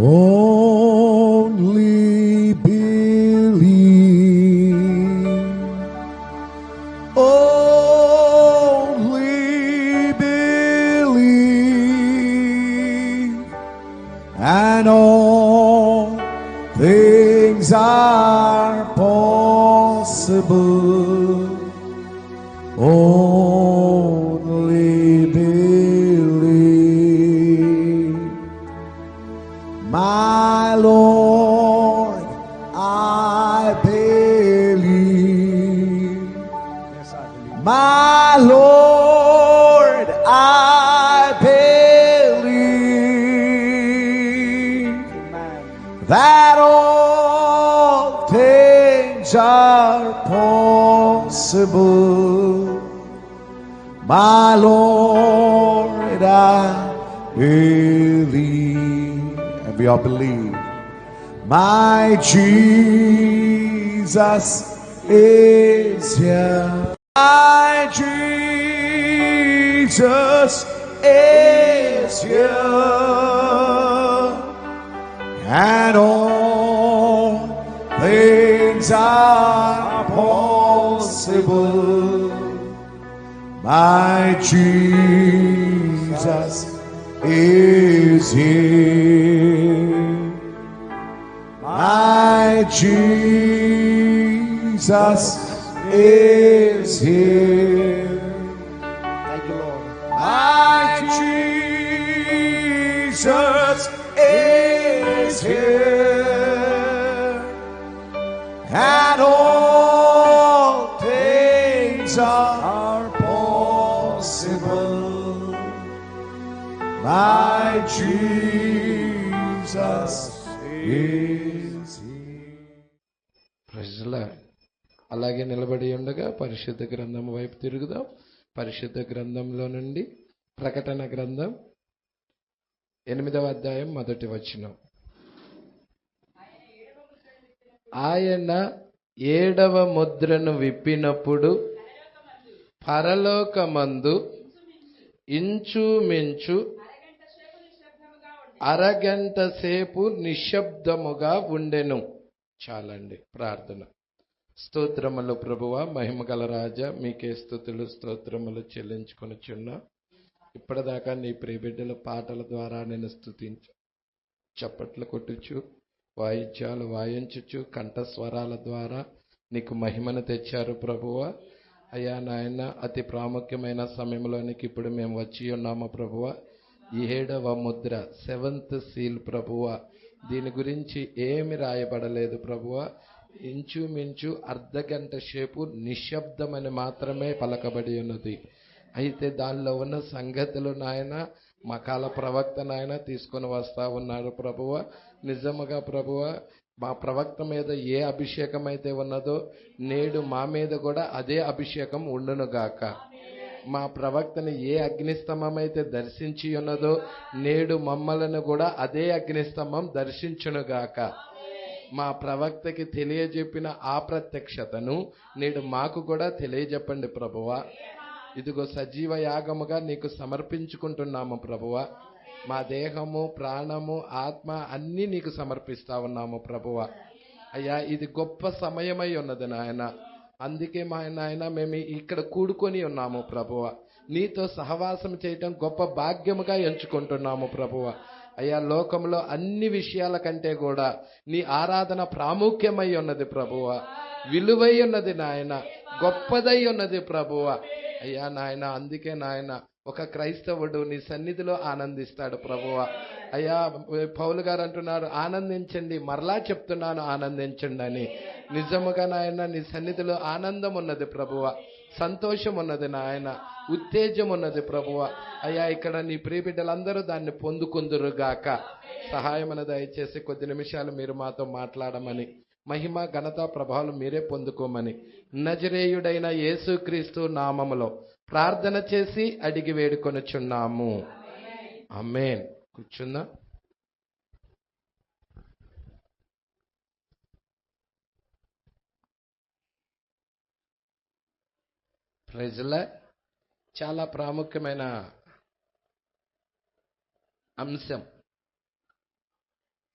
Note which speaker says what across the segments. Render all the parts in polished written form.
Speaker 1: Only believe. Only believe. And all things are possible. Only believe. My Lord, I believe.
Speaker 2: Yes, I believe.
Speaker 1: My Lord, I believe
Speaker 2: Amen.
Speaker 1: that all things are possible. My Lord, I believe. And we all believe. My Jesus is here. My Jesus is here. And all things are possible. My Jesus is here. My Jesus is here.
Speaker 2: Thank you, Lord.
Speaker 1: My Jesus is here. And all things are possible. My Jesus is here.
Speaker 3: Praise Lord. అలాగే నిలబడి ఉండగా పరిశుద్ధ గ్రంథం వైపు తిరుగుదాం. పరిశుద్ధ గ్రంథంలో నుండి ప్రకటన గ్రంథం 8వ అధ్యాయం 1వ వచనం. ఆయన 7వ ముద్రను విప్పినప్పుడు పరలోకమందు ఇంచుమించు అరగంట సేపు నిశ్శబ్దముగా ఉండెను. చాలండి. ప్రార్థన. స్తోత్రములు ప్రభువా, మహిమగల రాజా, మీకే స్తుతులు స్తోత్రములు చెల్లించుకొనుచున్నా. ఇప్పటిదాకా నీ ప్రియబిడ్డల పాటల ద్వారా నేను స్తుతించు, చప్పట్లు కొట్టుచు, వాయిద్యాలు వాయించుచు, కంఠస్వరాల ద్వారా నీకు మహిమను తెచ్చారు ప్రభువా. అయ్యా నాయన, అతి ప్రాముఖ్యమైన సమయంలోనికి ఇప్పుడు మేము వచ్చి ఉన్నాము ప్రభువా. 7వ ముద్ర, 7th సీల్ ప్రభువా. దీని గురించి ఏమి రాయబడలేదు ప్రభువా. ఇంచుమించు అర్ధగంట సేపు నిశ్శబ్దమని మాత్రమే పలకబడి ఉన్నది. అయితే దానిలో ఉన్న సంగతులు నాయన మా కాల ప్రవక్త నాయన తీసుకొని వస్తా ఉన్నారు ప్రభువ. నిజముగా ప్రభువ, మా ప్రవక్త మీద ఏ అభిషేకం అయితే ఉన్నదో నేడు మా మీద కూడా అదే అభిషేకం ఉండునుగాక. మా ప్రవక్తని ఏ అగ్నిస్తంభం అయితే దర్శించి ఉన్నదో నేడు మమ్మలను కూడా అదే అగ్నిస్తంభం దర్శించునుగాక. మా ప్రవక్తకి తెలియజెప్పిన ఆ ప్రత్యక్షతను నేడు మాకు కూడా తెలియజెప్పండి ప్రభువా. ఇదిగో సజీవ యాగముగా నీకు సమర్పించుకుంటున్నాము ప్రభువా. మా దేహము, ప్రాణము, ఆత్మ అన్నీ నీకు సమర్పిస్తా ఉన్నాము ప్రభువా. అయ్యా, ఇది గొప్ప సమయమై ఉన్నది నాయన. అందుకే మా నాయన మేము ఇక్కడ కూడుకొని ఉన్నాము ప్రభువా. నీతో సహవాసం చేయటం గొప్ప భాగ్యముగా ఎంచుకుంటున్నాము ప్రభువా. అయ్యా, లోకంలో అన్ని విషయాల కంటే కూడా నీ ఆరాధన ప్రాముఖ్యమై ఉన్నది ప్రభువా. విలువై ఉన్నది నాయన, గొప్పదై ఉన్నది ప్రభువా. అయ్యా నాయన, అందుకే నాయన ఒక క్రైస్తవుడు నీ సన్నిధిలో ఆనందిస్తాడు ప్రభువా. అయ్యా, పౌలు గారు అంటున్నారు, ఆనందించండి, మరలా చెప్తున్నాను ఆనందించండి అని. నిజముగా నాయన నీ సన్నిధిలో ఆనందం ఉన్నది ప్రభువా, సంతోషం ఉన్నది నాయన, ఉత్తేజం ఉన్నది ప్రభువా. అయ్యా, ఇక్కడ నీ ప్రియబిడ్డలందరూ దాన్ని పొందుకుందురుగాక. సహాయం దయచేసి కొద్ది నిమిషాలు మీరు మాతో మాట్లాడమని, మహిమ ఘనత ప్రభావాలు మీరే పొందుకోమని నజరేయుడైన యేసుక్రీస్తు నామములో ప్రార్థన చేసి అడిగి వేడుకొనుచున్నాము. ఆమేన్. కూర్చుందా. ప్రైజ్లా. చాలా ప్రాముఖ్యమైన అంశం.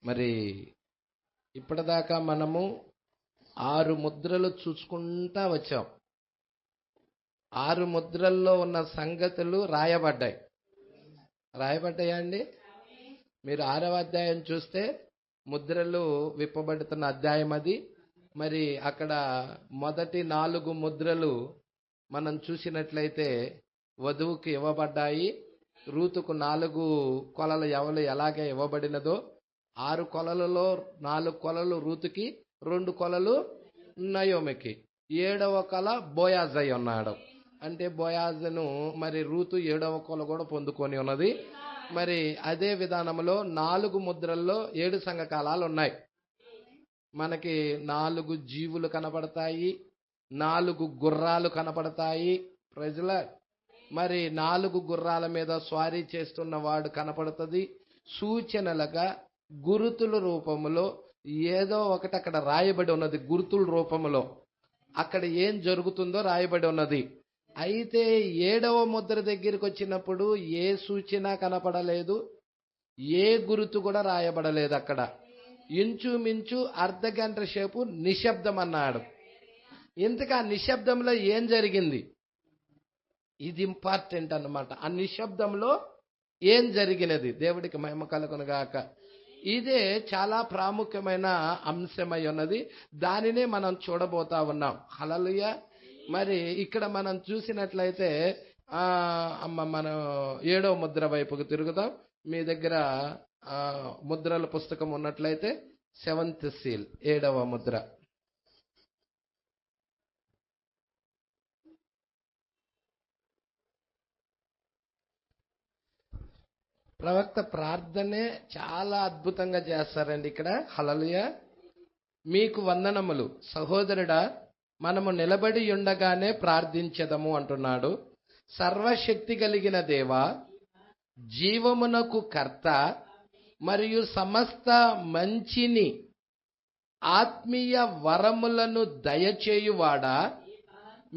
Speaker 3: మరి ఇప్పటిదాకా మనము 6 ముద్రలు చూసుకుంటా వచ్చాం. 6 ముద్రల్లో ఉన్న సంగతులు రాయబడ్డాయా అండి? మీరు 6వ అధ్యాయం చూస్తే ముద్రలు విప్పబడుతున్న అధ్యాయం అది. మరి అక్కడ మొదటి 4 ముద్రలు మనం చూసినట్లయితే వధువుకి ఇవ్వబడ్డాయి. రూతుకు 4 కొలల యవలు ఎలాగే ఇవ్వబడినదో 6 కొలలలో 4 కొలలు రూతుకి, 2 కొలలు నయోమికి. 7వ కొల బోయాజ్ అయి ఉన్నాడు. అంటే బోయాజును మరి రూతు 7వ కొల కూడా పొందుకొని ఉన్నది. మరి అదే విధానంలో 4 ముద్రల్లో 7 సంఘకాలాలు ఉన్నాయి. మనకి 4 జీవులు కనపడతాయి, 4 గుర్రాలు కనపడతాయి. ప్రజల మరి 4 గుర్రాల మీద స్వారీ చేస్తున్న వాడు కనపడుతుంది. సూచనలుగా గురుతుల రూపంలో ఏదో ఒకటి అక్కడ రాయబడి ఉన్నది. గుర్తుల రూపంలో అక్కడ ఏం జరుగుతుందో రాయబడి ఉన్నది. అయితే 7వ ముద్ర దగ్గరికి వచ్చినప్పుడు ఏ సూచన కనపడలేదు, ఏ గురుతు కూడా రాయబడలేదు. అక్కడ ఇంచుమించు అర్ధగంట సేపు నిశ్శబ్దం అన్నాడు. ఇంతకు ఆ నిశ్శబ్దంలో ఏం జరిగింది? ఇది ఇంపార్టెంట్ అన్నమాట. ఆ నిశ్శబ్దంలో ఏం జరిగినది? దేవుడికి మహిమ కలుగునుగాక. ఇదే చాలా ప్రాముఖ్యమైన అంశమై ఉన్నది. దానినే మనం చూడబోతా ఉన్నాం. హల్లెలూయా. మరి ఇక్కడ మనం చూసినట్లయితే మనం 7వ ముద్ర వైపుకు తిరుగుదాం. మీ దగ్గర ముద్రల పుస్తకం ఉన్నట్లయితే 7th సీల్ 7వ ముద్ర. ప్రవక్త ప్రార్థనే చాలా అద్భుతంగా చేస్తారండి ఇక్కడ. హల్లెలూయా. మీకు వందనములు సహోదరుడా, మనము నిలబడి ఉండగానే ప్రార్థించెదము అంటున్నాడు. సర్వశక్తి కలిగిన దేవా, జీవమునకు కర్త మరియు సమస్త మంచిని ఆత్మీయ వరములను దయచేయువాడా,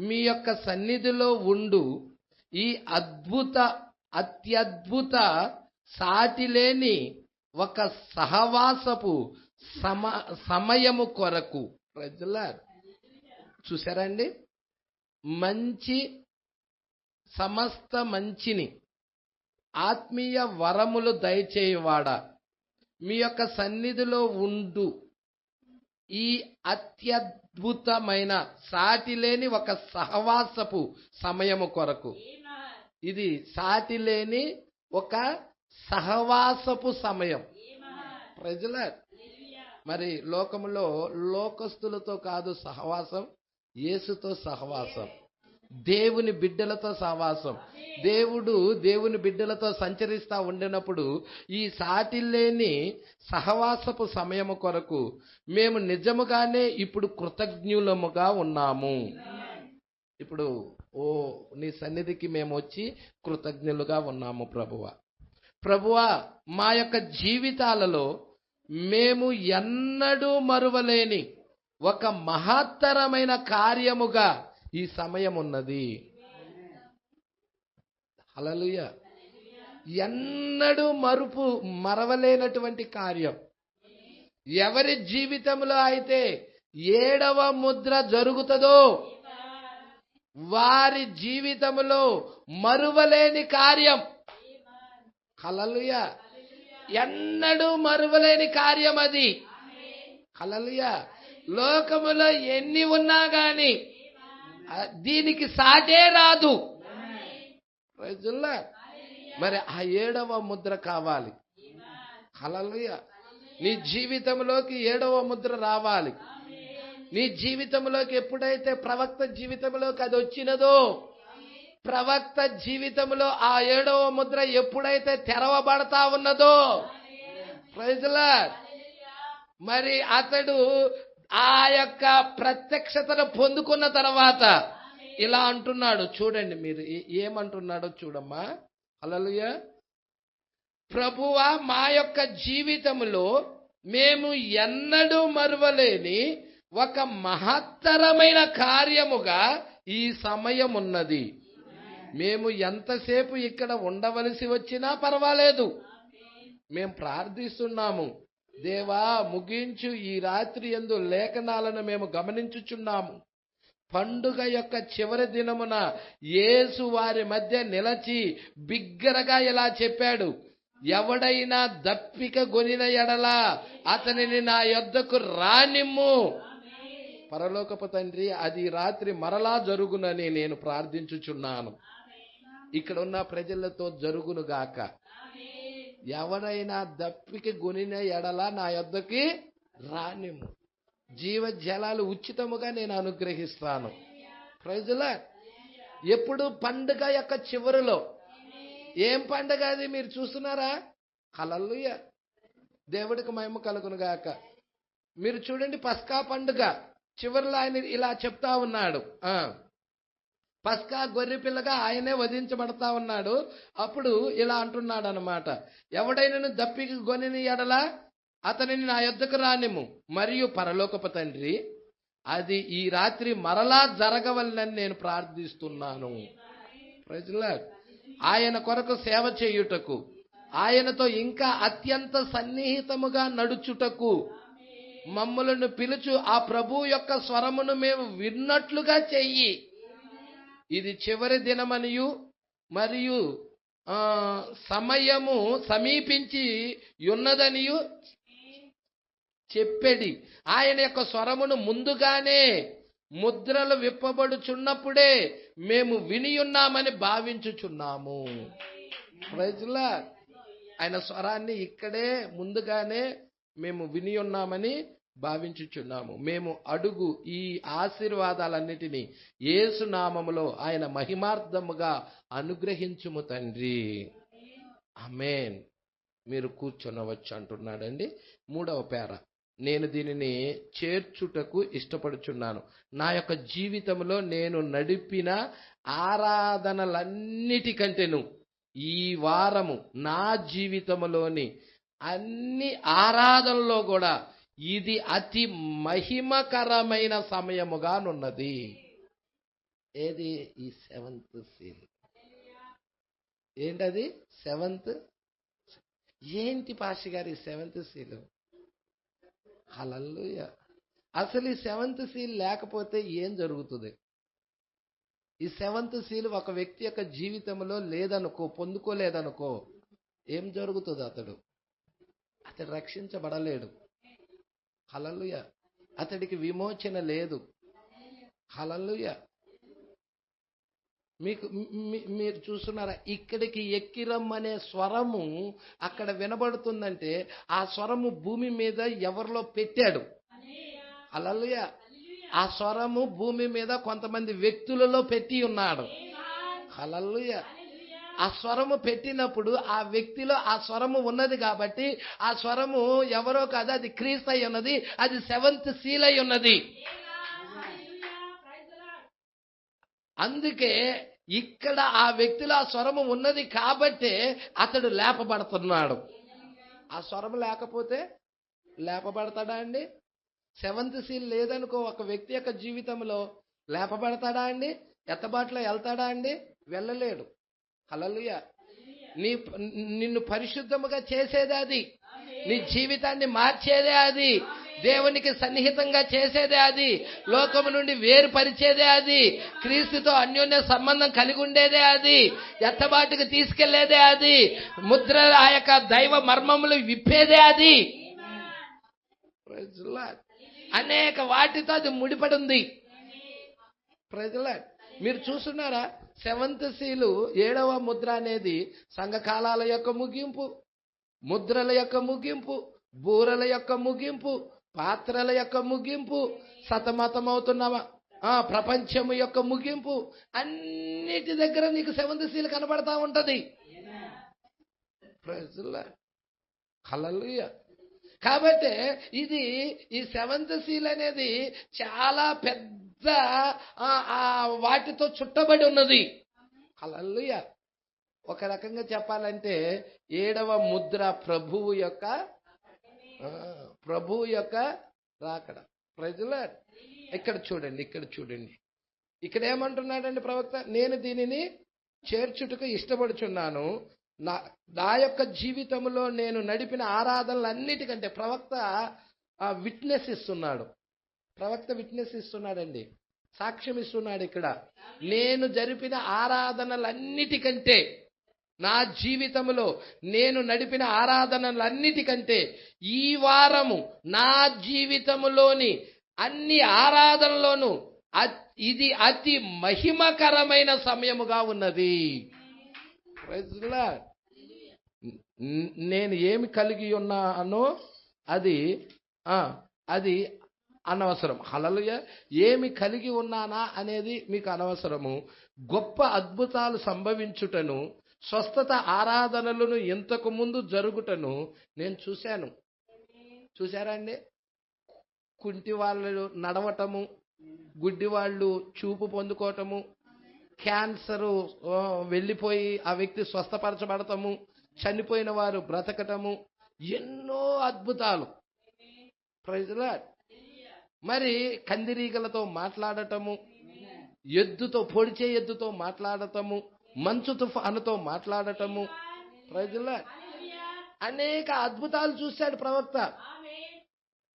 Speaker 3: మీ యొక్క సన్నిధిలో ఉండు ఈ అత్యద్భుత సాటిలేని ఒక సహవాసపు సమయము కొరకు. ప్రజలారా చూసారండి, మంచి సమస్త మంచిని ఆత్మీయ వరములు దయచేయువాడా, మీ యొక్క సన్నిధిలో ఉండు ఈ అత్యద్భుతమైన సాటిలేని ఒక సహవాసపు సమయము కొరకు. ఇది సాటిలేని ఒక సహవాసపు సమయం. ప్రజల మరి లోకములో లోకస్తులతో కాదు సహవాసం, యేసుతో సహవాసం, దేవుని బిడ్డలతో సహవాసం. దేవుని బిడ్డలతో సంచరిస్తా ఉండినప్పుడు ఈ సాటిలేని సహవాసపు సమయము కొరకు మేము నిజముగానే ఇప్పుడు కృతజ్ఞులముగా ఉన్నాము. ఇప్పుడు నీ సన్నిధికి మేము వచ్చి కృతజ్ఞులుగా ఉన్నాము ప్రభువా. మా యొక్క జీవితాలలో మేము ఎన్నడూ మరువలేని ఒక మహత్తరమైన కార్యముగా ఈ సమయం ఉన్నది. హల్లెలూయా. ఎన్నడూ మరవలేనటువంటి కార్యం. ఎవరి జీవితంలో అయితే 7వ ముద్ర జరుగుతుందో వారి జీవితంలో మరువలేని కార్యం. హల్లెలూయా. ఎన్నడూ మరువలేని కార్యం అది. హల్లెలూయా. లోకములో ఎన్ని ఉన్నా గాని దీనికి సాటే రాదు. మరి ఆ 7వ ముద్ర కావాలి. హల్లెలూయా. నీ జీవితంలోకి 7వ ముద్ర రావాలి. నీ జీవితంలోకి ఎప్పుడైతే ప్రవక్త జీవితంలోకి అది వచ్చినదో, ప్రవక్త జీవితంలో ఆ 7వ ముద్ర ఎప్పుడైతే తెరవబడతా ఉన్నదో, ప్రైజ్ లార్డ్, మరి అతడు ఆ యొక్క ప్రత్యక్షతను పొందుకున్న తర్వాత ఇలా అంటున్నాడు. చూడండి, మీరు ఏమంటున్నాడో చూడమ్మా. హల్లెలూయా. ప్రభువా, మా యొక్క జీవితంలో మేము ఎన్నడూ మరువలేని ఒక మహత్తరమైన కార్యముగా ఈ సమయం ఉన్నది. మేము ఎంతసేపు ఇక్కడ ఉండవలసి వచ్చినా పర్వాలేదు, మేము ప్రార్థిస్తున్నాము, దేవా ముగించు ఈ రాత్రి యందు లేఖనాలను మేము గమనించుచున్నాము. పండుగ యొక్క చివరి దినమున యేసు వారి మధ్య నిలచి బిగ్గరగా ఇలా చెప్పాడు, ఎవడైనా దప్పిక గొనిన ఎడల అతనిని నా యొద్దకు రానిమ్ము. పరలోకపు తండ్రి, అది రాత్రి మరలా జరుగునని నేను ప్రార్థించుచున్నాను. ఇక్కడ ఉన్న ప్రజలతో జరుగునుగాక. ఎవరైనా దప్పిక గొనిన ఎడల నా యొద్దకి రానిమ్ము. జీవ జలాలు ఉచితముగా నేను అనుగ్రహిస్తాను. ప్రజల ఎప్పుడు పండుగ యొక్క చివరిలో. ఏం పండుగ అది మీరు చూస్తున్నారా? హల్లెలూయా, దేవుడికి మహిమ కలుగునుగాక. మీరు చూడండి, పస్కా పండుగ చివరిలో ఆయన ఇలా చెప్తా ఉన్నాడు. పస్కా గొర్రె పిల్లగా ఆయనే వధించబడతా ఉన్నాడు. అప్పుడు ఇలా అంటున్నాడు అన్నమాట, ఎవడైనా దప్పిక గొనిన ఎడల అతనిని నా యొద్దకు రానిమ్ము. మరియు పరలోకపు తండ్రి, అది ఈ రాత్రి మరలా జరగవలనని నేను ప్రార్థిస్తున్నాను. ప్రజలా, ఆయన కొరకు సేవ చేయుటకు, ఆయనతో ఇంకా అత్యంత సన్నిహితముగా నడుచుటకు మమ్మలను పిలుచు ఆ ప్రభు యొక్క స్వరమును మేము విన్నట్లుగా చెయ్యి. ఇది చివరి దినమనియు మరియు సమయము సమీపించి ఉన్నదనియు చెప్పెడి. ఆయన యొక్క స్వరమును ముందుగానే ముద్రలు విప్పబడుచున్నప్పుడే మేము వినియున్నామని భావించుచున్నాము. ప్రజలా, ఆయన స్వరాన్ని ఇక్కడే ముందుగానే మేము వినియున్నామని భావించుచున్నాము. మేము అడుగు ఈ ఆశీర్వాదాలన్నిటినీ యేసు నామములో ఆయన మహిమార్థముగా అనుగ్రహించుము తండ్రి. ఆమేన్. మీరు కూర్చొనవచ్చు అంటున్నాడండి. 3వ పేర, నేను దీనిని చేర్చుటకు ఇష్టపడుచున్నాను. నా యొక్క జీవితంలో నేను నడిపిన ఆరాధనలన్నిటికంటేను ఈ వారము నా జీవితంలోని అన్ని ఆరాధనలో కూడా ఇది అతి మహిమకరమైన సమయముగానున్నది. ఏది? ఈ 7th సీల్. ఏంటది? 7th. ఏంటి పాస్టర్ గారు ఈ 7th సీల్? హల్లెలూయా. అసలు ఈ 7th సీల్ లేకపోతే ఏం జరుగుతుంది? ఈ 7th సీల్ ఒక వ్యక్తి యొక్క జీవితంలో లేదనుకో, పొందుకోలేదనుకో, ఏం జరుగుతుంది? అతడు రక్షించబడలేడు. హల్లెలూయా. అతడికి విమోచన లేదు. హల్లెలూయా. మీరు చూస్తున్నారా? ఇక్కడికి ఎక్కిరమ్మనే స్వరము అక్కడ వినబడుతుందంటే ఆ స్వరము భూమి మీద ఎవరిలో పెట్టాడు. హల్లెలూయా. ఆ స్వరము భూమి మీద కొంతమంది వ్యక్తులలో పెట్టి ఉన్నాడు. హల్లెలూయా. ఆ స్వరము పెట్టినప్పుడు ఆ వ్యక్తిలో ఆ స్వరము ఉన్నది కాబట్టి ఆ స్వరము ఎవరో కాదు, అది క్రీస్తు అయి ఉన్నది. అది 7th సీల్ అయి ఉన్నది. అందుకే ఇక్కడ ఆ వ్యక్తిలో ఆ స్వరము ఉన్నది కాబట్టే అతడు లేపబడుతున్నాడు. ఆ స్వరము లేకపోతే లేపబడతాడా అండి? 7th సీల్ లేదనుకో ఒక వ్యక్తి యొక్క జీవితంలో లేపబడతాడా అండి? ఎత్తబాటులో వెళ్తాడా అండి? వెళ్ళలేడు. హల్లెలూయా. నిన్ను పరిశుద్ధముగా చేసేదే అది. నీ జీవితాన్ని మార్చేదే అది. దేవునికి సన్నిహితంగా చేసేదే అది. లోకము నుండి వేరుపరిచేదే అది. క్రీస్తుతో అన్యోన్య సంబంధం కలిగి ఉండేదే అది. ఎత్తబాటుకు తీసుకెళ్లేదే అది. ముద్ర ఆ యొక్క దైవ మర్మములు విప్పేదే అది. అనేక వాటితో అది ముడిపడి ఉంది. ప్రజల, మీరు చూస్తున్నారా? 7th సీలు 7వ ముద్ర అనేది సంఘకాలాల యొక్క ముగింపు, ముద్రల యొక్క ముగింపు, బూరల యొక్క ముగింపు, పాత్రల యొక్క ముగింపు, సతమతమవుతున్న ప్రపంచము యొక్క ముగింపు. అన్నిటి దగ్గర నీకు 7th సీల్ కనబడతా ఉంటది. హల్లెలూయా. కాబట్టి ఇది ఈ 7th సీల్ అనేది చాలా పెద్ద వాటితో చుట్టబడి ఉన్నది. హల్లెలూయా. ఒక రకంగా చెప్పాలంటే 7వ ముద్ర ప్రభువు యొక్క రాకడ. ప్రజల, ఇక్కడ చూడండి. ఇక్కడ ఏమంటున్నాడండి ప్రవక్త? నేను దీనిని చేర్చుటకు ఇష్టపడుచున్నాను. నా యొక్క జీవితంలో నేను నడిపిన ఆరాధనలన్నిటికంటే ప్రవక్త విట్నెస్ ఇస్తున్నాడు. ప్రవక్త విట్నెస్ ఇస్తున్నాడండి, సాక్ష్యం ఇస్తున్నాడు. ఇక్కడ నేను జరిపిన ఆరాధనలన్నిటికంటే, నా జీవితంలో నేను నడిపిన ఆరాధనలన్నిటికంటే ఈ వారము నా జీవితంలోని అన్ని ఆరాధనలోనూ ఇది అతి మహిమకరమైన సమయముగా ఉన్నది. నేను ఏమి కలిగి ఉన్నానో అది అనవసరం. హల్లెలూయా. ఏమి కలిగి ఉన్నానా అనేది మీకు అనవసరము. గొప్ప అద్భుతాలు సంభవించుటను, స్వస్థత ఆరాధనలను ఇంతకు ముందు జరుగుటను నేను చూశాను. చూశారా అండి? కుంటి వాళ్ళు నడవటము, గుడ్డి వాళ్ళు చూపు పొందుకోవటము, క్యాన్సరు వెళ్ళిపోయి ఆ వ్యక్తి స్వస్థపరచబడటము, చనిపోయిన వారు బ్రతకటము, ఎన్నో అద్భుతాలు. Praise Lord. మరి కందిరీగలతో మాట్లాడటము, ఎద్దుతో, పొడిచే ఎద్దుతో మాట్లాడటము, మంచు తుఫానుతో మాట్లాడటము. Praise lord. అనేక అద్భుతాలు చూశాడు ప్రవక్త.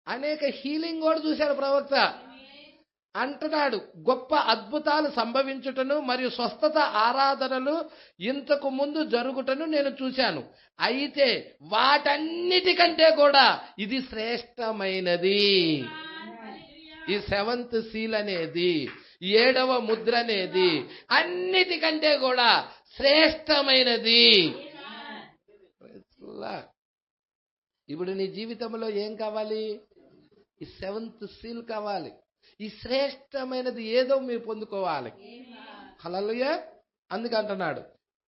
Speaker 3: అనేక హీలింగ్ కూడా చూశాడు ప్రవక్త. అంటున్నాడు, గొప్ప అద్భుతాలు సంభవించుటను మరియు స్వస్థత ఆరాధనలు ఇంతకు ముందు జరుగుటను నేను చూశాను. అయితే వాటన్నిటికంటే కూడా ఇది శ్రేష్టమైనది. ఈ 7th సీల్ అనేది, 7వ ముద్ర అనేది అన్నిటికంటే కూడా శ్రేష్టమైనది. ఇప్పుడు నీ జీవితంలో ఏం కావాలి? ఈ 7th సీల్ కావాలి. ఈ శ్రేష్టమైనది ఏదో మీరు పొందుకోవాలి. హల్లెలూయా. అందుకంటున్నాడు,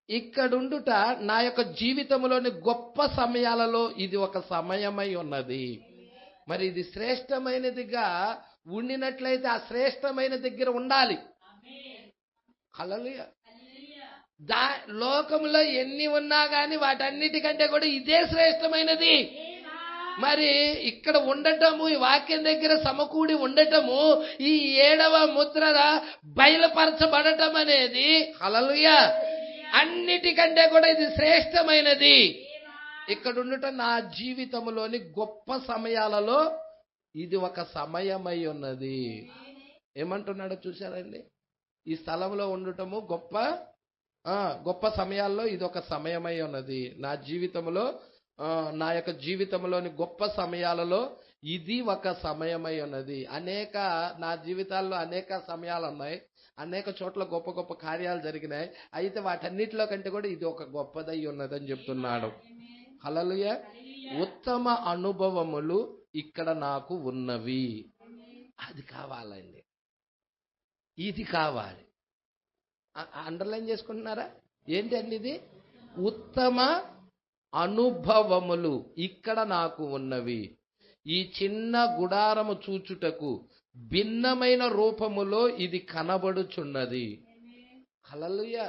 Speaker 3: ఇక్కడుండుట నా యొక్క జీవితంలోని గొప్ప సమయాలలో ఇది ఒక సమయమై ఉన్నది. మరి ఇది శ్రేష్టమైనదిగా ఉండినట్లయితే ఆ శ్రేష్టమైన దగ్గర ఉండాలి. హల్లెలూయా. లోకంలో ఎన్ని ఉన్నా గాని వాటన్నిటికంటే కూడా ఇదే శ్రేష్టమైనది. మరి ఇక్కడ ఉండటము, ఈ వాక్యం దగ్గర సమకూడి ఉండటము, ఈ 7వ ముద్ర బయలుపరచబడటం అనేది, హల్లెలూయా, అన్నిటికంటే కూడా ఇది శ్రేష్టమైనది. ఇక్కడ ఉండటం నా జీవితంలోని గొప్ప సమయాలలో ఇది ఒక సమయమై ఉన్నది. ఏమంటున్నాడో చూశారండి? ఈ స్థలంలో ఉండటము గొప్ప సమయాల్లో ఇది ఒక సమయమై ఉన్నది. నా జీవితంలో, నా యొక్క జీవితంలోని గొప్ప సమయాలలో ఇది ఒక సమయమై ఉన్నది. నా జీవితాల్లో అనేక సమయాలు ఉన్నాయి, అనేక చోట్ల గొప్ప గొప్ప కార్యాలు జరిగినాయి. అయితే వాటన్నిటిలో కంటే కూడా ఇది ఒక గొప్పదై ఉన్నదని చెప్తున్నాడు. హల్లెలూయా. ఉత్తమ అనుభవములు ఇక్కడ నాకు ఉన్నవి. అది కావాలండి, ఇది కావాలి. అండర్లైన్ చేసుకుంటున్నారా? ఏంటండి ఇది? ఉత్తమ అనుభవములు ఇక్కడ నాకు ఉన్నవి. ఈ చిన్న గుడారము చూచుటకు భిన్నమైన రూపములో ఇది కనబడుచున్నది. హల్లెలూయా.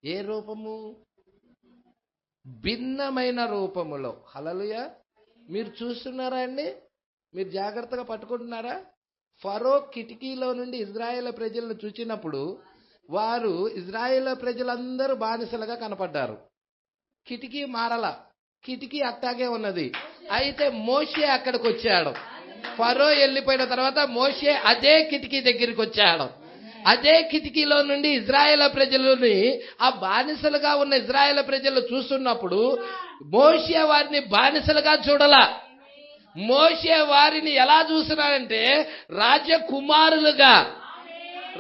Speaker 3: ఏ రూపము? భిన్నమైన రూపములో. హల్లెలూయా. మీరు చూస్తున్నారా అండి? మీరు జాగ్రత్తగా పట్టుకుంటున్నారా? ఫరో కిటికీలో నుండి ఇజ్రాయేల్ ప్రజలను చూచినప్పుడు వారు ఇజ్రాయేల్ ప్రజలందరూ బానిసలుగా కనపడ్డారు. కిటికీ మారల, కిటికీ అట్టాగే ఉన్నది. అయితే మోషే అక్కడికి వచ్చాడు. ఫరో వెళ్ళిపోయిన తర్వాత మోషే అదే కిటికీ దగ్గరికి వచ్చాడు. అదే కిటికీలో నుండి ఇజ్రాయేల్ ప్రజలని, ఆ బానిసలుగా ఉన్న ఇజ్రాయేల్ ప్రజలు చూస్తున్నప్పుడు మోషే వారిని బానిసలుగా చూడలా. మోషే వారిని ఎలా చూస్తున్నాడంటే రాజకుమారులుగా,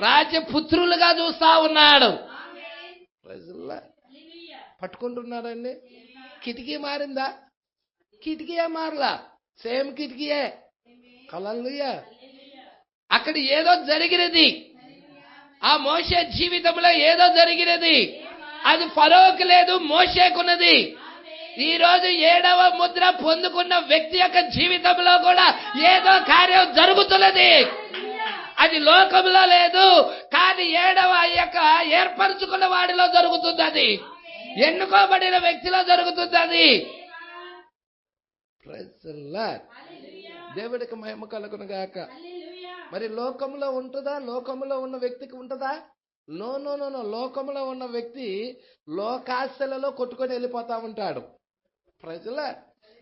Speaker 3: రాజపుత్రులుగా చూస్తా ఉన్నాడు. పట్టుకుంటున్నాడండి. కిటికీ మారిందా? కిటికీయే మారలా, సేమ్ కిటికీయే. హల్లెలూయా. అక్కడ ఏదో జరిగినది, ఆ మోషే జీవితంలో ఏదో జరిగినది. అది ఫరోకు లేదు, మోషేకున్నది. ఈ రోజు 7వ ముద్ర పొందుకున్న వ్యక్తి యొక్క జీవితంలో కూడా ఏదో కార్యం జరుగుతున్నది. అది లోకంలో లేదు, కానీ 7వ యొక్క ఏర్పరచుకున్న వాడిలో జరుగుతుంది. అది ఎన్నుకోబడిన వ్యక్తిలో జరుగుతుంది. అది దేవుడికి మహిమ కలుగును గాక. మరి లోకంలో ఉంటుందా? లోకంలో ఉన్న వ్యక్తికి ఉంటుందా? నో నో నో నో లోకంలో ఉన్న వ్యక్తి లోకాశలలో కొట్టుకొని వెళ్ళిపోతా ఉంటాడు ప్రజల.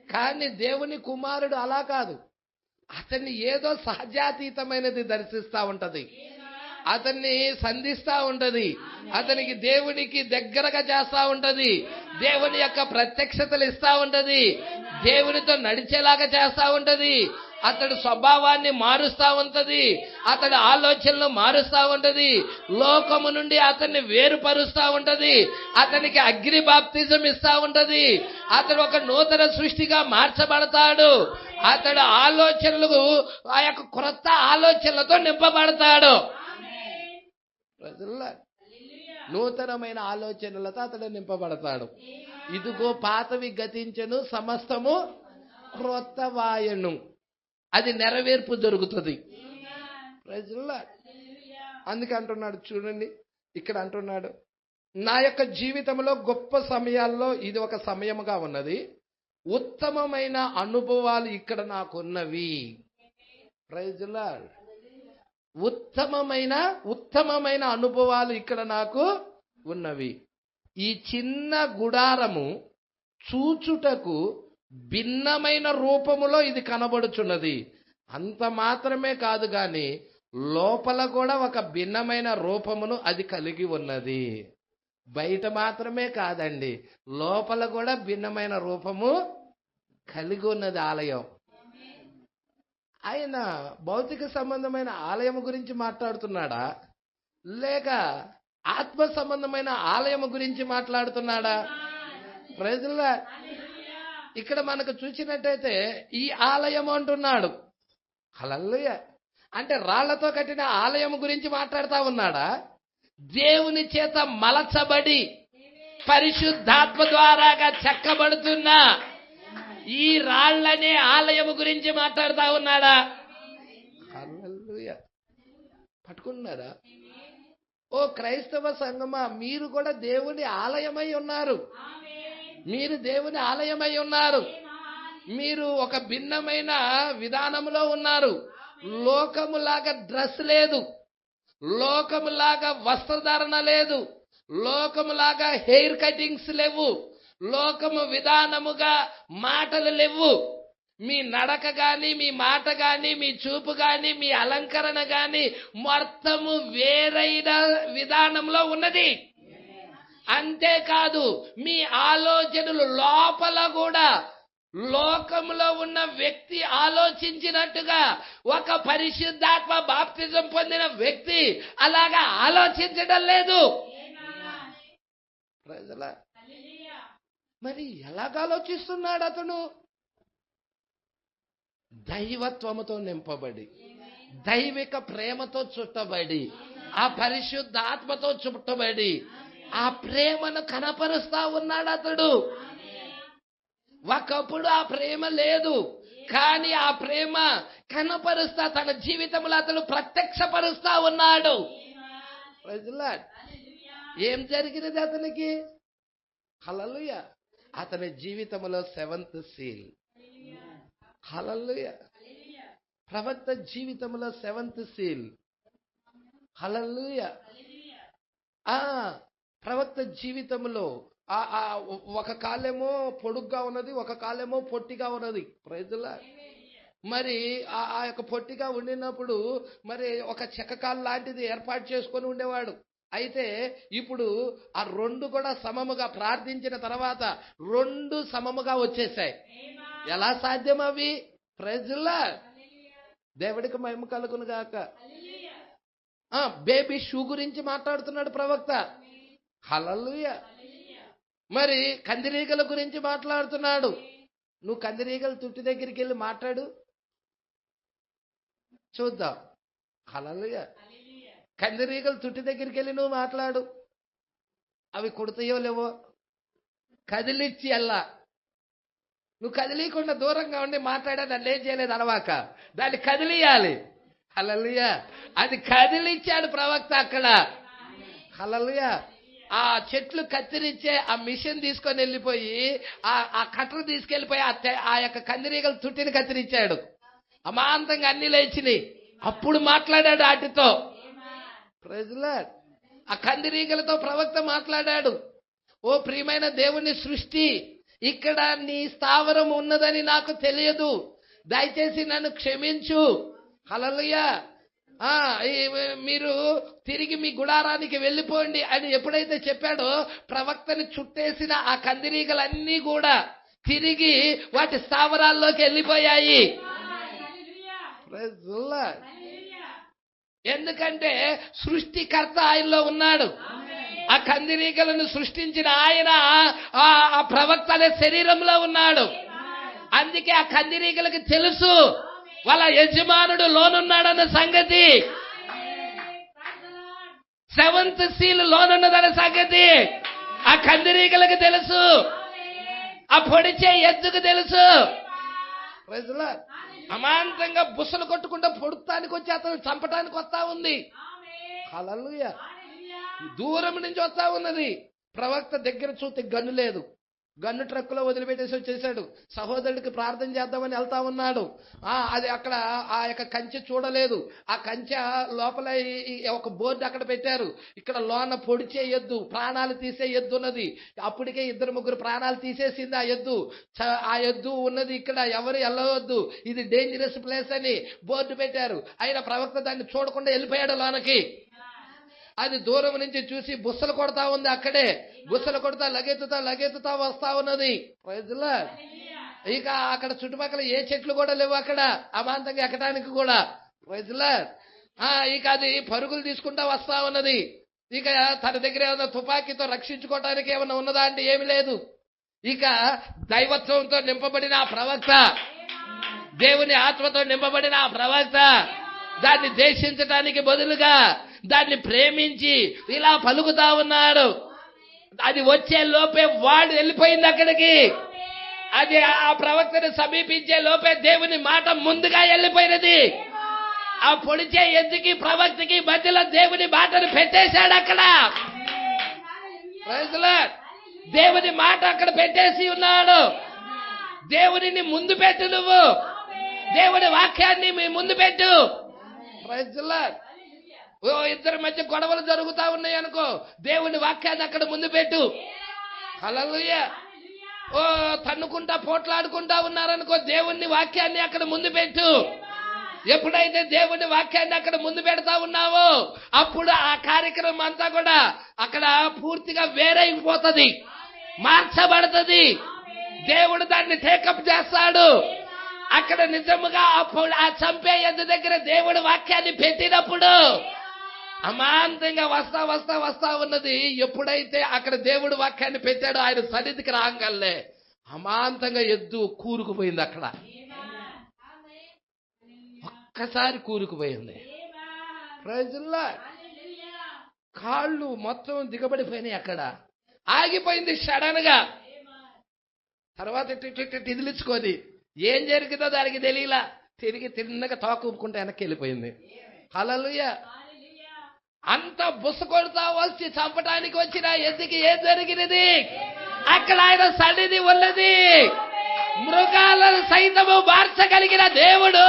Speaker 3: కానీ దేవుని కుమారుడు అలా కాదు. అతన్ని ఏదో సహజాతీతమైనది దర్శిస్తా ఉంటది, అతన్ని సంధిస్తా ఉంటది, అతనికి దేవునికి దగ్గరగా చేస్తా ఉంటది, దేవుని యొక్క ప్రత్యక్షతలు ఇస్తా ఉంటది, దేవునితో నడిచేలాగా చేస్తా ఉంటది, అతడు స్వభావాన్ని మారుస్తా ఉంటది, అతడి ఆలోచనలు మారుస్తా ఉంటది, లోకము నుండి అతన్ని వేరుపరుస్తా ఉంటది, అతనికి అగ్ని బాప్తిజం ఇస్తా ఉంటది, అతడు ఒక నూతన సృష్టిగా మార్చబడతాడు, అతడు ఆలోచనలు ఆ యొక్క క్రొత్త ఆలోచనలతో నింపబడతాడు. ప్రజల నూతనమైన ఆలోచనలతో అతడు నింపబడతాడు. ఇదిగో పాతవి గతించెను, సమస్తము క్రొత్త వాయను. అది నెరవేర్పు జరుగుతుంది ప్రజల. అందుకే అంటున్నాడు చూడండి, ఇక్కడ అంటున్నాడు, నా యొక్క జీవితంలో గొప్ప సమయాల్లో ఇది ఒక సమయముగా ఉన్నది, ఉత్తమమైన అనుభవాలు ఇక్కడ నాకున్నవి. ప్రజల ఉత్తమమైన అనుభవాలు ఇక్కడ నాకు ఉన్నవి. ఈ చిన్న గుడారము చూచుటకు భిన్నమైన రూపములో ఇది కనబడుచున్నది. అంత మాత్రమే కాదు గాని లోపల కూడా ఒక భిన్నమైన రూపమును అది కలిగి ఉన్నది. బయట మాత్రమే కాదండి, లోపల కూడా భిన్నమైన రూపము కలిగి ఉన్నది ఆలయం. ఆయన భౌతిక సంబంధమైన ఆలయం గురించి మాట్లాడుతున్నాడా, లేక ఆత్మ సంబంధమైన ఆలయం గురించి మాట్లాడుతున్నాడా? ప్రజల ఇక్కడ మనకు చూసినట్టయితే ఈ ఆలయం అంటున్నాడు. హల్లెలూయా. అంటే రాళ్లతో కట్టిన ఆలయం గురించి మాట్లాడుతా ఉన్నాడా? దేవుని చేత మలచబడి పరిశుద్ధాత్మ ద్వారాగా చెక్కబడుతున్న ఈ రాళ్లనే ఆలయం గురించి మాట్లాడుతా ఉన్నాడా? హల్లెలూయా. పట్టుకున్నారా? ఓ క్రైస్తవ సంఘమా, మీరు కూడా దేవుని ఆలయమై ఉన్నారు. మీరు దేవుని ఆలయమై ఉన్నారు. మీరు ఒక భిన్నమైన విధానంలో ఉన్నారు. లోకములాగా డ్రెస్ లేదు, లోకములాగా వస్త్రధారణ లేదు, లోకములాగా హెయిర్ కటింగ్స్ లేవు, లోకము విధానముగా మాటలు లేవు. మీ నడక గాని, మీ మాట గాని, మీ చూపు గాని, మీ అలంకరణ గాని మొత్తము వేరైన విధానంలో ఉన్నది. అంతేకాదు మీ ఆలోచనలు లోపల కూడా లోకంలో ఉన్న వ్యక్తి ఆలోచించినట్టుగా ఒక పరిశుద్ధాత్మ బాప్తిజం పొందిన వ్యక్తి అలాగా ఆలోచించడం లేదు. ప్రజలా మరి ఎలాగ ఆలోచిస్తున్నాడు అతను? దైవత్వముతో నింపబడి, దైవిక ప్రేమతో చుట్టబడి, ఆ పరిశుద్ధాత్మతో చుట్టబడి ఆ ప్రేమను కనపరుస్తా ఉన్నాడు అతడు. ఒకప్పుడు ఆ ప్రేమ లేదు, కానీ ఆ ప్రేమ కనపరుస్తా తన జీవితంలో అతను ప్రత్యక్షపరుస్తా ఉన్నాడు. ఏం జరిగినది అతనికి? హల్లెలూయా. అతని జీవితంలో 7th సీల్. హల్లెలూయా. ప్రవక్త జీవితంలో 7th సీల్. హల్లెలూయా. ప్రవక్త జీవితంలో ఒక కాలేమో పొడుగ్గా ఉన్నది, ఒక కాలేమో పొట్టిగా ఉన్నది. ప్రైజులా. మరి ఆ యొక్క పొట్టిగా ఉండినప్పుడు మరి ఒక చెక్కకాలు లాంటిది ఏర్పాటు చేసుకొని ఉండేవాడు. అయితే ఇప్పుడు ఆ 2 కూడా సమముగా ప్రార్థించిన తర్వాత 2 సమముగా వచ్చేసాయి. ఎలా సాధ్యం అవి? ప్రైజులా. దేవుడికి మహిమ కలుగును గాక. బేబీ షూ గురించి మాట్లాడుతున్నాడు ప్రవక్త. హల్లెలూయా. మరి కందిరీగల గురించి మాట్లాడుతున్నాడు. నువ్వు కందిరీగల తుట్టి దగ్గరికి వెళ్ళి మాట్లాడు చూద్దాం. హల్లెలూయా. కందిరీగల తుట్టి దగ్గరికి వెళ్ళి నువ్వు మాట్లాడు, అవి కుడతాయో లేవో. కదిలిచ్చి అల్లా నువ్వు కదిలీకుండా దూరంగా ఉండి మాట్లాడా దాన్ని ఏం చేయలేదు అనవాక, దాన్ని కదిలియాలి. హల్లెలూయా. అది కదిలిచ్చాడు ప్రవక్త అక్కడ. హల్లెలూయా. ఆ చెట్లు కత్తిరించే ఆ మిషన్ తీసుకొని వెళ్ళిపోయి ఆ కట్టరు తీసుకెళ్లిపోయి ఆ యొక్క కందిరీగల తుట్టిని కత్తిరించాడు. అమాంతంగా అన్ని లేచినాయి. అప్పుడు మాట్లాడాడు వాటితో. Praise Lord. ఆ కందిరీగలతో ప్రవక్త మాట్లాడాడు. ఓ ప్రియమైన దేవుని సృష్టి, ఇక్కడ నీ స్థావరం ఉన్నదని నాకు తెలియదు, దయచేసి నన్ను క్షమించు. హల్లెలూయా. మీరు తిరిగి మీ గుడారానికి వెళ్ళిపోండి అని ఎప్పుడైతే చెప్పాడో, ప్రవక్తని చుట్టేసిన ఆ కందిరీగలన్నీ కూడా తిరిగి వాటి స్థావరాల్లోకి వెళ్ళిపోయాయి. ఎందుకంటే సృష్టికర్త ఆయనలో ఉన్నాడు. ఆ కందిరీగలను సృష్టించిన ఆయన ఆ ప్రవక్త అనే శరీరంలో ఉన్నాడు. అందుకే ఆ కందిరీగలకు తెలుసు వాళ్ళ యజమానుడు లోనున్నాడన్న సంగతి. సెవెంత్ సీల్ లోనున్నదన్న సంగతి ఆ కందిరీగలకు తెలుసు. ఆ పొడిచే ఎద్దుకు తెలుసు. అమాంతంగా బుసలు కొట్టుకుంటూ పొడుతానికి వచ్చి అతను చంపటానికి వస్తా ఉంది. హల్లెలూయా. దూరం నుంచి వస్తా ఉన్నది. ప్రవక్త దగ్గర చూస్తే గన్ను లేదు. గన్ను ట్రక్కులో వదిలిపెట్టేసి వచ్చేసాడు. సహోదరుడికి ప్రార్థన చేద్దామని వెళ్తా ఉన్నాడు. అది అక్కడ ఆ యొక్క కంచె చూడలేదు. ఆ కంచె లోపల ఒక బోర్డు అక్కడ పెట్టారు. ఇక్కడ లోన పొడిచే ఎద్దు, ప్రాణాలు తీసే ఎద్దు ఉన్నది. అప్పటికే 2-3 ప్రాణాలు తీసేసింది ఆ ఎద్దు. ఆ ఎద్దు ఉన్నది ఇక్కడ, ఎవరు వెళ్ళవద్దు, ఇది డేంజరస్ ప్లేస్ అని బోర్డు పెట్టారు. అయినా ప్రవక్త దాన్ని చూడకుండా వెళ్ళిపోయాడు లోనకి. అది దూరం నుంచి చూసి బుస్సలు కొడతా ఉంది. అక్కడే బుస్సలు కొడతా లగెత్తుతా వస్తా ఉన్నది. ఇక అక్కడ చుట్టుపక్కల ఏ చెట్లు కూడా లేవు అక్కడ, అమాంతంగా ఎక్కడానికి కూడా. ఇక అది పరుగులు తీసుకుంటా వస్తా ఉన్నది. ఇక తన దగ్గర ఏమన్నా తుపాకీతో రక్షించుకోవటానికి ఏమన్నా ఉన్నదా అంటే ఏమి లేదు. ఇక దైవత్వంతో నింపబడిన ఆ ప్రవక్త, దేవుని ఆత్మతో నింపబడిన ఆ ప్రవక్త దాన్ని దేశించటానికి బదులుగా దాన్ని ప్రేమించి ఇలా పలుకుతా ఉన్నాడు. అది వచ్చే లోపే వాడు వెళ్ళిపోయింది అక్కడికి. అది ఆ ప్రవక్తను సమీపించే లోపే దేవుని మాట ముందుగా వెళ్ళిపోయినది. ఆ పొడిచే ఎద్దుకి ప్రవక్తకి మధ్యలో దేవుని మాటను పెట్టేశాడు అక్కడ. దేవుని మాట అక్కడ పెట్టేసి ఉన్నాడు. దేవునిని ముందు పెట్టు, నువ్వు దేవుని వాక్యాన్ని మీ ముందు పెట్టు. ఇద్దరి మధ్య గొడవలు జరుగుతా ఉన్నాయి అనుకో, దేవుని వాక్యాన్ని అక్కడ ముందు పెట్టు. హల్లెలూయా. తన్నుకుంటా పోట్లాడుకుంటా ఉన్నారనుకో, దేవుని వాక్యాన్ని అక్కడ ముందు పెట్టు. ఎప్పుడైతే దేవుని వాక్యాన్ని అక్కడ ముందు పెడతా ఉన్నావో అప్పుడు ఆ కార్యక్రమం అంతా కూడా అక్కడ పూర్తిగా వేరైపోతుంది, మార్చబడుతుంది. దేవుడు దాన్ని టేకప్ చేస్తాడు. అక్కడ నిజముగా అప్పుడు ఆ చంపే ఎద్దు దగ్గర దేవుడి వాక్యాన్ని పెట్టినప్పుడు అమాంతంగా వస్తా ఉన్నది. ఎప్పుడైతే అక్కడ దేవుడి వాక్యాన్ని పెట్టాడో ఆయన సన్నిధికి రాగలే అమాంతంగా ఎద్దు కూరుకుపోయింది. అక్కడ ఒక్కసారి కూరుకుపోయింది. ప్రజల్లా కాళ్ళు మొత్తం దిగబడిపోయినాయి. అక్కడ ఆగిపోయింది సడన్ గా. తర్వాత ఇదిలించుకొని ఏం జరిగిందో దానికి తెలియలా, తిరిగి తిన్నగా తోకూపుకుంటే వెనక్కి వెళ్ళిపోయింది. హల్లెలూయా. అంత బుస కొడతా వచ్చి చంపడానికి వచ్చిన ఎద్దుకి ఏం జరిగినది? అక్కడ ఆయన సన్నిధి ఉన్నది. మృగాలను సైతము మార్చగలిగిన దేవుడు,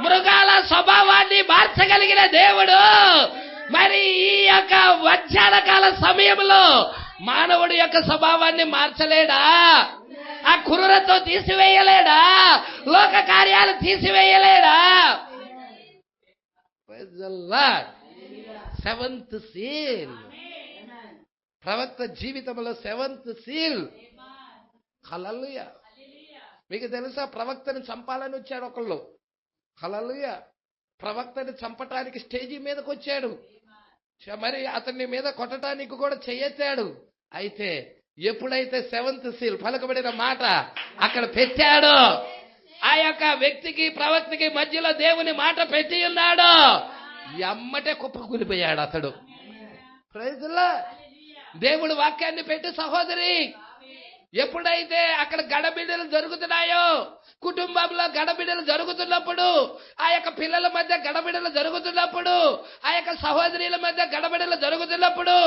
Speaker 3: మృగాల స్వభావాన్ని మార్చగలిగిన దేవుడు మరి ఈ యొక్క మధ్యాహ్న కాల సమయంలో మానవుడి యొక్క స్వభావాన్ని మార్చలేడా? ఆ క్రూరతో తీసివేయలేడా? లోక కార్యాలు తీసివేయలేడా? సెవెంత్ సీల్ ప్రవక్త జీవితంలో సెవెంత్ సీల్. హల్లెలూయా. మీకు తెలుసా, ప్రవక్తని చంపాలని వచ్చాడు ఒకళ్ళు. హల్లెలూయా. ప్రవక్తని చంపటానికి స్టేజీ మీదకి వచ్చాడు. మరి అతన్ని మీద కొట్టడానికి కూడా చెయ్యెత్తాడు. అయితే ఎప్పుడైతే సెవెంత్ సీల్ పలకబడిన మాట అక్కడ పెట్టాడో, ఆ యొక్క వ్యక్తికి ప్రవక్తకి మధ్యలో దేవుని మాట పెట్టి ఉన్నాడు, ఎమ్మటే కుప్పకూలిపోయాడు అతడు. Praise Lord. దేవుడు వాక్యాన్ని పెట్టి సహోదరి, ఎప్పుడైతే అక్కడ గడబిడలు జరుగుతున్నాయో, కుటుంబంలో గడబిడలు జరుగుతున్నప్పుడు, ఆ యొక్క పిల్లల మధ్య గడబిడలు జరుగుతున్నప్పుడు, ఆ యొక్క సహోదరుల మధ్య గడబిడలు జరుగుతున్నప్పుడు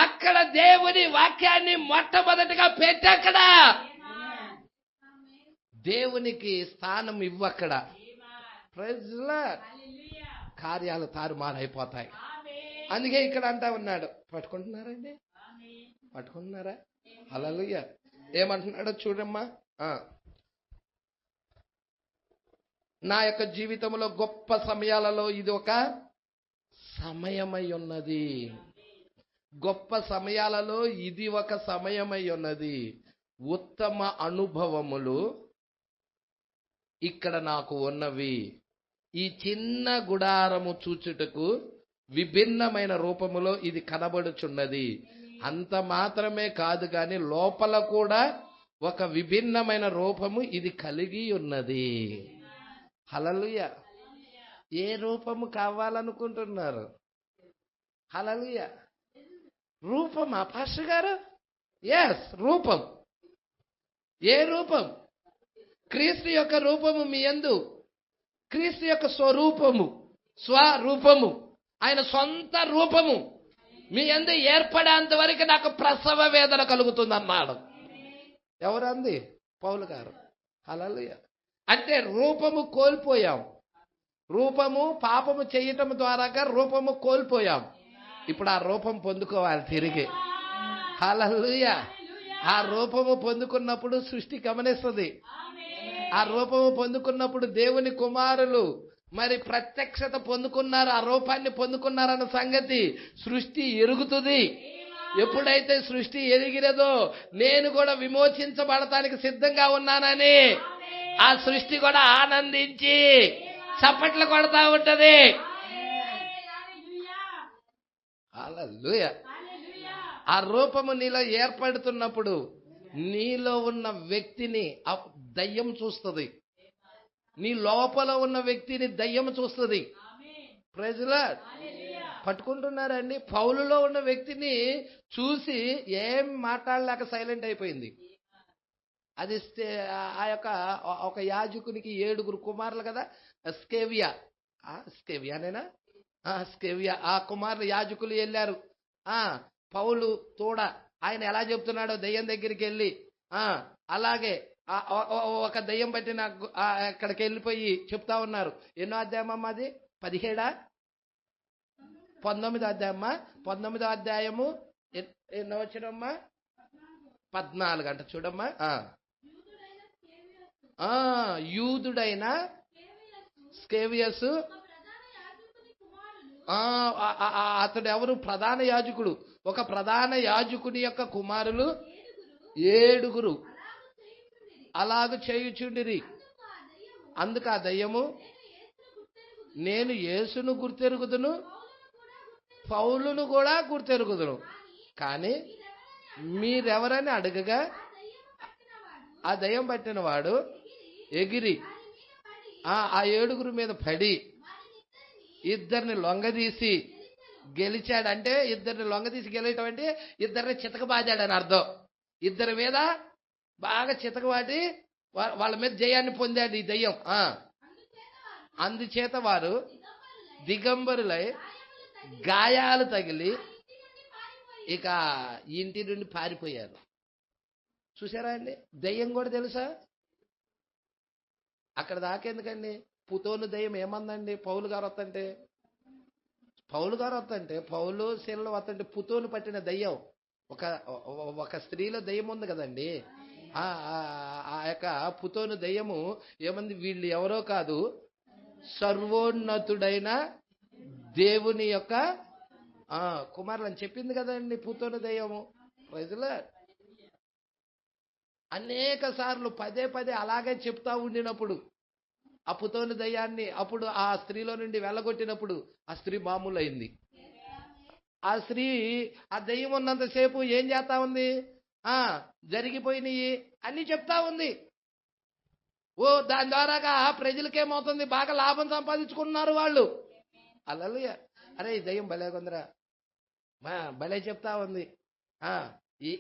Speaker 3: అక్కడ దేవుని వాక్యాన్ని మొట్టమొదటిగా పెట్టి అక్కడ దేవునికి స్థానం ఇవ్వక్కడ. Praise lord. కార్యాలు తారుమారైపోతాయి. అందుకే ఇక్కడ అంటా ఉన్నాడు. పట్టుకుంటున్నారండి? పట్టుకుంటున్నారా? హల్లెలూయా. ఏమంటున్నాడో చూడమ్మా. నా యొక్క జీవితంలో గొప్ప సమయాలలో ఇది ఒక సమయమై ఉన్నది. గొప్ప సమయాలలో ఇది ఒక సమయమై ఉన్నది. ఉత్తమ అనుభవములు ఇక్కడ నాకు ఉన్నవి. ఈ చిన్న గుడారము చూచుటకు విభిన్నమైన రూపములో ఇది కనబడుచున్నది. అంత మాత్రమే కాదు కానీ లోపల కూడా ఒక విభిన్నమైన రూపము ఇది కలిగి ఉన్నది. హల్లెలూయా. ఏ రూపము కావాలనుకుంటున్నారు? హల్లెలూయా. రూపమా పాస్టర్ గారు? ఎస్, రూపం. ఏ రూపం? క్రీస్తు యొక్క రూపము మీ యందు. క్రీస్తు యొక్క స్వరూపము, స్వరూపము, ఆయన సొంత రూపము మీ యందు ఏర్పడేంత వరకు నాకు ప్రసవ వేదన కలుగుతుంది అన్నాడు. ఎవరంది? పౌలు గారు. హల్లెలూయా. అంటే రూపము కోల్పోయాం. రూపము పాపము చేయటం ద్వారాగా రూపము కోల్పోయాం. ఇప్పుడు ఆ రూపం పొందుకోవాలి తిరిగి. హల్లెలూయా. ఆ రూపము పొందుకున్నప్పుడు సృష్టి గమనిస్తుంది. ఆ రూపము పొందుకున్నప్పుడు దేవుని కుమారులు మరి ప్రత్యక్షత పొందుకున్నారు, ఆ రూపాన్ని పొందుకున్నారన్న సంగతి సృష్టి ఎరుగుతుంది. ఎప్పుడైతే సృష్టి ఎరిగినదో నేను కూడా విమోచించబడటానికి సిద్ధంగా ఉన్నానని ఆ సృష్టి కూడా ఆనందించి చప్పట్లు కొడతా ఉంటది. హల్లెలూయా. ఆ రూపము నీలో ఏర్పడుతున్నప్పుడు నీలో ఉన్న వ్యక్తిని దయ్యం చూస్తుంది. నీ లోపల ఉన్న వ్యక్తిని దయ్యం చూస్తుంది. Praise the lord. పట్టుకుంటున్నారండి? పౌలులో ఉన్న వ్యక్తిని చూసి ఏం మాట్లాడలేక సైలెంట్ అయిపోయింది. అది ఆ యొక్క ఒక యాజకునికి 7 కుమారులు కదా, స్కేవియా. స్కేవియానేనా? స్కేవియా. ఆ కుమారులు యాజకులు వెళ్ళారు. పౌలు తోడ ఆయన ఎలా చెప్తున్నాడో దయ్యం దగ్గరికి వెళ్ళి అలాగే ఒక దయ్యం బట్టి నాకు అక్కడికి వెళ్ళిపోయి చెప్తా ఉన్నారు. ఎన్నో అధ్యాయమమ్మా అది? 17 19 అధ్యాయమ్మా? 19 అధ్యాయము ఎన్నో వచ్చినమ్మా? 14 అంట చూడమ్మా. యూదుడైన స్కేవియస్, అతడు ఎవరు? ప్రధాన యాజకుడు. ఒక ప్రధాన యాజకుని యొక్క కుమారులు 7 అలాగ చేయుచుండిరి. అందుకు ఆ దయ్యము నేను యేసును గుర్తెరుగుదును, పౌలును కూడా గుర్తెరుగుదును, కానీ మీరెవరని అడగగా ఆ దయ్యం పట్టిన వాడు ఎగిరి ఆ 7 మీద పడి ఇద్దరిని లొంగదీసి గెలిచాడు. అంటే ఇద్దరిని లొంగదీసి గెలియటం అంటే ఇద్దరిని చితకబాదాడని అర్థం. ఇద్దరి మీద బాగా చితకబాటి వాళ్ళ మీద జయాన్ని పొందాడు ఈ దయ్యం. అందుచేత వారు దిగంబరులై గాయాలు తగిలి ఇక ఇంటి నుండి పారిపోయారు. చూసారా అండి? దయ్యం కూడా తెలుసా? అక్కడ దాకెందుకండి? పుతోను దయ్యం ఏమందండి పౌలు గారు వస్తుంటే? పౌలు శీలలో వస్తుంటే పుతోను పట్టిన దయ్యం, ఒక స్త్రీలో దయ్యం ఉంది కదండి. ఆ యొక్క పుతోను దయ్యము ఏమంది? వీళ్ళు ఎవరో కాదు, సర్వోన్నతుడైన దేవుని యొక్క కుమారులు అని చెప్పింది కదండి పుతోను దయ్యము. Praise the Lord. అనేక సార్లు పదే అలాగే చెప్తా ఉండినప్పుడు ఆ పుతోను దయ్యాన్ని అప్పుడు ఆ స్త్రీలో నుండి వెళ్ళగొట్టినప్పుడు ఆ స్త్రీ మామూలు అయింది. ఆ స్త్రీ ఆ దయ్యం ఉన్నంతసేపు ఏం చేస్తా ఉంది? జరిగిపోయినాయి అన్ని చెప్తా ఉంది. దాని ద్వారాగా ప్రజలకేమవుతుంది? బాగా లాభం సంపాదించుకున్నారు వాళ్ళు. హల్లెలూయా. అరే ఈ దయ్యం భలే కొందరా, భలే చెప్తా ఉంది.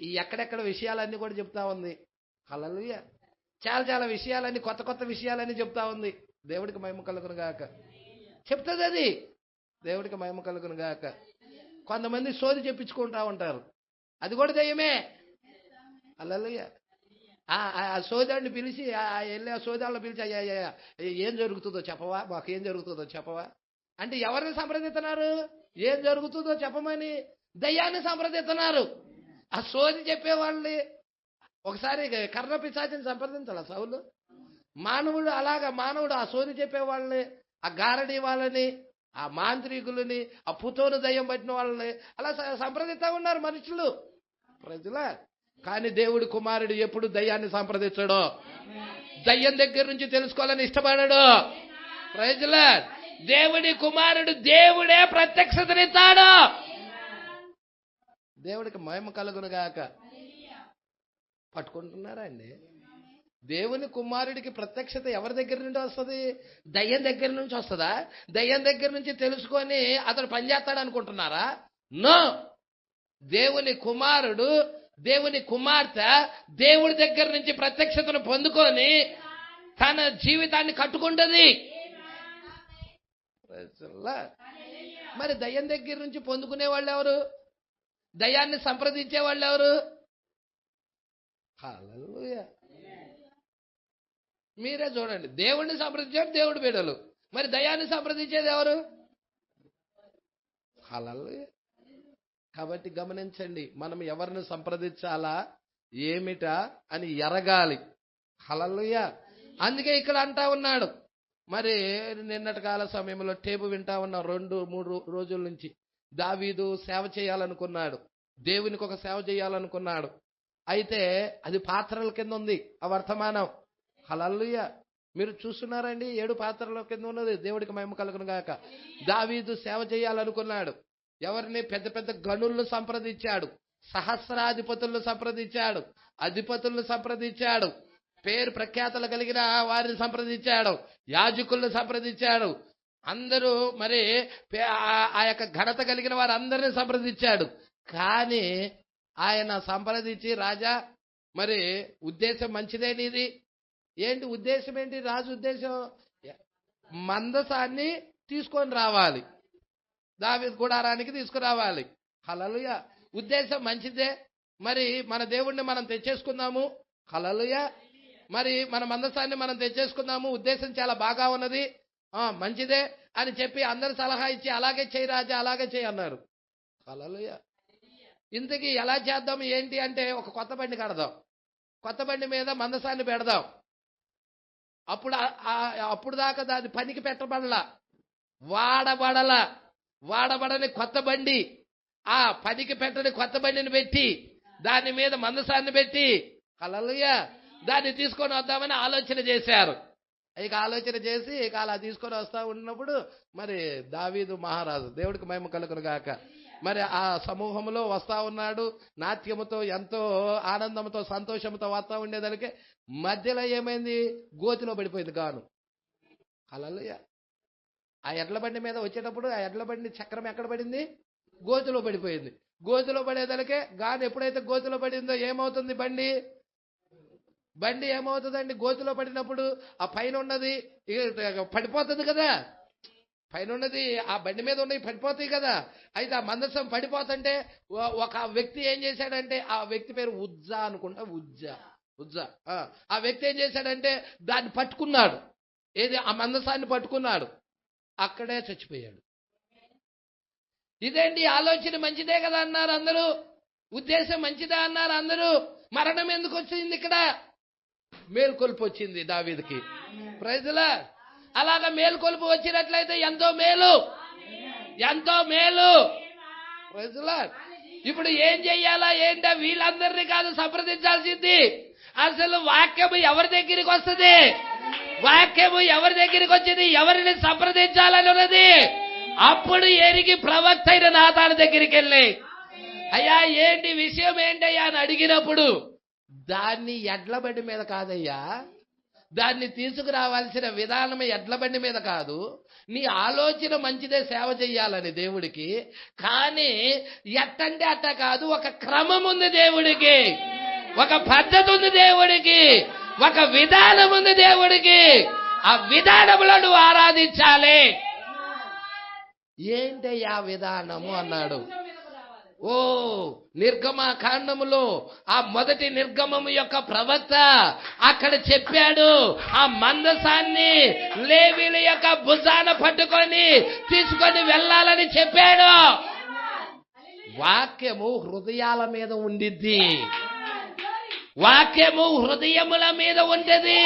Speaker 3: ఈ ఎక్కడెక్కడ విషయాలన్నీ కూడా చెప్తా ఉంది. హల్లెలూయా. చాలా విషయాలన్నీ, కొత్త విషయాలన్నీ చెప్తా ఉంది. దేవుడికి మహిమ కలుగును గాక. చెప్తుంది అది. దేవుడికి మహిమ కలుగును గాక. కొంతమంది సోది చెప్పించుకుంటా ఉంటారు, అది కూడా దయ్యమే. హల్లెలూయా. ఆ సోదాన్ని పిలిచి వెళ్ళి ఆ సోదాలను పిలిచి ఏం జరుగుతుందో చెప్పవా, మాకు ఏం జరుగుతుందో చెప్పవా అంటే ఎవరిని సంప్రదిస్తున్నారు? ఏం జరుగుతుందో చెప్పమని దయ్యాన్ని సంప్రదిస్తున్నారు. ఆ సోది చెప్పేవాళ్ళని. ఒకసారి కర్ణ పిశాచిని సంప్రదించాల సౌలు. మానవుడు ఆ సోది చెప్పేవాళ్ళని, ఆ గారడి వాళ్ళని, ఆ మాంత్రికులని, ఆ పుతోను దయ్యం పట్టిన వాళ్ళని అలా సంప్రదిస్తా ఉన్నారు మనుషులు, ప్రజల. కానీ దేవుడి కుమారుడు ఎప్పుడు దయ్యాన్ని సంప్రదించడు. దయ్యం దగ్గర నుంచి తెలుసుకోవాలని ఇష్టపడడు. ప్రజల, దేవుడి కుమారుడు దేవుడే ప్రత్యక్షతనిస్తాడు. దేవుడికి మహిమ కలుగునుగాక. పట్టుకుంటున్నారా అండి? దేవుని కుమారుడికి ప్రత్యక్షత ఎవరి దగ్గర నుండి వస్తుంది? దయ్యం దగ్గర నుంచి వస్తుందా? దయ్యం దగ్గర నుంచి తెలుసుకొని అతడు పనిచేస్తాడు అనుకుంటున్నారా? నో. దేవుని కుమారుడు, దేవుని కుమార్తె దేవుడి దగ్గర నుంచి ప్రత్యక్షతను పొందుకొని తన జీవితాన్ని కట్టుకుంటుంది. మరి దయ్యం దగ్గర నుంచి పొందుకునే వాళ్ళు ఎవరు? దయ్యాన్ని సంప్రదించే వాళ్ళు ఎవరు? హల్లెలూయా. మీరే చూడండి, దేవుడిని సంప్రదించారు దేవుడి బిడ్డలు, మరి దయ్యాన్ని సంప్రదించేది ఎవరు? హల్లెలూయా. కాబట్టి గమనించండి, మనం ఎవరిని సంప్రదించాలా ఏమిటా అని ఎరగాలి. హల్లెలూయా. అందుకే ఇక్కడ అంటా ఉన్నాడు. మరి నిన్నటి కాల సమయంలో టేపు వింటా ఉన్న 2-3 రోజుల నుంచి దావీదు సేవ చేయాలనుకున్నాడు, దేవునికి ఒక సేవ చేయాలనుకున్నాడు. అయితే అది పాత్రల కింద ఉంది ఆ వర్తమానం. హల్లెలూయా. మీరు చూస్తున్నారండి, 7 పాత్రల కింద ఉన్నది. దేవుడికి మహిమ కలుగును గాక. దావీదు సేవ చేయాలనుకున్నాడు. ఎవరిని? పెద్ద పెద్ద గనులను సంప్రదించాడు, సహస్రాధిపతులను సంప్రదించాడు, అధిపతులను సంప్రదించాడు, పేరు ప్రఖ్యాతలు కలిగిన వారిని సంప్రదించాడు, యాజకులను సంప్రదించాడు. అందరూ మరి ఆ యొక్క ఘనత కలిగిన వారు అందరినీ సంప్రదించాడు. కానీ ఆయన సంప్రదించి, రాజా మరి ఉద్దేశం మంచిదే నీది. ఏంటి ఉద్దేశం? ఏంటి రాజు ఉద్దేశం? మందసాన్ని తీసుకొని రావాలి, దావీదు గుడారానికి తీసుకురావాలి. హల్లెలూయా. ఉద్దేశం మంచిదే. మరి మన దేవుణ్ణి మనం తెచ్చేసుకుందాము. హల్లెలూయా. మరి మన మందసాన్ని మనం తెచ్చేసుకుందాము, ఉద్దేశం చాలా బాగా ఉన్నది, మంచిదే అని చెప్పి అందరు సలహా ఇచ్చి అలాగే చేయి రాజా, అలాగే చేయి అన్నారు. హల్లెలూయా. ఇంతకీ ఎలా చేద్దాం ఏంటి అంటే, ఒక కొత్త బండి కడదాం, కొత్త బండి మీద మందసాన్ని పెడదాం. అప్పుడు దాకా దాని పనికి పెట్టబడలా, వాడబడని కొత్త బండి, ఆ పనికి పెట్టని కొత్త బండిని పెట్టి దాని మీద మందసాన్ని పెట్టి హల్లెలూయా దాన్ని తీసుకొని వద్దామని ఆలోచన చేశారు. ఇక ఆలోచన చేసి ఇక అలా తీసుకొని వస్తా ఉన్నప్పుడు మరి దావీదు మహారాజు, దేవుడికి మహిమ కలుగును గాక, మరి ఆ సమూహంలో వస్తా ఉన్నాడు. నాట్యముతో ఎంతో ఆనందంతో సంతోషంతో వస్తా ఉండేదానికి మధ్యలో ఏమైంది? గోతిలో పడిపోయింది గాను. హల్లెలూయా. ఆ ఎడ్ల బండి మీద వచ్చేటప్పుడు ఆ ఎడ్ల బండి చక్రం ఎక్కడ పడింది? గోతిలో పడిపోయింది. గోతిలో పడేదానికే గాను ఎప్పుడైతే గోతిలో పడిందో ఏమవుతుంది? బండి ఏమవుతుందండి? గోతిలో పడినప్పుడు ఆ పైన ఉన్నది పడిపోతుంది కదా, పైన ఉన్నది ఆ బండి మీద ఉన్నది పడిపోతాయి కదా. అయితే ఆ మందసం పడిపోతుంటే ఒక వ్యక్తి ఏం చేశాడంటే, ఆ వ్యక్తి పేరు ఉజ్జా అనుకుంటా, ఉజ్జా. ఆ వ్యక్తి ఏం చేశాడంటే దాన్ని పట్టుకున్నాడు, ఏది ఆ మందసాన్ని పట్టుకున్నాడు, అక్కడే చచ్చిపోయాడు. ఇదేంటి ఆలోచన మంచిదే కదా అన్నారు అందరూ, ఉద్దేశం మంచిదా అన్నారు అందరూ. మరణం ఎందుకు వచ్చింది ఇక్కడ? మేల్కొల్పు వచ్చింది దావీదుకి. Praise the lord. అలాగా మేల్కొల్పు వచ్చినట్లయితే ఎంతో మేలు, ఎంతో మేలు. Praise the Lord. ఇప్పుడు ఏం చెయ్యాలా ఏంటో వీళ్ళందరినీ కాదు సంప్రదించాల్సింది. అసలు వాక్యము ఎవరి దగ్గరికి వస్తుంది? వాక్యము ఎవరి దగ్గరికి వచ్చింది? ఎవరిని సంప్రదించాలని ఉన్నది. అప్పుడు ఎరిగి ప్రవక్త అయిన నాతాను దగ్గరికి వెళ్ళి, అయ్యా ఏంటి విషయం ఏంటయ్యా అని అడిగినప్పుడు, దాన్ని ఎడ్ల బండి మీద కాదయ్యా, దాన్ని తీసుకురావాల్సిన విధానం ఎడ్ల బండి మీద కాదు, నీ ఆలోచన మంచిదే సేవ చెయ్యాలని దేవుడికి, కానీ ఎట్టంటే అట్ట కాదు, ఒక క్రమం ఉంది దేవుడికి, ఒక పద్ధతి ఉంది దేవుడికి, ఒక విధానం ఉంది దేవుడికి. ఆ విధానంలో నువ్వు ఆరాధించాలి. ఏంటయ్యా విధానము అన్నాడు. ఓ నిర్గమకాండములో ఆ మొదటి నిర్గమము యొక్క ప్రవక్త అక్కడ చెప్పాడు, ఆ మందసాన్ని లేవీల యొక్క భుజాన పట్టుకొని తీసుకొని వెళ్ళాలని చెప్పాడు. వాక్యము హృదయాల మీద ఉండిద్ది. వాక్యము హృదయముల మీద ఉంటది.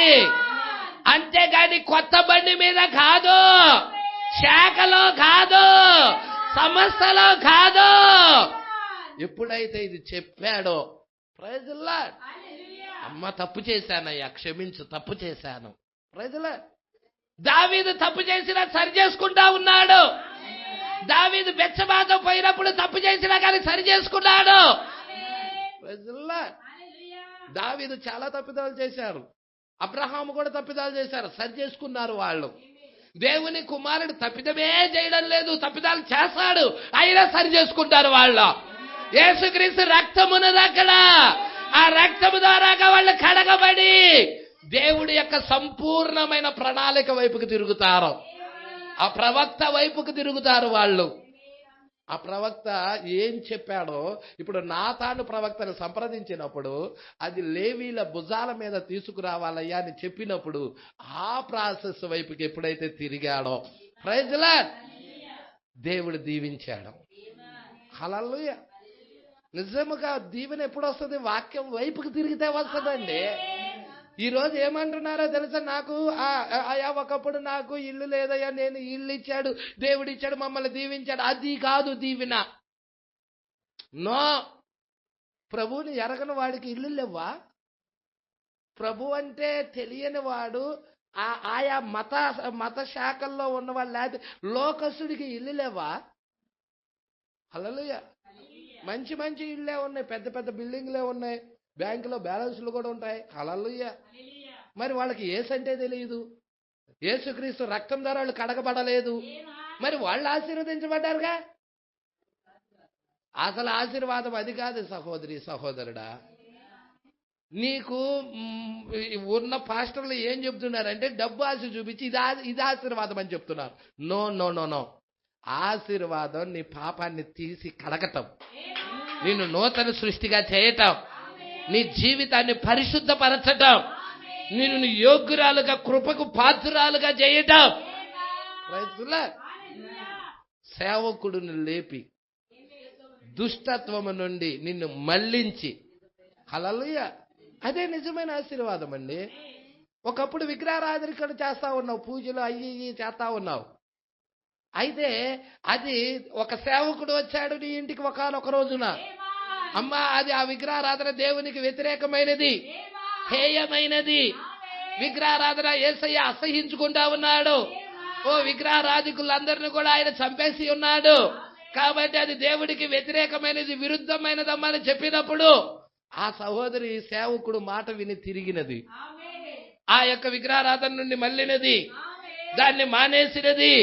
Speaker 3: అంతేగాని కొత్త బండి మీద కాదు, శాఖలో కాదు, సమస్యలో కాదు. ఎప్పుడైతే ఇది చెప్పాడో, ప్రైజ్ ది లార్డ్, అమ్మ తప్పు చేశానయ్యా, క్షమించు, తప్పు చేశాను. Praise the Lord. దావీదు తప్పు చేసినా సరి చేసుకుంటా ఉన్నాడు. దావీదు బెత్షెబాతో పోయినప్పుడు తప్పు చేసినా కానీ సరి చేసుకున్నాడు. Praise the Lord. దావీదు చాలా తప్పిదాలు చేశారు, అబ్రహాము కూడా తప్పిదాలు చేశారు, సరి చేసుకున్నారు వాళ్ళు. దేవుని కుమారుడు తప్పిదమే చేయడం లేదు, తప్పిదాలు చేస్తాడు, అయినా సరి చేసుకుంటారు వాళ్ళు. యేసుక్రీస్తు రక్తమున్నది అక్కడ. ఆ రక్తము ద్వారాగా వాళ్ళు కడగబడి దేవుడి యొక్క సంపూర్ణమైన ప్రణాళిక వైపుకు తిరుగుతారు. ఆ ప్రవక్త వైపుకు తిరుగుతారు వాళ్ళు. ఆ ప్రవక్త ఏం చెప్పాడో, ఇప్పుడు నాతాను ప్రవక్తను సంప్రదించినప్పుడు అది లేవీల భుజాల మీద తీసుకురావాలయ్యా అని చెప్పినప్పుడు ఆ ప్రాసెస్ వైపుకి ఎప్పుడైతే తిరిగాడో, ప్రైజ్ ది లార్డ్, దేవుడు దీవించాడు. హల్లెలూయా. నిజముగా దీవెన ఎప్పుడు వస్తుంది? వాక్యం వైపుకి తిరిగితే వస్తుందండి. ఈ రోజు ఏమంటున్నారో తెలుసా? నాకు అయ్యా ఒకప్పుడు నాకు ఇల్లు లేదయ్యా, నేను ఇల్లు ఇచ్చాడు, దేవుడు ఇచ్చాడు, మమ్మల్ని దీవించాడు. అది కాదు దీవెన. నో. ప్రభువుని ఎరగని వాడికి ఇల్లు లేవా? ప్రభు అంటే తెలియని వాడు ఆయా మత శాఖల్లో ఉన్నవాళ్ళు, లేకపోతే లోకస్తుడికి ఇల్లు లేవా? హల్లెలూయా. మంచి మంచి ఇళ్ళే ఉన్నాయి, పెద్ద పెద్ద బిల్డింగ్లే ఉన్నాయి, బ్యాంకులో బ్యాలెన్స్లు కూడా ఉంటాయి. హల్లెలూయా. మరి వాళ్ళకి యేసు అంటే తెలియదు, యేసుక్రీస్తు రక్తం ద్వారా వాళ్ళు కడగబడలేదు, మరి వాళ్ళు ఆశీర్వదించబడ్డారుగా. అసలు ఆశీర్వాదం అది కాదు సహోదరి సహోదరుడా. నీకు ఉన్న పాస్టర్లు ఏం చెప్తున్నారంటే డబ్బు ఆశ చూపించి ఇది ఆశీర్వాదం అని చెప్తున్నారు. No no no no. ఆశీర్వాదం నీ పాపాన్ని తీసి కడగటం, నిన్ను నూతన సృష్టిగా చేయటం, నీ జీవితాన్ని పరిశుద్ధపరచటం, నిన్ను యోగ్యురాలుగా కృపకు పాత్రురాలుగా చేయటం. సేవకుడును లేపి దుష్టత్వము నుండి నిన్ను మళ్లించి, హల్లెలూయా, అదే నిజమైన ఆశీర్వాదం అండి. ఒకప్పుడు విగ్రహారాధన చేస్తా ఉన్నావు, పూజలు అయ్యి చేస్తా ఉన్నావు. అయితే అది ఒక సేవకుడు వచ్చాడు నీ ఇంటికి ఒకనొక రోజున, అమ్మా అది ఆ విగ్రహారాధన దేవునికి వ్యతిరేకమైనది, హేయమైనది. విగ్రహారాధన యేసయ్య అసహించుకుంటా ఉన్నాడు. ఓ విగ్రహారాధికులందరినీ కూడా ఆయన చంపేసి ఉన్నాడు. కాబట్టి అది దేవుడికి వ్యతిరేకమైనది, విరుద్ధమైనదమ్మని చెప్పినప్పుడు ఆ సహోదరి సేవకుడు మాట విని తిరిగినది, ఆ యొక్క విగ్రహారాధన నుండి మళ్ళినది, దాన్ని మానేసినది.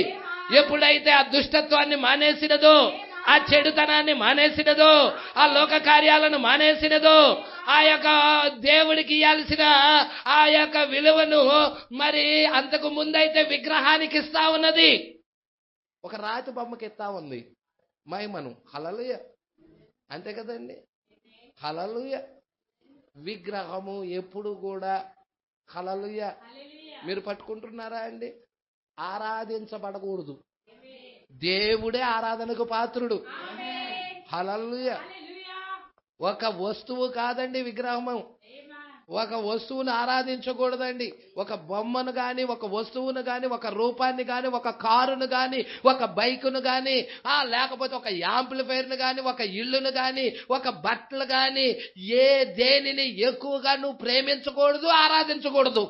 Speaker 3: ఎప్పుడైతే ఆ దుష్టత్వాన్ని మానేసినదో, ఆ చెడుతనాన్ని మానేసినదో, ఆ లోక కార్యాలను మానేసినదో, ఆ యొక్క దేవుడికి ఇవ్వాల్సిన ఆ యొక్క విలువను మరి అంతకు ముందైతే విగ్రహానికి ఇస్తా ఉన్నది, ఒక రాతి బొమ్మకి ఇస్తా ఉంది మహిమను. హల్లెలూయా. అంతే కదండి. హల్లెలూయా. విగ్రహము ఎప్పుడు కూడా, హల్లెలూయా, మీరు పట్టుకుంటున్నారా అండి? ఆరాధించబడకూడదు. దేవుడే ఆరాధనకు పాత్రుడు. హల్లెలూయా. ఒక వస్తువు కాదండి విగ్రహము. ఒక వస్తువును ఆరాధించకూడదండి. ఒక బొమ్మను గాని, ఒక వస్తువును గాని, ఒక రూపాన్ని గాని, ఒక కారును గాని, ఒక బైకును గాని, లేకపోతే ఒక యాంప్లిఫైర్ను గాని, ఒక ఇల్లును గాని, ఒక బట్టలు గాని, దేనిని ఎక్కువగా నువ్వు ప్రేమించకూడదు, ఆరాధించకూడదు.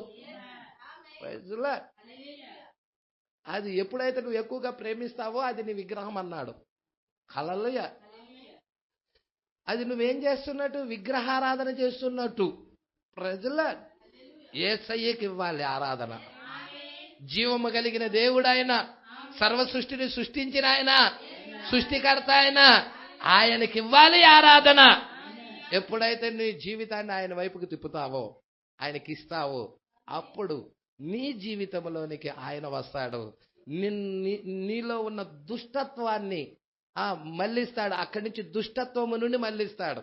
Speaker 3: అది ఎప్పుడైతే నువ్వు ఎక్కువగా ప్రేమిస్తావో అది నీ విగ్రహం అన్నాడు. హల్లెలూయా. అది నువ్వేం చేస్తున్నట్టు? విగ్రహారాధన చేస్తున్నట్టు. ప్రజల యేసయ్యకి ఇవ్వాలి ఆరాధన. జీవము కలిగిన దేవుడు ఆయన, సర్వ సృష్టిని సృష్టించిన ఆయన, సృష్టికర్త ఆయన, ఆయనకి ఇవ్వాలి ఆరాధన. ఎప్పుడైతే నీ జీవితాన్ని ఆయన వైపుకు తిప్పుతావో, ఆయనకి ఇస్తావో, అప్పుడు నీ జీవితంలోనికి ఆయన వస్తాడు. నీలో ఉన్న దుష్టత్వాన్ని మళ్ళిస్తాడు. అక్కడి నుంచి దుష్టత్వము నుండి మళ్ళిస్తాడు.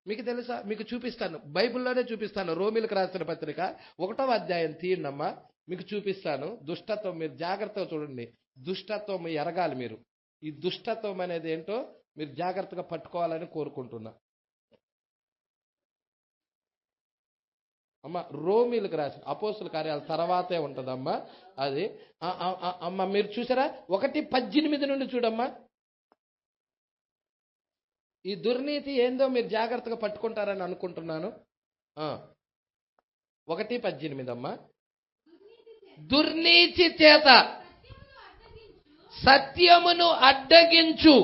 Speaker 3: మీకు తెలుసా? మీకు చూపిస్తాను, బైబిల్లోనే చూపిస్తాను. రోమిలకు రాసిన పత్రిక 1వ అధ్యాయం తీయండమ్మా, మీకు చూపిస్తాను. దుష్టత్వం మీరు జాగ్రత్తగా చూడండి. దుష్టత్వం ఎరగాలి మీరు. ఈ దుష్టత్వం అనేది ఏంటో మీరు జాగ్రత్తగా పట్టుకోవాలని కోరుకుంటున్నా. అమ్మ రోమిలకు రాసిన అపోస్తుల కార్యాల తర్వాతే ఉంటుందమ్మా అది. అమ్మ మీరు చూసారా? 1:18 నుండి చూడమ్మా. ఈ దుర్నీతి ఏందో మీరు జాగ్రత్తగా పట్టుకుంటారని అనుకుంటున్నాను. 1:18 అమ్మా. దుర్నీతి చేత సత్యమును అడ్డగించు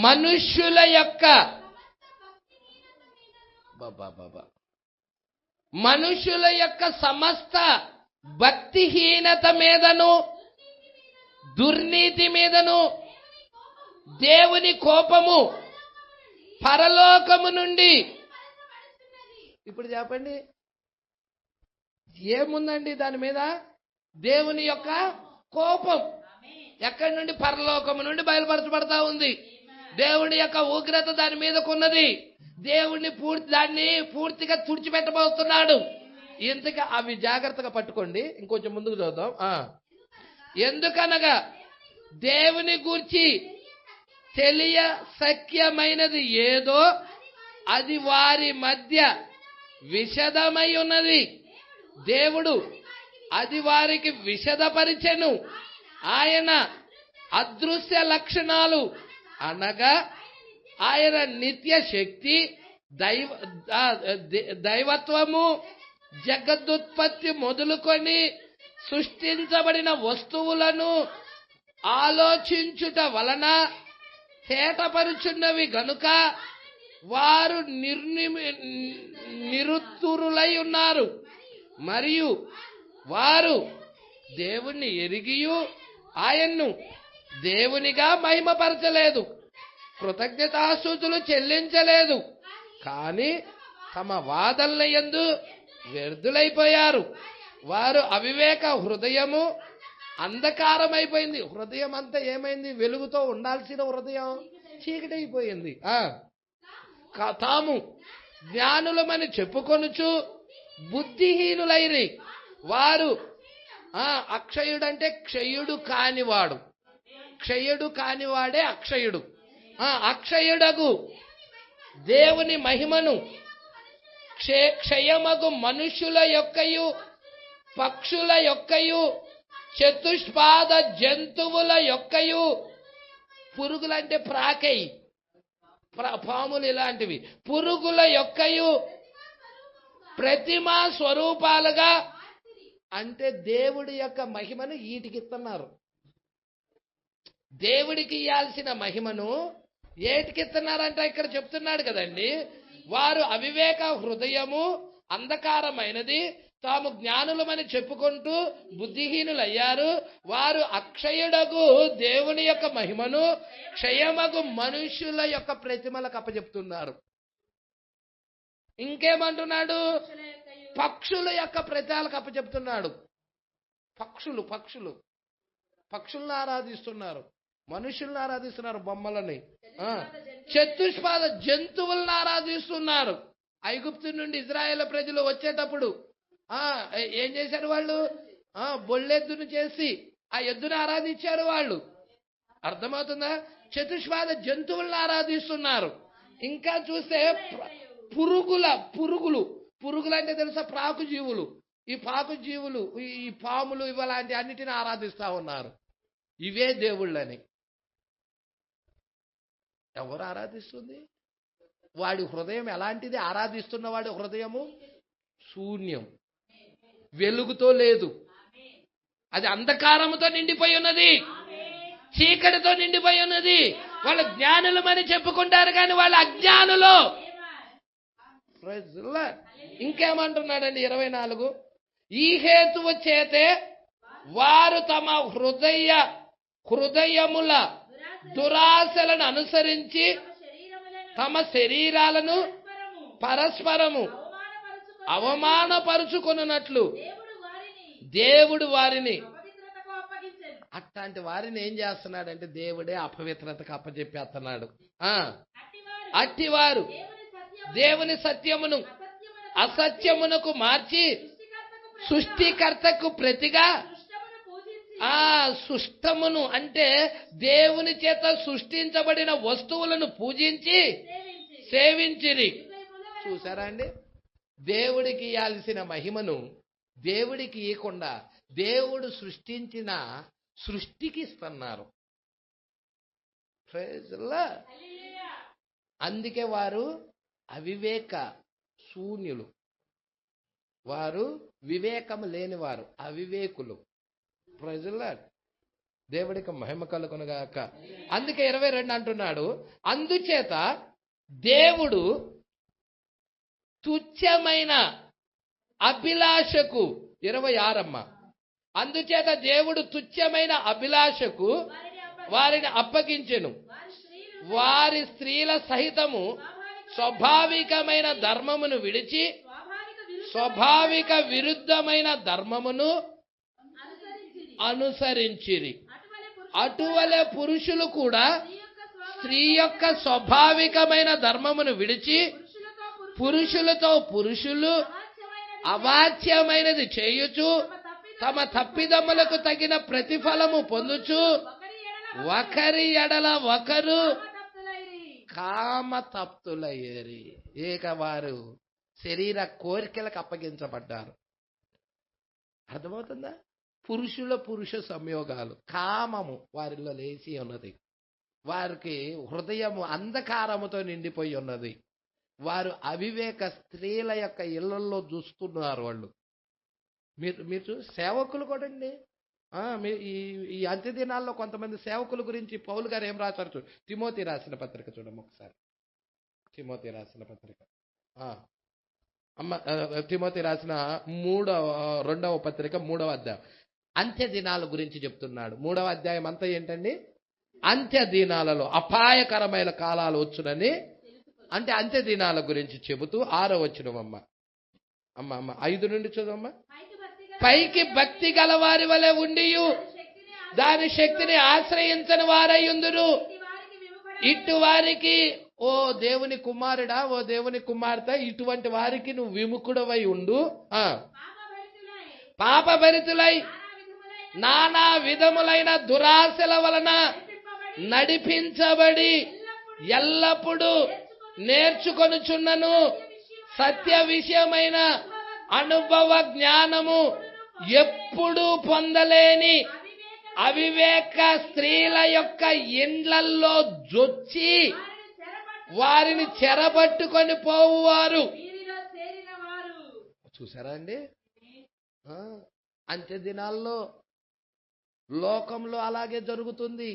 Speaker 3: మనుష్యుల యొక్క మనుషుల యొక్క సమస్త భక్తిహీనత మీదను దుర్నీతి మీదను దేవుని కోపము పరలోకము నుండి. ఇప్పుడు చెప్పండి, ఏముందండి దాని మీద? దేవుని యొక్క కోపం ఎక్కడి నుండి? పరలోకము నుండి బయలుపరచబడతా ఉంది. దేవుని యొక్క ఉగ్రత దాని మీదకున్నది. దేవుణ్ణి దాన్ని పూర్తిగా తుడిచిపెట్టబోతున్నాడు. ఇంతగా అవి జాగ్రత్తగా పట్టుకోండి. ఇంకొంచెం ముందుకు చూద్దాం. ఎందుకనగా దేవుని గూర్చి తెలియ సఖ్యమైనది ఏదో అది వారి మధ్య విషదమై ఉన్నది. దేవుడు అది వారికి విషదపరిచెను. ఆయన అదృశ్య లక్షణాలు అనగా ఆయన నిత్య శక్తి, దైవత్వము, జగదుత్పత్తి మొదలుకొని సృష్టించబడిన వస్తువులను ఆలోచించుట వలన తేటపరుచున్నవి గనుక వారు నిరుత్తురులై ఉన్నారు. మరియు వారు దేవుణ్ణి ఎరిగియు ఆయన్ను దేవునిగా మహిమపరచలేదు, కృతజ్ఞతాస్తుతులు చెల్లించలేదు. కానీ తమ వాదనల యందు వ్యర్థులైపోయారు. వారు అవివేక హృదయము అంధకారమైపోయింది. హృదయం అంతా ఏమైంది? వెలుగుతో ఉండాల్సిన హృదయం చీకటైపోయింది. తాము జ్ఞానులమని చెప్పుకొనుచు బుద్ధిహీనులైరి. వారు అక్షయుడంటే క్షయుడు కానివాడు. క్షయుడు కానివాడే అక్షయుడు. అక్షయుడగు దేవుని మహిమను క్షయమగు మనుషుల యొక్కయు పక్షుల యొక్కయు చతుష్పాద జంతువుల యొక్కయు, పురుగులంటే ప్రాకై పాములు ఇలాంటివి, పురుగుల యొక్కయు ప్రతిమా స్వరూపాలుగా, అంటే దేవుడి యొక్క మహిమను వీటికిస్తున్నారు. దేవుడికి ఇవ్వాల్సిన మహిమను ఏటికిస్తున్నారంట ఇక్కడ చెప్తున్నాడు కదండి. వారు అవివేక హృదయము అంధకారమైనది, తాము జ్ఞానులమని చెప్పుకుంటూ బుద్ధిహీనులయ్యారు. వారు అక్షయుడగు దేవుని యొక్క మహిమను క్షయమగు మనుషుల యొక్క ప్రతిమలకు అప్పచెప్తున్నారు. ఇంకేమంటున్నాడు? పక్షుల యొక్క ప్రతిమలకు అప్పచెప్తున్నాడు. పక్షులను ఆరాధిస్తున్నారు, మనుషులను ఆరాధిస్తున్నారు, బొమ్మలని. చతుష్పాద జంతువులను ఆరాధిస్తున్నారు. ఐగుప్తు నుండి ఇజ్రాయేల్ ప్రజలు వచ్చేటప్పుడు ఏం చేశారు వాళ్ళు? బొల్లెద్దును చేసి ఆ ఎద్దును ఆరాధించారు వాళ్ళు. అర్థమవుతుందా? చతుష్పాద జంతువులను ఆరాధిస్తున్నారు. ఇంకా చూస్తే పురుగులు అంటే తెలుసా? ప్రాకు జీవులు. ఈ పాకు జీవులు, ఈ పాములు, ఇలాంటి అన్నిటిని ఆరాధిస్తా ఉన్నారు. ఇవే దేవుళ్ళని. ఎవరు ఆరాధిస్తుంది? వాడి హృదయం ఎలాంటిది? ఆరాధిస్తున్న వాడి హృదయము శూన్యం, వెలుగుతో లేదు. అది అంధకారముతో నిండిపోయి ఉన్నది, చీకటితో నిండిపోయి ఉన్నది. వాళ్ళు జ్ఞానులమని చెప్పుకుంటారు కానీ వాళ్ళు అజ్ఞానులు. ఇంకేమంటున్నాడండి 24? ఈ హేతువు చేతే వారు తమ హృదయముల దురాశలను అనుసరించి తమ శరీరాలను పరస్పరము అవమానపరుచుకొనున్నట్లు దేవుడు వారిని అట్లాంటి వారిని ఏం చేస్తున్నాడంటే దేవుడే అపవిత్రతకు అప్పచెప్పేస్తున్నాడు. అట్టివారు దేవుని సత్యమును అసత్యమునకు మార్చి సృష్టికర్తకు ప్రతిగా సృష్టమును అంటే దేవుని చేత సృష్టించబడిన వస్తువులను పూజించి సేవించిరి. చూసారా అండి? దేవుడికి ఇవ్వాల్సిన మహిమను దేవుడికి ఇవ్వకుండా దేవుడు సృష్టించిన సృష్టికి ఇస్తున్నారు. అందుకే వారు అవివేక శూన్యులు, వారు వివేకము లేనివారు, అవివేకులు. ప్రజల దేవుడికి మహిమ కలుగునుగాక. అందుకే 22 అంటున్నాడు, అందుచేత దేవుడు తుచ్చమైన అభిలాషకు 26 అందుచేత దేవుడు తుచ్చమైన అభిలాషకు వారిని అప్పగించెను. వారి స్త్రీల సహితము స్వాభావికమైన ధర్మమును విడిచి స్వాభావిక విరుద్ధమైన ధర్మమును అనుసరించిరి. అటువలే పురుషులు కూడా స్త్రీ యొక్క స్వాభావికమైన ధర్మమును విడిచి పురుషులతో పురుషులు అవాచ్యమైనది చేయుచు తమ తప్పిదమ్ములకు తగిన ప్రతిఫలము పొందుచు ఒకరి ఎడల ఒకరు కామతప్తులయ్యేరి. వారు శరీర కోరికలకు అప్పగించబడ్డారు. అర్థమవుతుందా? పురుష సంయోగాలు, కామము వారిలో లేచి ఉన్నది. వారికి హృదయము అంధకారముతో నిండిపోయి ఉన్నది. వారు అవివేక స్త్రీల యొక్క ఇళ్లలో చూస్తున్నారు. వాళ్ళు మీరు సేవకులు కూడా అండి. ఈ అంత్య దినాల్లో కొంతమంది సేవకుల గురించి పౌలు గారు ఏం రాశారు చూడు. తిమోతి రాసిన పత్రిక చూడమ్మ ఒకసారి. తిమోతి రాసిన పత్రిక తిమోతి రాసిన 2వ పత్రిక 3వ అధ్యాయం అంత్య దినాల గురించి చెప్తున్నాడు. 3వ అధ్యాయం అంతా ఏంటండి? అంత్య దినాలలో అపాయకరమైన కాలాలు వచ్చునని, అంటే అంత్య దినాల గురించి చెబుతూ 6వ వచనం అమ్మ 5 నుండి చదవమ్మా. పైకి భక్తి గల వారి వలె ఉండియు దాని శక్తిని ఆశ్రయించని వారయ్యుందురు. ఇటు వారికి ఓ దేవుని కుమారుడా, ఓ దేవుని కుమార్తె, ఇటువంటి వారికి నువ్వు విముఖుడవై ఉండు. పాపభరితులై నానా విధములైన దురాశల వలన నడిపించబడి ఎల్లప్పుడూ నేర్చుకొనుచున్నను సత్య విషయమైన అనుభవ జ్ఞానము ఎప్పుడూ పొందలేని అవివేక స్త్రీల యొక్క ఇండ్లల్లో జొచ్చి వారిని చెరబట్టుకొని పోవువారు. చూసారా అండి? అంత్య దినాల్లో లోకంలో అలాగే జరుగుతుంది,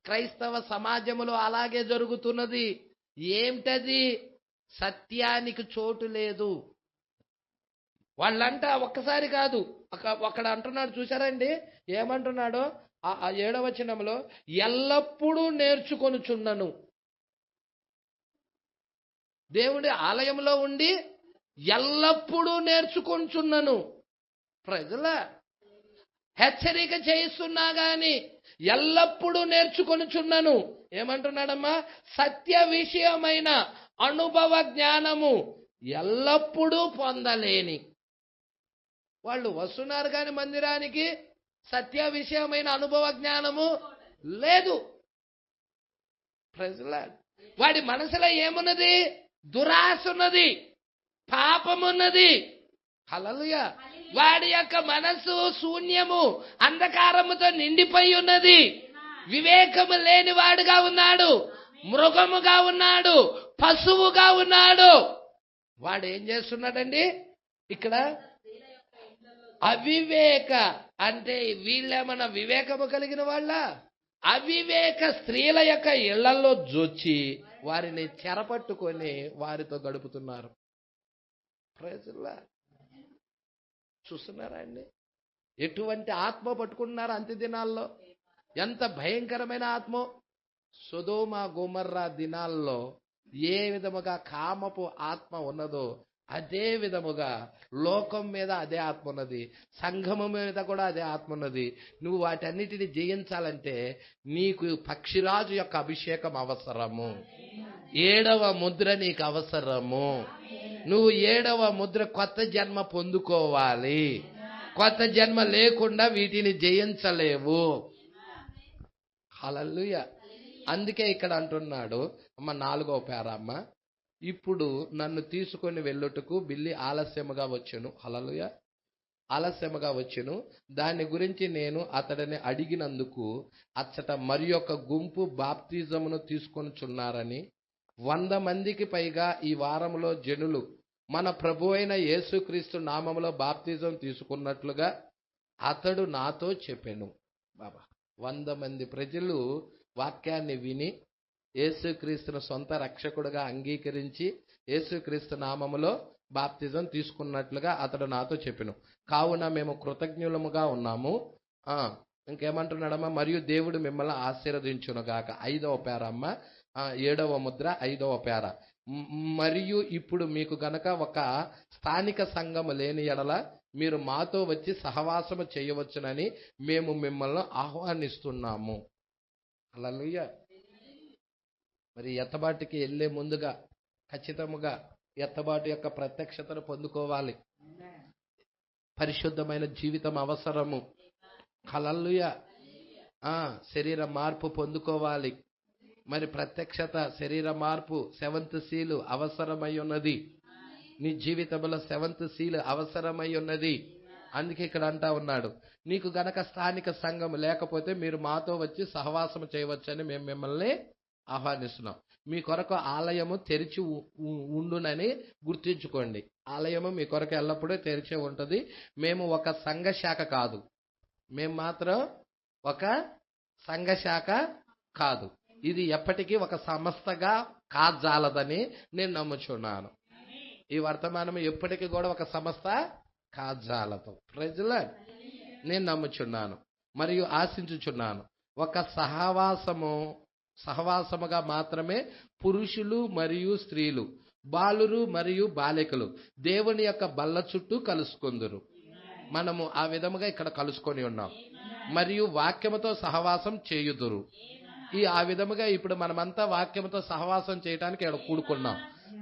Speaker 3: క్రైస్తవ సమాజంలో అలాగే జరుగుతున్నది. ఏమిటది? సత్యానికి చోటు లేదు. వాళ్ళంట ఒక్కసారి కాదు, అక్కడ అంటున్నాడు చూసారండి, ఏమంటున్నాడో 7వ వచనంలో, ఎల్లప్పుడూ నేర్చుకొనుచున్నను. దేవుడి ఆలయంలో ఉండి ఎల్లప్పుడూ నేర్చుకొనుచున్నను. ప్రజల హెచ్చరిక చేయిస్తున్నా గాని ఎల్లప్పుడూ నేర్చుకొనుచున్నను. ఏమంటున్నాడమ్మా? సత్య విషయమైన అనుభవ జ్ఞానము ఎల్లప్పుడూ పొందలేని వాళ్ళు వస్తున్నారు కానీ మందిరానికి సత్య విషయమైన అనుభవ జ్ఞానము లేదు. ప్రజల వాడి మనసులో ఏమున్నది? దురాశ ఉన్నది, పాపమున్నది. హల్లెలూయా. వాడి యొక్క మనసు శూన్యము, అంధకారముతో నిండిపోయి ఉన్నది. వివేకము లేని వాడుగా ఉన్నాడు, మృగముగా ఉన్నాడు, పశువుగా ఉన్నాడు. వాడు ఏం చేస్తున్నాడండి ఇక్కడ? అవివేక అంటే వీళ్ళేమన్నా వివేకము కలిగిన వాళ్ళ? అవివేక స్త్రీల యొక్క ఇళ్లలో జొచ్చి వారిని చెరపట్టుకొని వారితో గడుపుతున్నారు. చూస్తున్నారా అండి ఎటువంటి ఆత్మ పట్టుకుంటున్నారు అంత్య దినాల్లో? ఎంత భయంకరమైన ఆత్మ! సొదొమ గొమొర్రా దినాల్లో ఏ విధముగా కామపు ఆత్మ ఉన్నదో అదే విధముగా లోకం మీద అదే ఆత్మ ఉన్నది, సంఘము మీద కూడా అదే ఆత్మ ఉన్నది. నువ్వు వాటన్నిటిని జయించాలంటే నీకు పక్షిరాజు యొక్క అభిషేకం అవసరము. 7వ ముద్ర నీకు అవసరము. నువ్వు 7వ ముద్ర కొత్త జన్మ పొందుకోవాలి. కొత్త జన్మ లేకుండా వీటిని జయించలేవు. హల్లెలూయా. అందుకే ఇక్కడ అంటున్నాడు అమ్మ 4వ పేరమ్మ, ఇప్పుడు నన్ను తీసుకొని వెళ్ళుటకు బిల్లి ఆలస్యముగా వచ్చెను. హల్లెలూయా. ఆలస్యముగా వచ్చెను. దాని గురించి నేను అతడిని అడిగినందుకు అచ్చట మరి ఒక గుంపు బాప్తిజమును తీసుకొనుచున్నారని, 100 మందికి పైగా ఈ వారంలో జనులు మన ప్రభు అయిన యేసుక్రీస్తు నామములో బాప్తిజం తీసుకున్నట్లుగా అతడు నాతో చెప్పెను. బాబా, 100 మంది ప్రజలు వాక్యాన్ని విని యేసుక్రీస్తును సొంత రక్షకుడుగా అంగీకరించి యేసుక్రీస్తు నామములో బాప్తిజం తీసుకున్నట్లుగా అతడు నాతో చెప్పెను. కావున మేము కృతజ్ఞులముగా ఉన్నాము. ఇంకేమంటున్నాడమ్మా, మరియు దేవుడు మిమ్మల్ని ఆశీర్వదించునుగాక. 5వ పేరమ్మ, 7వ ముద్ర 5వ పేర. మరియు ఇప్పుడు మీకు గనక ఒక స్థానిక సంఘము లేని ఎడల మీరు మాతో వచ్చి సహవాసము చేయవచ్చునని మేము మిమ్మల్ని ఆహ్వానిస్తున్నాము. హల్లెలూయా. మరి ఎత్తబాటుకి వెళ్ళే ముందుగా ఖచ్చితముగా ఎత్తబాటు యొక్క ప్రత్యక్షతను పొందుకోవాలి. పరిశుద్ధమైన జీవితం అవసరము. హల్లెలూయా. శరీర మార్పు పొందుకోవాలి. మరి ప్రత్యక్షత, శరీర మార్పు, 7th సీలు అవసరమై ఉన్నది. నీ జీవితంలో 7th సీలు అవసరమై ఉన్నది. అందుకే ఇక్కడ అంటా ఉన్నాడు, నీకు గనక స్థానిక సంఘం లేకపోతే మీరు మాతో వచ్చి సహవాసం చేయవచ్చని మేము మిమ్మల్ని ఆహ్వానిస్తున్నాం. మీ కొరకు ఆలయము తెరిచి ఉండునని గుర్తుంచుకోండి. ఆలయము మీ కొరకు ఎల్లప్పుడూ తెరిచే ఉంటుంది. మేము ఒక సంఘ శాఖ కాదు. మేము మాత్రం ఒక సంఘ శాఖ కాదు. ఇది ఎప్పటికీ ఒక సంస్థగా కాజాలదని నేను నమ్ముచున్నాను. ఈ వర్తమానం ఎప్పటికీ కూడా ఒక సంస్థ కాజాలతో ప్రజల నేను నమ్ముచున్నాను మరియు ఆశించుచున్నాను. ఒక సహవాసముగా మాత్రమే పురుషులు మరియు స్త్రీలు, బాలురు మరియు బాలికలు దేవుని యొక్క బల్ల చుట్టూ కలుసుకొందురు. మనము ఆ విధముగా ఇక్కడ కలుసుకొని ఉన్నాం. మరియు వాక్యముతో సహవాసం చేయుదురు. ఆ విధముగా ఇప్పుడు మనమంతా వాక్యముతో సహవాసం చేయడానికి ఇక్కడ కూడుకున్నాం.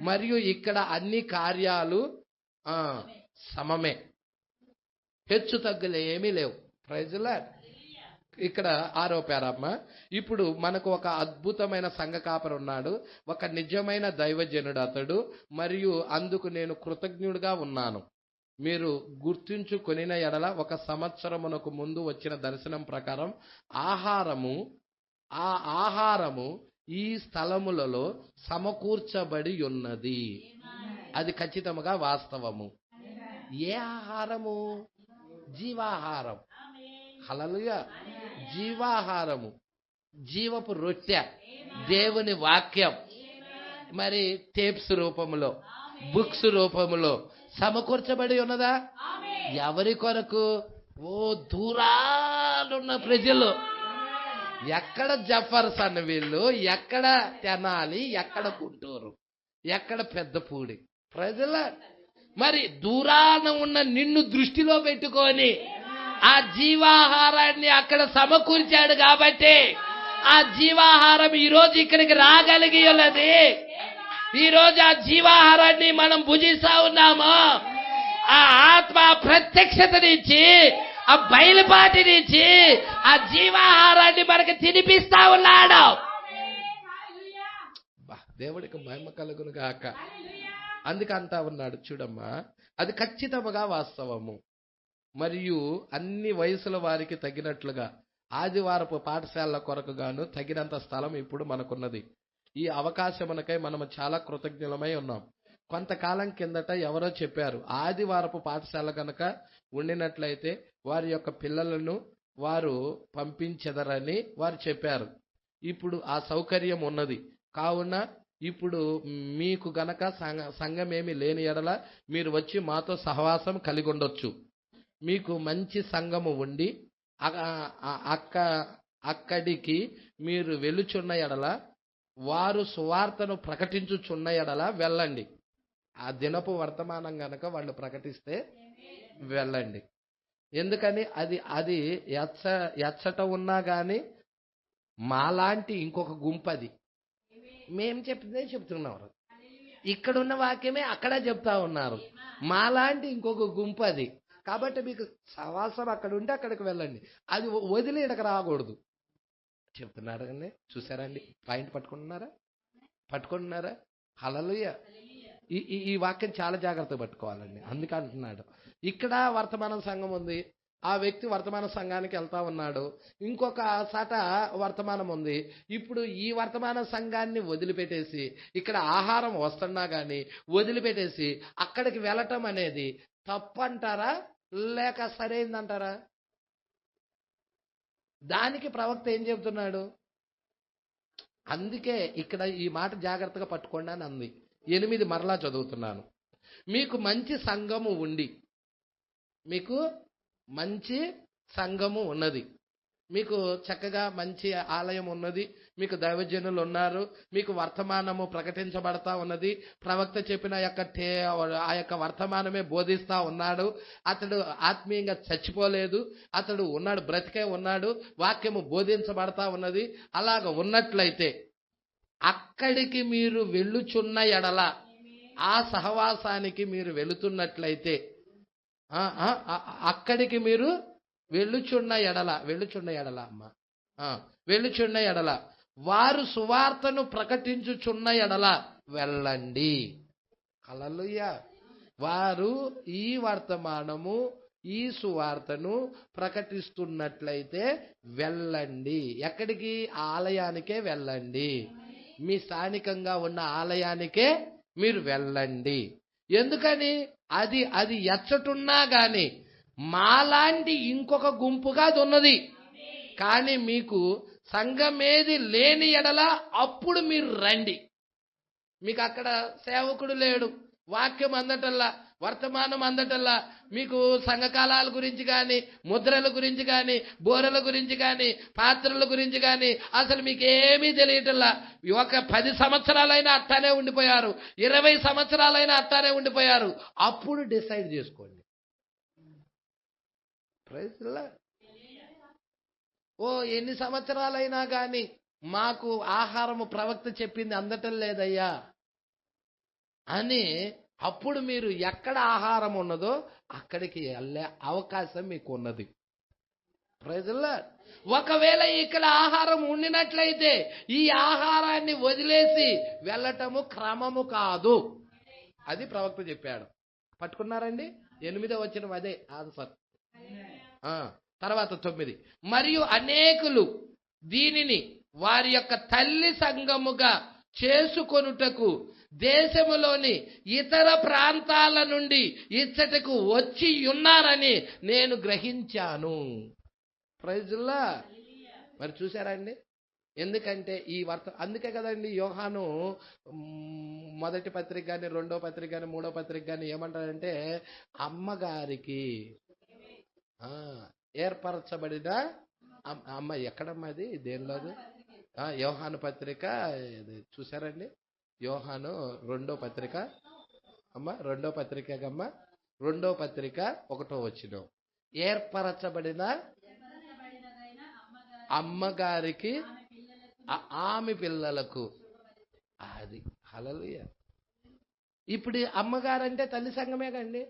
Speaker 3: మరియు ఇక్కడ అన్ని కార్యాలు సమమే, హెచ్చు తగ్గులు ఏమీ లేవు. Praise Lord. ఇక్కడ 6వ పేరమ్మ, ఇప్పుడు మనకు ఒక అద్భుతమైన సంఘ కాపరి ఉన్నాడు, ఒక నిజమైన దైవజనుడు అతడు, మరియు అందుకు నేను కృతజ్ఞుడిగా ఉన్నాను. మీరు గుర్తుంచుకొనిన ఎడల 1 సంవత్సరమునకు ముందు వచ్చిన దర్శనం ప్రకారం ఆహారము ఈ స్థలములలో సమకూర్చబడి ఉన్నది. అది ఖచ్చితంగా వాస్తవము. ఏ ఆహారము? జీవాహారం. హల్లెలూయా. జీవాహారము, జీవపు రొట్టె, దేవుని వాక్యం. మరి టేప్స్ రూపములో, బుక్స్ రూపములో సమకూర్చబడి ఉన్నదా? ఎవరి కొరకు? దూరాలున్న ప్రజలు. ఎక్కడ జఫర్సన్ వీళ్ళు, ఎక్కడ తెనాలి, ఎక్కడ గుంటూరు, ఎక్కడ పెద్దపూడి ప్రజల. మరి దూరాన ఉన్న నిన్ను దృష్టిలో పెట్టుకొని ఆ జీవాహారాన్ని అక్కడ సమకూర్చాడు కాబట్టి ఆ జీవాహారం ఈరోజు ఇక్కడికి రాగలిగి ఉన్నది. ఈరోజు ఆ జీవాహారాన్ని మనం భుజిస్తా ఉన్నాము. ఆ ఆత్మ ప్రత్యక్షతనిచ్చి, ఆ బయలుపాటినిచ్చి ఆ జీవాహారాన్ని మనకు తినిపిస్తా ఉన్నాడు. దేవుడికి మహిమ కలుగును గాక. అందుకే అంటా ఉన్నాడు చూడమ్మా, అది ఖచ్చితంగా వాస్తవము. మరియు అన్ని వయసుల వారికి తగినట్లుగా ఆదివారపు పాఠశాలల కొరకు గాను తగినంత స్థలం ఇప్పుడు మనకున్నది. ఈ అవకాశమునకై మనము చాలా కృతజ్ఞులమై ఉన్నాం. కొంతకాలం కిందట ఎవరో చెప్పారు, ఆదివారపు పాఠశాల కనుక ఉండినట్లయితే వారి యొక్క పిల్లలను వారు పంపించెదరని వారు చెప్పారు. ఇప్పుడు ఆ సౌకర్యం ఉన్నది. కావున ఇప్పుడు మీకు గనక సంఘమేమి లేని ఎడల మీరు వచ్చి మాతో సహవాసం కలిగి ఉండొచ్చు. మీకు మంచి సంఘము ఉండి అక్కడికి మీరు వెలుచున్న ఎడల, వారు సువార్తను ప్రకటించుచున్న ఎడల వెళ్ళండి. ఆ దినపు వర్తమానం గనక వాళ్ళు ప్రకటిస్తే వెళ్ళండి. ఎందుకని అది అది ఎచ్చట ఉన్నా కానీ మాలాంటి ఇంకొక గుంపు అది మేం చెప్తే చెప్తున్నారు. ఇక్కడున్న వాక్యమే అక్కడ చెప్తా ఉన్నారు. మాలాంటి ఇంకొక గుంపు అది. కాబట్టి మీకు సవాసం అక్కడ ఉంటే అక్కడికి వెళ్ళండి, అది వదిలి ఇక్కడికి రాకూడదు చెప్తున్నాడు అండి. చూసారండి, పాయింట్ పట్టుకుంటున్నారా? హల్లెలూయా. ఈ వాక్యం చాలా జాగ్రత్తగా పట్టుకోవాలండి. అందుకే అంటున్నాడు, ఇక్కడ వర్తమాన సంఘం ఉంది, ఆ వ్యక్తి వర్తమాన సంఘానికి వెళ్తా ఉన్నాడు, ఇంకొక సాట వర్తమానం ఉంది. ఇప్పుడు ఈ వర్తమాన సంఘాన్ని వదిలిపెట్టేసి ఇక్కడ ఆహారం వస్తున్నా కానీ వదిలిపెట్టేసి అక్కడికి వెళ్ళటం అనేది తప్పంటారా లేక సరైందంటారా? దానికి ప్రవక్త ఏం చెబుతున్నాడు? అందుకే ఇక్కడ ఈ మాట జాగ్రత్తగా పట్టుకోండి అని అంది. 8 మరలా చదువుతున్నాను. మీకు మంచి సంఘము ఉన్నది, మీకు చక్కగా మంచి ఆలయం ఉన్నది, మీకు దైవజనులు ఉన్నారు, మీకు వర్తమానము ప్రకటించబడతా ఉన్నది, ప్రవక్త చెప్పిన ఆ యొక్క వర్తమానమే బోధిస్తా ఉన్నాడు, అతడు ఆత్మీయంగా చచ్చిపోలేదు, అతడు ఉన్నాడు, బ్రతికే ఉన్నాడు, వాక్యము బోధించబడతా ఉన్నది. అలాగ ఉన్నట్లయితే అక్కడికి మీరు వెళ్ళుచున్న ఎడల, ఆ సహవాసానికి మీరు వెళుతున్నట్లయితే, అక్కడికి మీరు వెళ్ళుచున్న ఎడల వారు సువార్తను ప్రకటించుచున్న ఎడల వెళ్ళండి. హల్లెలూయా. వారు ఈ వర్తమానము, ఈ సువార్తను ప్రకటిస్తున్నట్లయితే వెళ్ళండి. ఎక్కడికి? ఆలయానికే వెళ్ళండి. మీ స్థానికంగా ఉన్న ఆలయానికే మీరు వెళ్ళండి. ఎందుకని? అది ఎచ్చటున్నా గాని మాలాంటి ఇంకొక గుంపుగా అది ఉన్నది. కానీ మీకు సంఘమేది లేని ఎడల అప్పుడు మీరు రండి. మీకు అక్కడ సేవకుడు లేడు, వాక్యం అందటల్లా, వర్తమానం అందటల్లా, మీకు సంఘకాలాల గురించి కానీ, ముద్రల గురించి కానీ, బోరల గురించి కానీ, పాత్రల గురించి కానీ అసలు మీకు ఏమీ తెలియటల్లా. ఒక 10 సంవత్సరాలైనా అట్టానే ఉండిపోయారు, 20 సంవత్సరాలైనా అట్టానే ఉండిపోయారు. అప్పుడు డిసైడ్ చేసుకోండి. Praise the Lord. ఎన్ని సంవత్సరాలైనా కానీ మాకు ఆహారము ప్రవక్త చెప్పింది అందటం లేదయ్యా అని అప్పుడు మీరు ఎక్కడ ఆహారం ఉన్నదో అక్కడికి వెళ్ళే అవకాశం మీకు ఉన్నది. Praise the Lord. ఒకవేళ ఇక్కడ ఆహారం ఉండినట్లయితే ఈ ఆహారాన్ని వదిలేసి వెళ్ళటము క్రమము కాదు. అది ప్రవక్త చెప్పాడు. పట్టుకున్నారండి? 8వ వచనం అదే ఆన్సర్. తర్వాత 9, మరియు అనేకులు దీనిని వారి యొక్క తల్లి సంఘముగా చేసుకొనుటకు దేశములోని ఇతర ప్రాంతాల నుండి ఇచ్చటకు వచ్చి ఉన్నారని నేను గ్రహించాను. Praise the Lord. మరి చూసారా అండి? ఎందుకంటే అందుకే కదండి యోహాను మొదటి పత్రిక కానీ, 2వ పత్రిక కానీ, 3వ పత్రిక కానీ ఏమంటారంటే అమ్మగారికి ఏర్పరచబడిన అమ్మ. ఎక్కడమ్మా అది? దేనిలోది? యోహాను పత్రిక చూసారండి? యోహాను 2వ పత్రిక అమ్మ, 2వ పత్రిక 1వ వచనం, ఏర్పరచబడిన అమ్మగారికి ఆమె పిల్లలకు. అది హల్లెలూయా. ఇప్పుడు అమ్మగారంటే తల్లి సంఘమే కండి.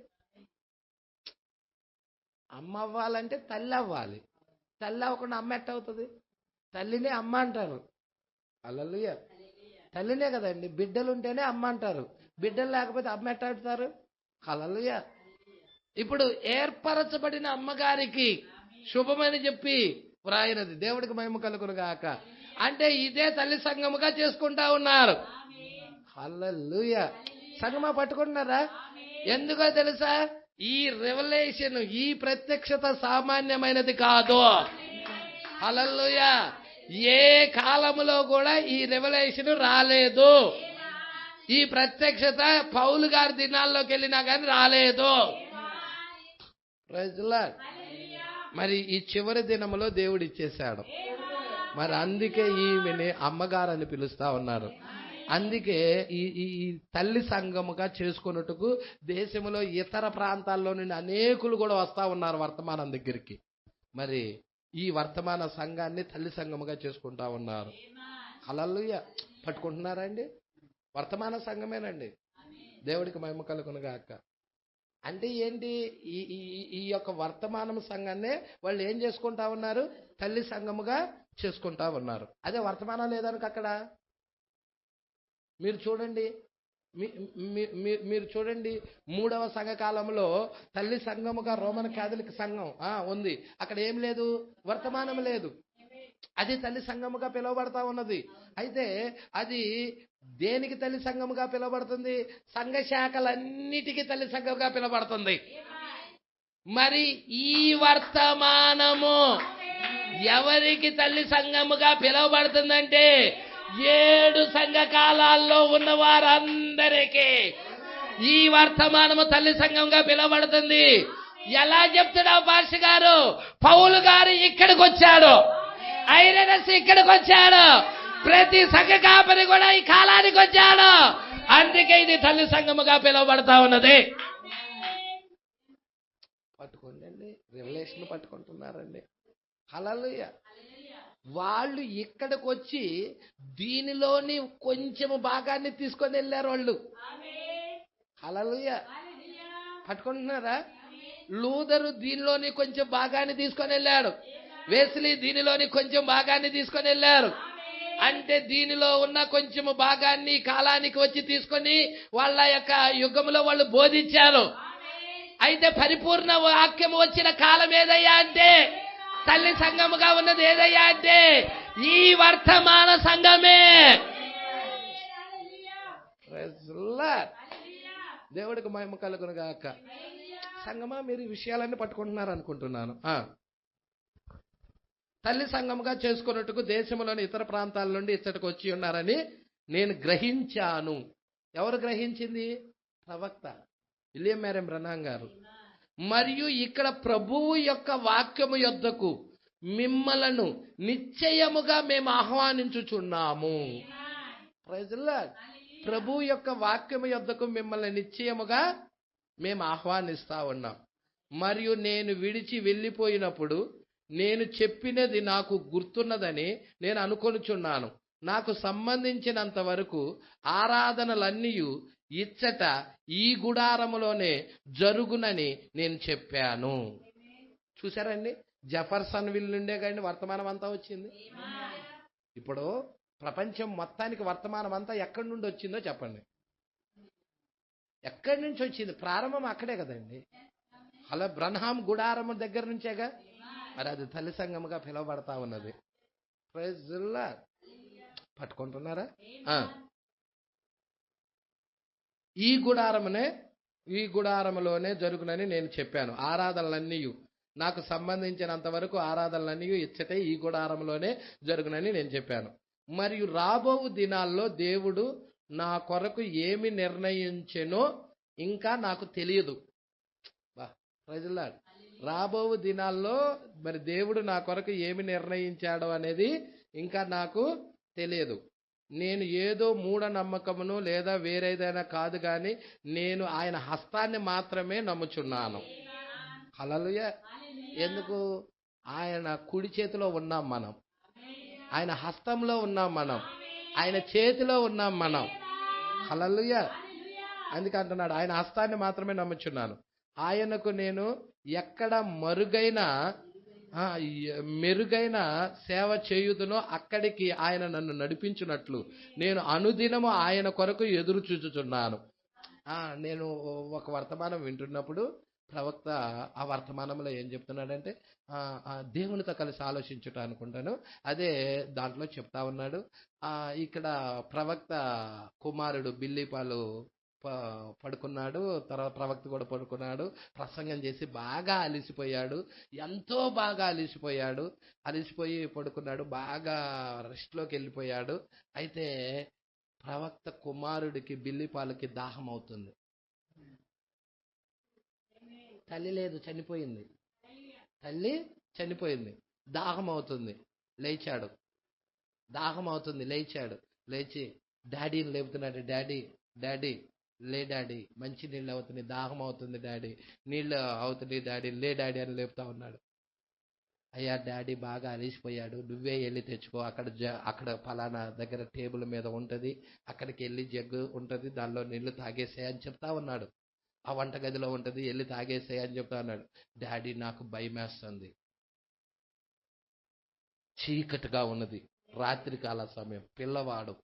Speaker 3: అమ్మ అవ్వాలంటే తల్లి అవ్వాలి. తల్లి అవ్వకుండా అమ్మ ఎట్ట అవుతుంది? తల్లినే అమ్మ అంటారు. హల్లెలూయా. తల్లినే కదండి. బిడ్డలు ఉంటేనే అమ్మ అంటారు, బిడ్డలు లేకపోతే అమ్మ ఎట్ట అంటారు? హల్లెలూయా. ఇప్పుడు ఏర్పరచబడిన అమ్మగారికి శుభమని చెప్పి వ్రాయినది. దేవుడికి మహిమ కలుగును గాక. అంటే ఇదే తల్లి సంఘముగా చేసుకుంటా ఉన్నారు. హల్లెలూయా. సంఘమా పట్టుకుంటున్నారా? ఎందుకో తెలుసా? ఈ రెవల్యూషన్, ఈ ప్రత్యక్షత సామాన్యమైనది కాదు. హల్లెలూయా. ఏ కాలములో కూడా ఈ రెవల్యూషన్ రాలేదు. ఈ ప్రత్యక్షత పౌలు గారి దినాల్లోకి వెళ్ళినా కానీ రాలేదు. Praise the Lord. మరి ఈ చివరి దినములో దేవుడు ఇచ్చేశాడు. మరి అందుకే ఈమెని అమ్మగారు అని పిలుస్తా ఉన్నారు. అందుకే ఈ ఈ ఈ తల్లి సంఘముగా చేసుకున్నట్టుకు దేశంలో ఇతర ప్రాంతాల్లో నుండి అనేకులు కూడా వస్తా ఉన్నారు వర్తమానం దగ్గరికి. మరి ఈ వర్తమాన సంఘాన్ని తల్లి సంఘముగా చేసుకుంటా ఉన్నారు. హల్లెలూయా. పట్టుకుంటున్నారా అండి? వర్తమాన సంఘమేనండి. దేవుడికి మహిమ కలుగును గాక. అంటే ఏంటి? ఈ ఈ ఈ యొక్క వర్తమానం సంఘాన్నే వాళ్ళు ఏం చేసుకుంటా ఉన్నారు? తల్లి సంఘముగా చేసుకుంటా ఉన్నారు. అదే వర్తమానం లేదనుక అక్కడ మీరు చూడండి, మీరు చూడండి, 3వ సంఘ కాలంలో తల్లి సంఘముగా రోమన్ క్యాథలిక్ సంఘం ఉంది. అక్కడ ఏం లేదు? వర్తమానం లేదు. అది తల్లి సంఘముగా పిలువబడతా ఉన్నది. అయితే అది దేనికి తల్లి సంఘముగా పిలువబడుతుంది? సంఘ శాఖలన్నిటికీ తల్లి సంఘముగా పిలువబడుతుంది. మరి ఈ వర్తమానము ఎవరికి తల్లి సంఘముగా పిలువబడుతుందంటే 7 సంఘ కాలాల్లో ఉన్న వారందరికీ ఈ వర్తమానము తల్లి సంఘంగా పిలువబడుతుంది. ఎలా చెప్తున్నావు పాస్టర్ గారు? పౌలు గారు ఇక్కడికి వచ్చాడు, ఐరనస్ ఇక్కడికి వచ్చాడు, ప్రతి సంఘ కాపరి కూడా ఈ కాలానికి వచ్చాడు. అందుకే ఇది తల్లి సంఘముగా పిలువబడతా ఉన్నది. పట్టుకోండి, రివల్యూషన్ పట్టుకుంటున్నారండి. హల్లెలూయా. వాళ్ళు ఇక్కడికి వచ్చి దీనిలోని కొంచెం భాగాన్ని తీసుకొని వెళ్ళారు వాళ్ళు. హల్లెలూయా. పట్టుకుంటున్నారా? లూథరు దీనిలోని కొంచెం భాగాన్ని తీసుకొని వెళ్ళాడు. వెస్లీ దీనిలోని కొంచెం భాగాన్ని తీసుకొని వెళ్ళారు. అంటే దీనిలో ఉన్న కొంచెం భాగాన్ని కాలానికి వచ్చి తీసుకొని వాళ్ళ యొక్క యుగంలో వాళ్ళు బోధించారు. అయితే పరిపూర్ణ వాక్యం వచ్చిన కాలం ఏదయ్యా అంటే, తల్లి సంఘముగా ఉన్నది ఏదయ్యా అంటే ఈ వర్తమాన సంఘమే. దేవుడికి మహిమ కలుగును గాక. సంఘమా, మీరు ఈ విషయాలన్నీ పట్టుకుంటున్నారు అనుకుంటున్నాను. తల్లి సంఘముగా చేసుకున్నట్టుకు దేశంలోని ఇతర ప్రాంతాల నుండి ఇచ్చటికి వచ్చి ఉన్నారని నేను గ్రహించాను. ఎవరు గ్రహించింది? ప్రవక్త విలియం మేరీ బ్రనహాం గారు. మరియు ఇక్కడ ప్రభువు యొక్క వాక్యము యొద్దకు మిమ్మలను నిశ్చయముగా మేము ఆహ్వానించుచున్నాము. Praise the lord. ప్రభువు యొక్క వాక్యము యొద్దకు మిమ్మల్ని నిశ్చయముగా మేము ఆహ్వానిస్తా ఉన్నాం. మరియు నేను విడిచి వెళ్ళిపోయినప్పుడు నేను చెప్పినది నాకు గుర్తున్నదని నేను అనుకొనుచున్నాను. నాకు సంబంధించినంత వరకు ఆరాధనలన్నీ ఇచ్చట ఈ గుడారములోనే జరుగునని నేను చెప్పాను. చూసారండి, జెఫర్సన్ విల్ నుండే కానీ వర్తమానం అంతా వచ్చింది. ఇప్పుడు ప్రపంచం మొత్తానికి వర్తమానం అంతా ఎక్కడి నుండి వచ్చిందో చెప్పండి. ఎక్కడి నుంచి వచ్చింది? ప్రారంభం అక్కడే కదండి. అలా బ్రన్హాం గుడారము దగ్గర నుంచేగా. మరి అది తల్లి సంఘముగా పిలువబడతా ఉన్నది. Praise the lord. పట్టుకుంటున్నారా? ఈ గుడారములోనే జరుగునని నేను చెప్పాను. ఆరాధనలన్నీ నాకు సంబంధించినంత వరకు ఆరాధనలన్నీ ఇచ్చటే ఈ గుడారంలోనే జరుగునని నేను చెప్పాను. మరియు రాబో దినాల్లో దేవుడు నా కొరకు ఏమి నిర్ణయించెనో ఇంకా నాకు తెలియదు. Praise the Lord. రాబో దినాల్లో మరి దేవుడు నా కొరకు ఏమి నిర్ణయించాడో అనేది ఇంకా నాకు తెలియదు. నేను ఏదో మూఢనమ్మకమును లేదా వేరేదైనా కాదు కానీ నేను ఆయన హస్తాన్ని మాత్రమే నమ్ముచున్నాను. హల్లెలూయా. ఎందుకు? ఆయన కుడి చేతిలో ఉన్నాం మనం, ఆయన హస్తంలో ఉన్నాం మనం, ఆయన చేతిలో ఉన్నాం మనం. హల్లెలూయా. అందుకే అంటున్నాడు ఆయన హస్తాన్ని మాత్రమే నమ్ముచున్నాను. ఆయనకు నేను ఎక్కడ మెరుగైన సేవ చేయుదునో అక్కడికి ఆయన నన్ను నడిపించున్నట్లు నేను అనుదినము ఆయన కొరకు ఎదురు చూచుచున్నాను. నేను ఒక వర్తమానం వింటున్నప్పుడు ప్రవక్త ఆ వర్తమానంలో ఏం చెప్తున్నాడంటే దేవునితో కలిసి ఆలోచించుట అనుకుంటాను. అదే దాంట్లో చెప్తా ఉన్నాడు. ఇక్కడ ప్రవక్త కుమారుడు బిల్లిపాలు పడుకున్నాడు. తర్వాత ప్రవక్త కూడా పడుకున్నాడు. ప్రసంగం చేసి బాగా అలిసిపోయాడు, ఎంతో బాగా అలిసిపోయి పడుకున్నాడు. బాగా రెస్ట్లోకి వెళ్ళిపోయాడు. అయితే ప్రవక్త కుమారుడికి బిల్లిపాలకి దాహం అవుతుంది. తల్లి లేదు, చనిపోయింది. తల్లి చనిపోయింది. దాహం అవుతుంది, లేచాడు. లేచి డాడీని లేపుతున్నాడు. డాడీ డాడీ లే డాడీ, మంచి నీళ్ళు అవుతుంది, దాహం అవుతుంది డాడీ, నీళ్ళు అవుతుంది డాడీ, లే డాడీ అని లేపుతా ఉన్నాడు. అయ్యా డాడీ బాగా అలిసిపోయాడు, నువ్వే వెళ్ళి తెచ్చుకో, అక్కడ ఫలానా దగ్గర టేబుల్ మీద ఉంటుంది, అక్కడికి వెళ్ళి జగ్గు ఉంటుంది, దానిలో నీళ్లు తాగేసేయని చెప్తా ఉన్నాడు. ఆ వంటగదిలో ఉంటుంది, వెళ్ళి తాగేసేయని చెప్తా ఉన్నాడు. డాడీ నాకు భయమేస్తుంది, చీకటిగా ఉన్నది, రాత్రికాల సమయం, పిల్లవాడు,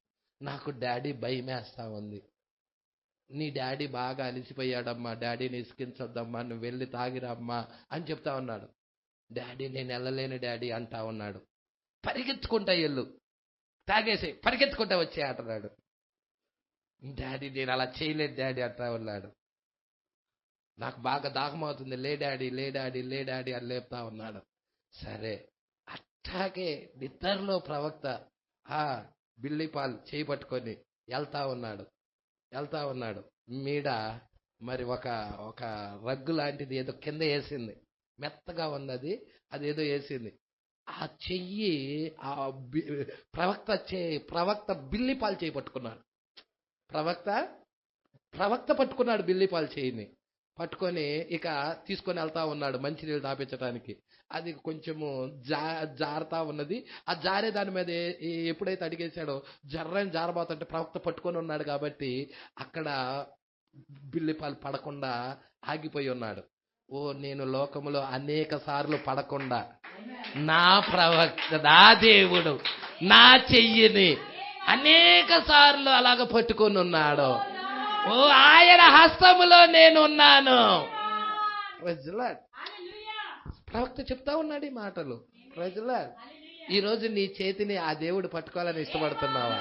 Speaker 3: నాకు డాడీ భయమేస్తా ఉంది. నీ డాడీ బాగా అలిసిపోయాడమ్మా, డాడీని ఇసుకించొద్దమ్మా, నువ్వు వెళ్ళి తాగిరమ్మా అని చెప్తా ఉన్నాడు. డాడీ నేను వెళ్ళలేను డాడీ అంటా ఉన్నాడు. పరిగెత్తుకుంటా ఎల్లు, తాగేసి పరిగెత్తుకుంటా వచ్చే అంటున్నాడు. డాడీ నేను అలా చేయలేదు డాడీ అంటా ఉన్నాడు. నాకు బాగా దాహం అవుతుంది, లే డాడీ లే డాడీ లే డాడీ అని లేపుతా ఉన్నాడు. సరే, అట్లాగే నిద్రలో ప్రవక్త బిల్లిపాల్ చేయి పట్టుకొని వెళ్తా ఉన్నాడు. మీడ మరి ఒక రగ్గు లాంటిది ఏదో కింద వేసింది, మెత్తగా ఉన్నది, అదేదో వేసింది. ఆ చెయ్యి ప్రవక్త బిల్లిపాలు చేయి పట్టుకున్నాడు. ప్రవక్త పట్టుకున్నాడు బిల్లిపాలు చేయిని పట్టుకొని ఇక తీసుకొని వెళ్తా ఉన్నాడు మంచినీళ్ళు తాపించడానికి. అది కొంచెము జారుతా ఉన్నది. ఆ జారే దాని మీద ఎప్పుడైతే అడిగేశాడో జర్రని జారబోతుంటే ప్రవక్త పట్టుకొని ఉన్నాడు కాబట్టి అక్కడ బిల్లిపాలు పడకుండా ఆగిపోయి ఉన్నాడు. ఓ నేను లోకములో అనేక సార్లు పడకుండా నా ప్రవక్త, నా దేవుడు నా చెయ్యిని అనేక సార్లు అలాగ పట్టుకొని ఉన్నాడు. ఓ ఆయన హస్తములో నేను ఉన్నాను. ప్రవక్త చెప్తా ఉన్నాడు ఈ మాటలు. ఈ రోజు నీ చేతిని ఆ దేవుడు పట్టుకోవాలని ఇష్టపడుతున్నావా?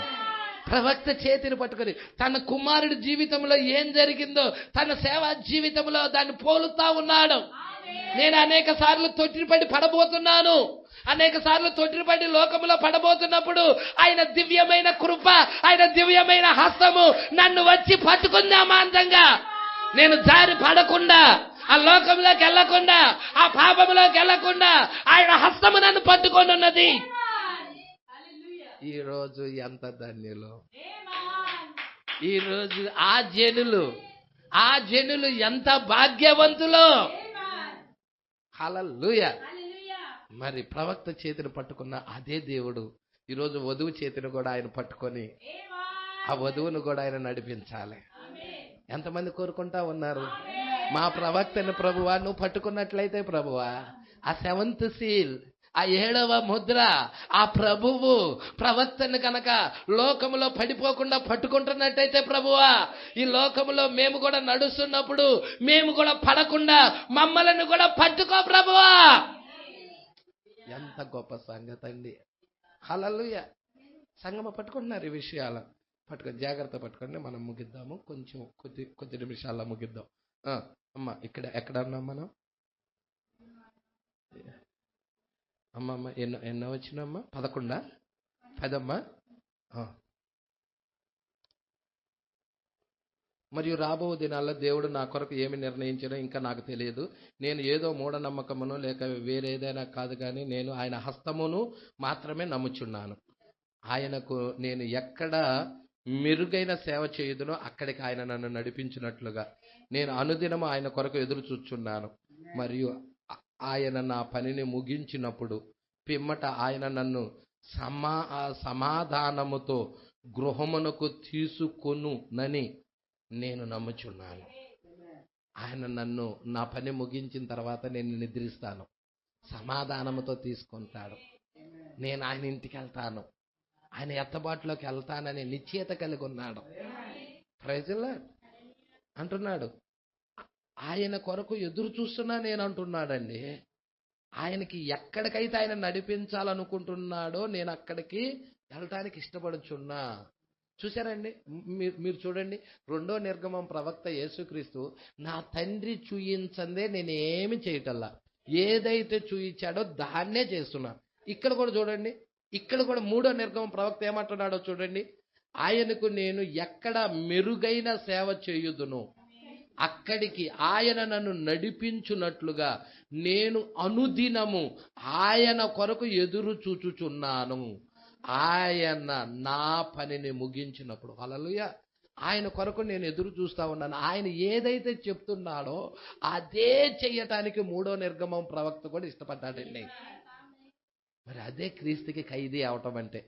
Speaker 3: ప్రవక్త చేతిని పట్టుకొని తన కుమారుడి జీవితంలో ఏం జరిగిందో తన సేవా జీవితంలో దాన్ని పోలుతా ఉన్నాడు. నేను అనేక సార్లు తొట్టిపడి పడబోతున్నాను, అనేక సార్లు తొట్టిపడి లోకములో పడబోతున్నప్పుడు ఆయన దివ్యమైన కృప, ఆయన దివ్యమైన హస్తము నన్ను వచ్చి పట్టుకుంది అమాంతంగా. నేను జారి పడకుండా, ఆ లోకంలోకి వెళ్లకుండా, ఆ పాపంలోకి వెళ్లకుండా ఆయన హస్తము నన్ను పట్టుకొని ఉన్నది. ఈ రోజు ఎంత ధన్యులు! ఈ రోజు ఆ జనులు ఎంత భాగ్యవంతులు! హల్లెలూయా! మరి ప్రవక్త చేతిని పట్టుకున్న అదే దేవుడు ఈరోజు వధువు చేతిని కూడా ఆయన పట్టుకొని ఆ వధువును కూడా ఆయన నడిపించాలి. ఎంతమంది కోరుకుంటా ఉన్నారు? మా ప్రవక్తని ప్రభువా నువ్వు పట్టుకున్నట్లయితే ప్రభువా, ఆ 7th సీల్, ఆ 7వ ముద్ర, ఆ ప్రభువు ప్రవక్తని కనుక లోకములో పడిపోకుండా పట్టుకుంటున్నట్టయితే ప్రభువా, ఈ లోకములో మేము కూడా నడుస్తున్నప్పుడు మేము కూడా పడకుండా మమ్మల్ని కూడా పట్టుకో ప్రభువా. ఎంత గొప్ప సంగతి అండి! హల్లెలూయా! సంగమ పట్టుకుంటున్నారు ఈ విషయాలు. పట్టుకొని జాగ్రత్త పట్టుకోండి. మనం ముగిద్దాము, కొంచెం కొద్ది నిమిషాల్లో ముగిద్దాం. అమ్మ ఎక్కడ ఉన్నాం మనం? అమ్మమ్మ ఎన్నో వచ్చినమ్మా? 11 10 మరియు రాబో దినాల్లో దేవుడు నా కొరకు ఏమి నిర్ణయించాడో ఇంకా నాకు తెలియదు. నేను ఏదో మూఢనమ్మకమును లేక వేరేదైనా కాదు, కానీ నేను ఆయన హస్తమును మాత్రమే నమ్ముచున్నాను. ఆయనకు నేను ఎక్కడ మెరుగైన సేవ చేయుదునో అక్కడికి ఆయన నన్ను నడిపించినట్లుగా నేను అనుదినము ఆయన కొరకు ఎదురు చూచున్నాను. మరియు ఆయన నా పనిని ముగించినప్పుడు పిమ్మట ఆయన నన్ను సమాధానముతో గృహమునకు తీసుకొనునని నేను నమ్ముచున్నాను. ఆయన నన్ను నా పని ముగించిన తర్వాత నేను నిద్రిస్తాను, సమాధానముతో తీసుకుంటాడు. నేను ఆయన ఇంటికి వెళ్తాను, ఆయన ఎత్తబాటులోకి వెళ్తానని నిశ్చయత కలిగి ఉన్నాడు. ప్రైజ్ ది లార్డ్ అంటున్నాడు. ఆయన కొరకు ఎదురు చూస్తున్నా నేను అంటున్నాడండి. ఆయనకి ఎక్కడికైతే ఆయన నడిపించాలనుకుంటున్నాడో నేను అక్కడికి వెళ్ళటానికి ఇష్టపడుచున్నా. చూసారండి, మీరు చూడండి, 2వ నిర్గమం ప్రవక్త యేసుక్రీస్తు నా తండ్రి చూయించందే నేనేమి చేయటల్లా, ఏదైతే చూయించాడో దాన్నే చేస్తున్నా. ఇక్కడ కూడా చూడండి, ఇక్కడ కూడా 3వ నిర్గమం ప్రవక్త ఏమంటున్నాడో చూడండి. ఆయనకు నేను ఎక్కడ మెరుగైన సేవ చేయుదును అక్కడికి ఆయన నన్ను నడిపించున్నట్లుగా నేను అనుదినము ఆయన కొరకు ఎదురు చూచుచున్నాను. ఆయన నా పనిని ముగించినప్పుడు, హల్లెలూయా, ఆయన కొరకు నేను ఎదురు చూస్తా ఉన్నాను. ఆయన ఏదైతే చెప్తున్నాడో అదే చెయ్యటానికి మూడో నిర్గమం ప్రవక్త కూడా ఇష్టపడ్డాడండి. మరి అదే క్రీస్తుకి ఖైదీ అవటం అంటే.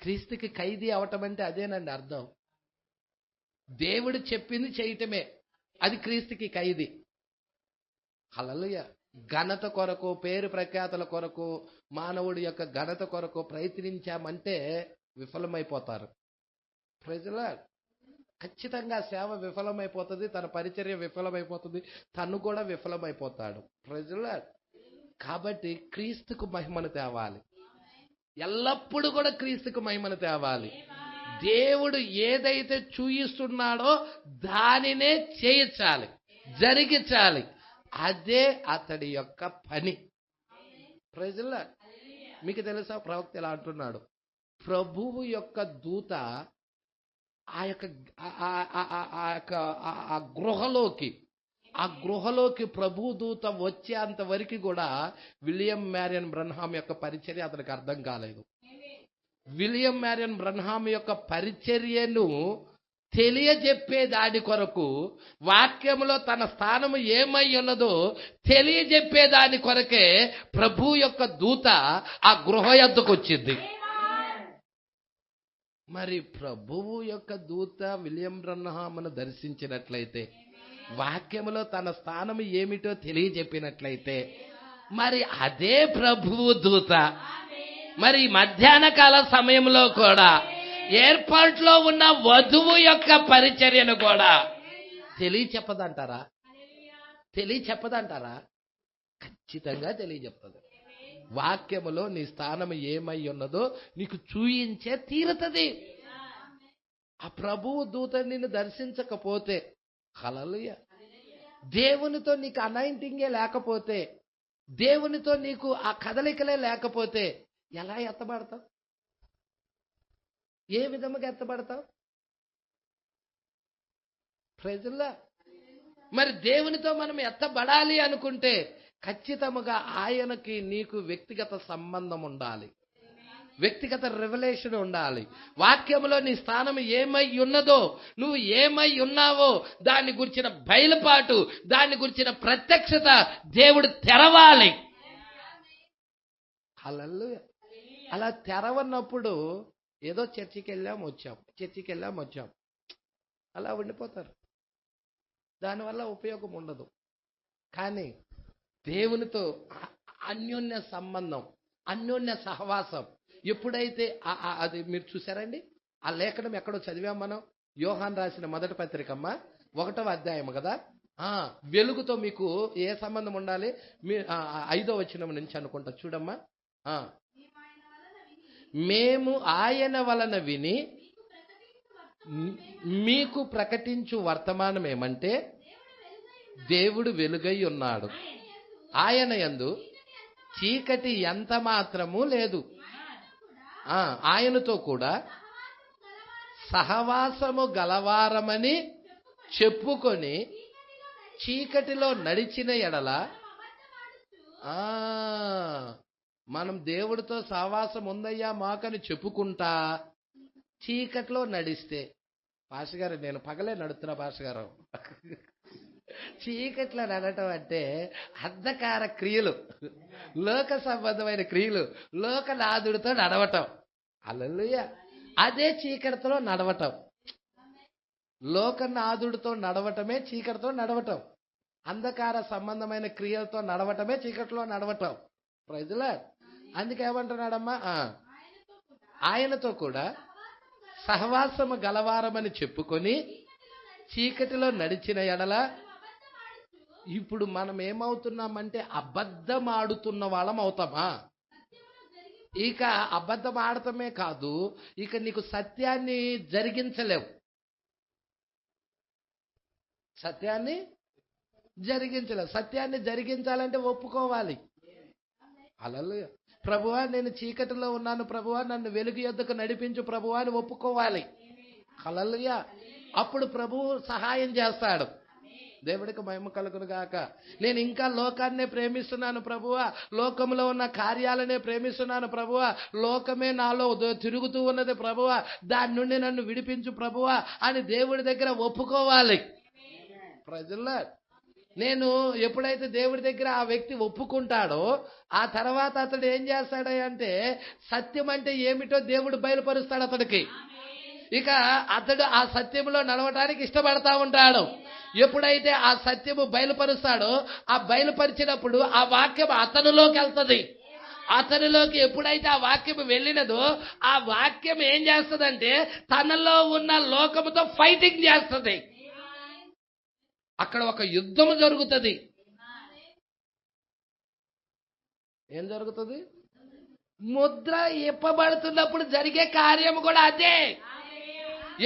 Speaker 3: క్రీస్తుకి ఖైదీ అవటం అంటే అదేనండి అర్థం. దేవుడు చెప్పింది చేయటమే, అది క్రీస్తుకి ఖైదీ. హల్లెలూయా. ఘనత కొరకు, పేరు ప్రఖ్యాతల కొరకు, మానవుడి యొక్క ఘనత కొరకు ప్రయత్నించామంటే విఫలమైపోతారు. Praise the lord. ఖచ్చితంగా సేవ విఫలమైపోతుంది, తన పరిచర్య విఫలమైపోతుంది, తను కూడా విఫలమైపోతాడు. Praise the Lord. కాబట్టి క్రీస్తుకు మహిమను తేవాలి, ఎల్లప్పుడూ కూడా క్రీస్తుకు మహిమను తేవాలి. దేవుడు ఏదైతే చూయిస్తున్నాడో దానినే చేయించాలి, జరిగించాలి. అదే అతడి యొక్క పని. Praise the Lord. మీకు తెలుసా, ప్రవక్త ఎలా అంటున్నాడు, ప్రభువు యొక్క దూత ఆ గృహలోకి ప్రభు దూత వచ్చేంత వరకు కూడా విలియం మ్యారియన్ బ్రన్హామ్ యొక్క పరిచర్య అతనికి అర్థం కాలేదు. విలియం మ్యారియన్ బ్రన్హామ్ యొక్క పరిచర్యను తెలియజెప్పే దాని కొరకు, వాక్యంలో తన స్థానము ఏమై ఉన్నదో తెలియజెప్పే దాని కొరకే ప్రభు యొక్క దూత ఆ గృహ యొద్దకు వచ్చింది. మరి ప్రభువు యొక్క దూత విలియం బ్రన్హామ్ను దర్శించినట్లయితే, వాక్యములో తన స్థానము ఏమిటో తెలియజెప్పినట్లయితే, మరి అదే ప్రభువు దూత మరి మధ్యాహ్న కాల సమయంలో కూడా ఏర్పాట్లో ఉన్న వధువు యొక్క పరిచర్యను కూడా తెలియచెప్పదంటారా? ఖచ్చితంగా తెలియజెప్పదు. వాక్యములో నీ స్థానం ఏమై ఉన్నదో నీకు చూయించే తీరుతుంది. ఆ ప్రభువు దూత నిన్ను దర్శించకపోతే, హల్లెలూయా, దేవునితో నీకు అనాయింటింగే లేకపోతే, దేవునితో నీకు ఆ కదలికలే లేకపోతే ఎలా ఎత్తబడతావు? ఏ విధముగా ఎత్తబడతావు? Praise the Lord. మరి దేవునితో మనం ఎత్తబడాలి అనుకుంటే ఖచ్చితంగా ఆయనకి నీకు వ్యక్తిగత సంబంధం ఉండాలి, వ్యక్తిగత రెవల్యూషన్ ఉండాలి. వాక్యంలో నీ స్థానం ఏమై ఉన్నదో, నువ్వు ఏమై ఉన్నావో దాన్ని గురించిన బయలుపాటు, దాన్ని గురించిన ప్రత్యక్షత దేవుడు తెరవాలి. హల్లెలూయా. అలా తెరవన్నప్పుడు ఏదో చర్చికి వెళ్ళాం వచ్చాం అలా ఉండిపోతారు. దానివల్ల ఉపయోగం ఉండదు. కానీ దేవునితో అన్యోన్య సంబంధం, అన్యోన్య సహవాసం ఎప్పుడైతే అది మీరు చూసారండి, ఆ లేఖనం ఎక్కడో చదివాం మనం, యోహాన్ రాసిన మొదటి పత్రికమ్మ 1వ అధ్యాయం కదా. వెలుగుతో మీకు ఏ సంబంధం ఉండాలి? 5వ వచనం నుంచి అనుకుంటా, చూడమ్మా. మేము ఆయన వలన విని మీకు ప్రకటించు వర్తమానం ఏమంటే, దేవుడు వెలుగై ఉన్నాడు, ఆయన యందు చీకటి ఎంత మాత్రము లేదు, ఆయనతో కూడా సహవాసము గలవారమని చెప్పుకొని చీకటిలో నడిచిన ఎడల, మనం దేవుడితో సహవాసం ఉందయ్యా మాకని చెప్పుకుంటా చీకటిలో నడిస్తే, పాస్టర్ గారు నేను పగలే నడుతున్నా పాస్టర్ గారు, చీకట్లో నడటం అంటే అంధకార క్రియలు, లోక సంబంధమైన క్రియలు, లోకనాథుడితో నడవటం. హల్లెలూయా. అదే చీకటితో నడవటం. లోకనాథుడితో నడవటమే చీకటితో నడవటం. అంధకార సంబంధమైన క్రియలతో నడవటమే చీకటిలో నడవటం. Praise the Lord. అందుకే ఏమంటున్నాడమ్మా, ఆయనతో కూడా సహవాసము గలవారమని చెప్పుకొని చీకటిలో నడిచిన ఎడల, ఇప్పుడు మనం ఏమవుతున్నామంటే అబద్ధం ఆడుతున్న వాళ్ళం అవుతామా? ఇక అబద్ధం ఆడటమే కాదు, ఇక నీకు సత్యాన్ని జరిగించలేవు. సత్యాన్ని జరిగించాలంటే ఒప్పుకోవాలి. హల్లెలూయా. ప్రభువా నేను చీకటిలో ఉన్నాను ప్రభువా, నన్ను వెలుగు యొద్దకు నడిపించు ప్రభువా అని ఒప్పుకోవాలి. హల్లెలూయా. అప్పుడు ప్రభువు సహాయం చేస్తాడు. దేవుడికి మహిమ కలుగును గాక. నేను ఇంకా లోకాన్నే ప్రేమిస్తున్నాను ప్రభువా, లోకంలో ఉన్న కార్యాలనే ప్రేమిస్తున్నాను ప్రభువా, లోకమే నాలో తిరుగుతూ ఉన్నది ప్రభువా, దాని నుండి నన్ను విడిపించు ప్రభువా అని దేవుడి దగ్గర ఒప్పుకోవాలి. ప్రజల్లో నేను ఎప్పుడైతే దేవుడి దగ్గర ఆ వ్యక్తి ఒప్పుకుంటాడో ఆ తర్వాత అతడు ఏం చేస్తాడంటే సత్యం అంటే ఏమిటో దేవుడు బయలుపరుస్తాడు అతడికి. ఇక అతడు ఆ సత్యంలో నడవడానికి ఇష్టపడతా ఉంటాడు. ఎప్పుడైతే ఆ సత్యము బయలుపరుస్తాడో ఆ బయలుపరిచినప్పుడు ఆ వాక్యం అతనిలోకి వెళ్తుంది. అతనిలోకి ఎప్పుడైతే ఆ వాక్యం వెళ్ళినదో ఆ వాక్యం ఏం చేస్తుందంటే తనలో ఉన్న లోకముతో ఫైటింగ్ చేస్తుంది. అక్కడ ఒక యుద్ధము జరుగుతుంది. ఏం జరుగుతుంది? ముద్ర ఇప్పబడుతున్నప్పుడు జరిగే కార్యం కూడా అదే.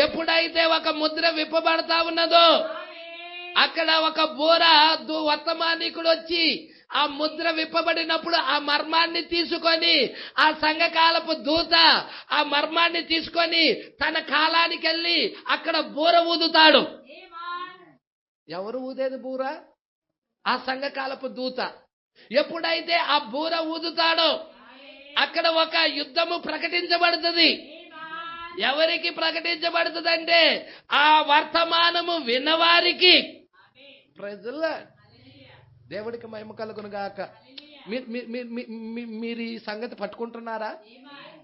Speaker 3: ఎప్పుడైతే ఒక ముద్ర విప్పబడతా ఉన్నదో అక్కడ ఒక బోర వర్తమానికుడు వచ్చి ఆ ముద్ర విప్పబడినప్పుడు ఆ మర్మాన్ని తీసుకొని ఆ సంఘకాలపు దూత ఆ మర్మాన్ని తీసుకొని తన కాలానికి వెళ్ళి అక్కడ బోర ఊదుతాడు. ఎవరు ఊదేది బూర? ఆ సంఘకాలపు దూత. ఎప్పుడైతే ఆ బూర ఊదుతాడో అక్కడ ఒక యుద్ధము ప్రకటించబడుతుంది. ఎవరికి ప్రకటించబడుతుందంటే ఆ వర్తమానము విన్నవారికి. ప్రజల దేవుడికి మహిమ కలుగును గాక. మీరు ఈ సంగతి పట్టుకుంటున్నారా?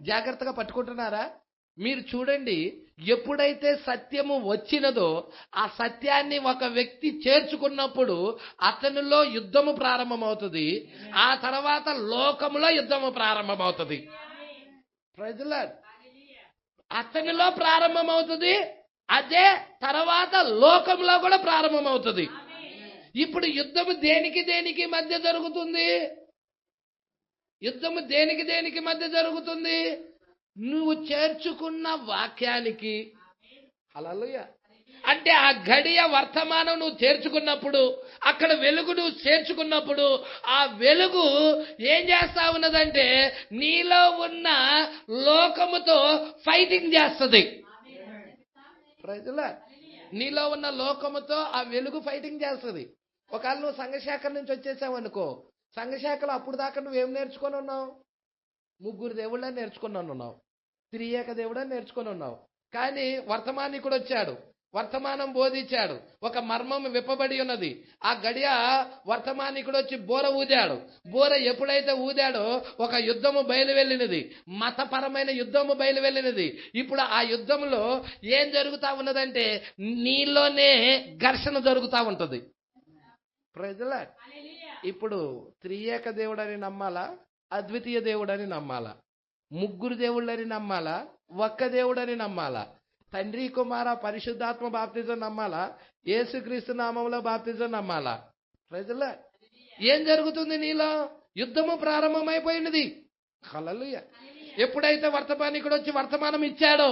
Speaker 3: జాగ్రత్తగా పట్టుకుంటున్నారా? మీరు చూడండి, ఎప్పుడైతే సత్యము వచ్చినదో ఆ సత్యాన్ని ఒక వ్యక్తి చేర్చుకున్నప్పుడు అతనిలో యుద్ధము ప్రారంభమవుతుంది. ఆ తర్వాత లోకములో యుద్ధము ప్రారంభమవుతుంది. ప్రజల అతనిలో ప్రారంభమవుతుంది, అదే తర్వాత లోకంలో కూడా ప్రారంభమవుతుంది. ఇప్పుడు యుద్ధము దేనికి దేనికి మధ్య జరుగుతుంది? యుద్ధము దేనికి దేనికి మధ్య జరుగుతుంది? నువ్వు చేర్చుకున్న వాక్యానికి. హల్లెలూయా. అంటే ఆ గడియ వర్తమానం నువ్వు చేర్చుకున్నప్పుడు, అక్కడ వెలుగు నువ్వు చేర్చుకున్నప్పుడు ఆ వెలుగు ఏం చేస్తా ఉన్నదంటే నీలో ఉన్న లోకముతో ఫైటింగ్ చేస్తుంది. ప్రజల నీలో ఉన్న లోకముతో ఆ వెలుగు ఫైటింగ్ చేస్తుంది. ఒకవేళ నువ్వు సంఘశాఖ నుంచి వచ్చేసావు అనుకో, సంఘశాఖలో అప్పుడు దాకా నువ్వేం నేర్చుకొని ఉన్నావు? ముగ్గురు దేవుళ్ళని నేర్చుకుని ఉన్నావు, త్రియేక దేవుడని నేర్చుకొని ఉన్నావు. కానీ వర్తమానికుడు వచ్చాడు, వర్తమానం బోధించాడు, ఒక మర్మం విప్పబడి ఉన్నది. ఆ గడియ వర్తమానికుడు వచ్చి బోర ఊదాడు. బోర ఎప్పుడైతే ఊదాడో ఒక యుద్ధము బయలు వెళ్ళినది, మతపరమైన యుద్ధము బయలు వెళ్ళినది. ఇప్పుడు ఆ యుద్ధంలో ఏం జరుగుతా ఉన్నదంటే నీలోనే ఘర్షణ జరుగుతూ ఉంటుంది. ప్రజల ఇప్పుడు త్రియేక దేవుడని నమ్మాలా, అద్వితీయ దేవుడని నమ్మాలా? ముగ్గురు దేవుళ్ళని నమ్మాలా, ఒక్క దేవుడని నమ్మాలా? తండ్రి కుమార పరిశుద్ధాత్మ బాప్తిజం నమ్మాలా, యేసుక్రీస్తు నామంలో బాప్తిజం నమ్మాలా? ప్రజల ఏం జరుగుతుంది? నీలో యుద్ధము ప్రారంభమైపోయినది. హల్లెలూయా. ఎప్పుడైతే వర్తమానికుడు వచ్చి వర్తమానం ఇచ్చాడో,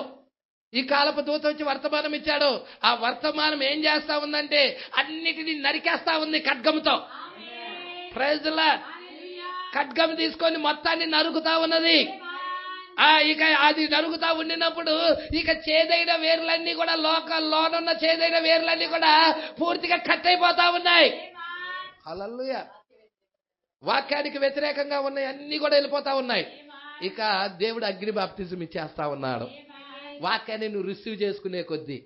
Speaker 3: ఈ కాలపు దూత వచ్చి వర్తమానం ఇచ్చాడో, ఆ వర్తమానం ఏం చేస్తా ఉందంటే అన్నిటినీ నరికేస్తా ఉంది ఖడ్గంతో. ప్రజల ఖడ్గం తీసుకొని మొత్తాన్ని నరుకుతా ఉన్నది. ఇక అది నరుగుతా ఉండినప్పుడు ఇక చేదైన వేర్లన్నీ కూడా లోనున్న చేదైన వేర్లన్నీ కూడా పూర్తిగా కట్ అయిపోతా ఉన్నాయి. హల్లెలూయా. వాక్యానికి వ్యతిరేకంగా ఉన్నాయి అన్ని కూడా వెళ్ళిపోతా ఉన్నాయి. ఇక దేవుడు అగ్ని బాప్తిజం ఇచ్చేస్తా ఉన్నాడు. వాక్యాన్ని నువ్వు రిసీవ్ చేసుకునే కొద్దీ,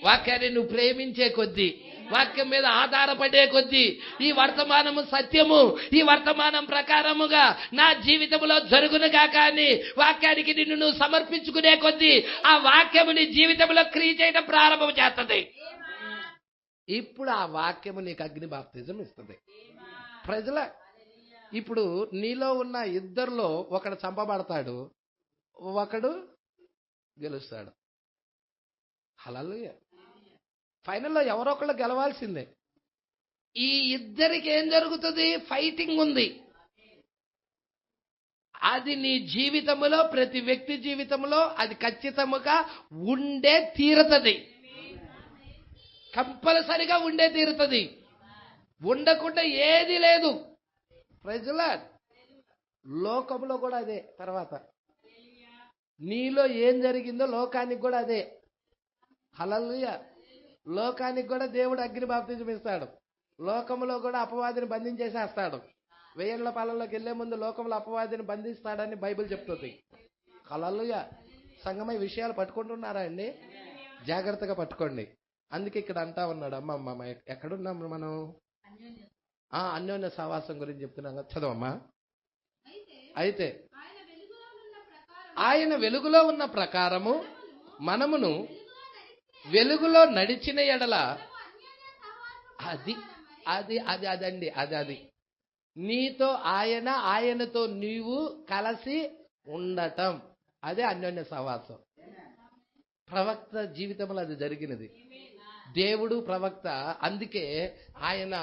Speaker 3: వాక్యాన్ని నువ్వు ప్రేమించే కొద్దీ, వాక్యం మీద ఆధారపడే కొద్దీ ఈ వర్తమానము సత్యము, ఈ వర్తమానం ప్రకారముగా నా జీవితంలో జరుగునుగా కానీ వాక్యానికి నిన్ను నువ్వు సమర్పించుకునే కొద్దీ ఆ వాక్యము నీ జీవితంలో క్రియ చేయడం ప్రారంభం చేస్తుంది. ఇప్పుడు ఆ వాక్యము నీకు అగ్ని బాప్తిజం ఇస్తుంది. ప్రజల ఇప్పుడు నీలో ఉన్న ఇద్దరిలో ఒకడు చంపబడతాడు, ఒకడు గెలుస్తాడు. హల్లెలూయా. ఫైనల్లో ఎవరో ఒకళ్ళు గెలవాల్సిందే. ఈ ఇద్దరికి ఏం జరుగుతుంది? ఫైటింగ్ ఉంది. అది నీ జీవితంలో, ప్రతి వ్యక్తి జీవితంలో అది ఖచ్చితంగా ఉండే తీరుతుంది. కంపల్సరిగా ఉండే తీరుతుంది. ఉండకుండా ఏది లేదు. ప్రజల లోకంలో కూడా అదే. తర్వాత నీలో ఏం జరిగిందో లోకానికి కూడా అదే. హల్లెలూయా. లోకానికి కూడా దేవుడు అగ్ని బాప్తిజం ఇస్తాడు. లోకంలో కూడా అపవాదిని బంధించేసేస్తాడు. 1000 పాలనలోకి వెళ్లే ముందు లోకంలో అపవాదిని బంధిస్తాడని బైబిల్ చెప్తుంది. హల్లెలూయా. సంగమై విషయాలు పట్టుకుంటున్నారా అండి? జాగ్రత్తగా పట్టుకోండి. అందుకే ఇక్కడ అంటా ఉన్నాడు, అమ్మ ఎక్కడున్నాం మనం? అన్యోన్య సహవాసం గురించి చెప్తున్నాం కదా, చదవమ్మా. అయితే ఆయన వెలుగులో ఉన్న ప్రకారము మనమును వెలుగులో నడిచిన ఎడల అది నీతో ఆయన, ఆయనతో నీవు కలిసి ఉండటం, అదే అన్యోన్య సహవాసం. ప్రవక్త జీవితంలో అది జరిగినది. దేవుడు ప్రవక్త, అందుకే ఆయన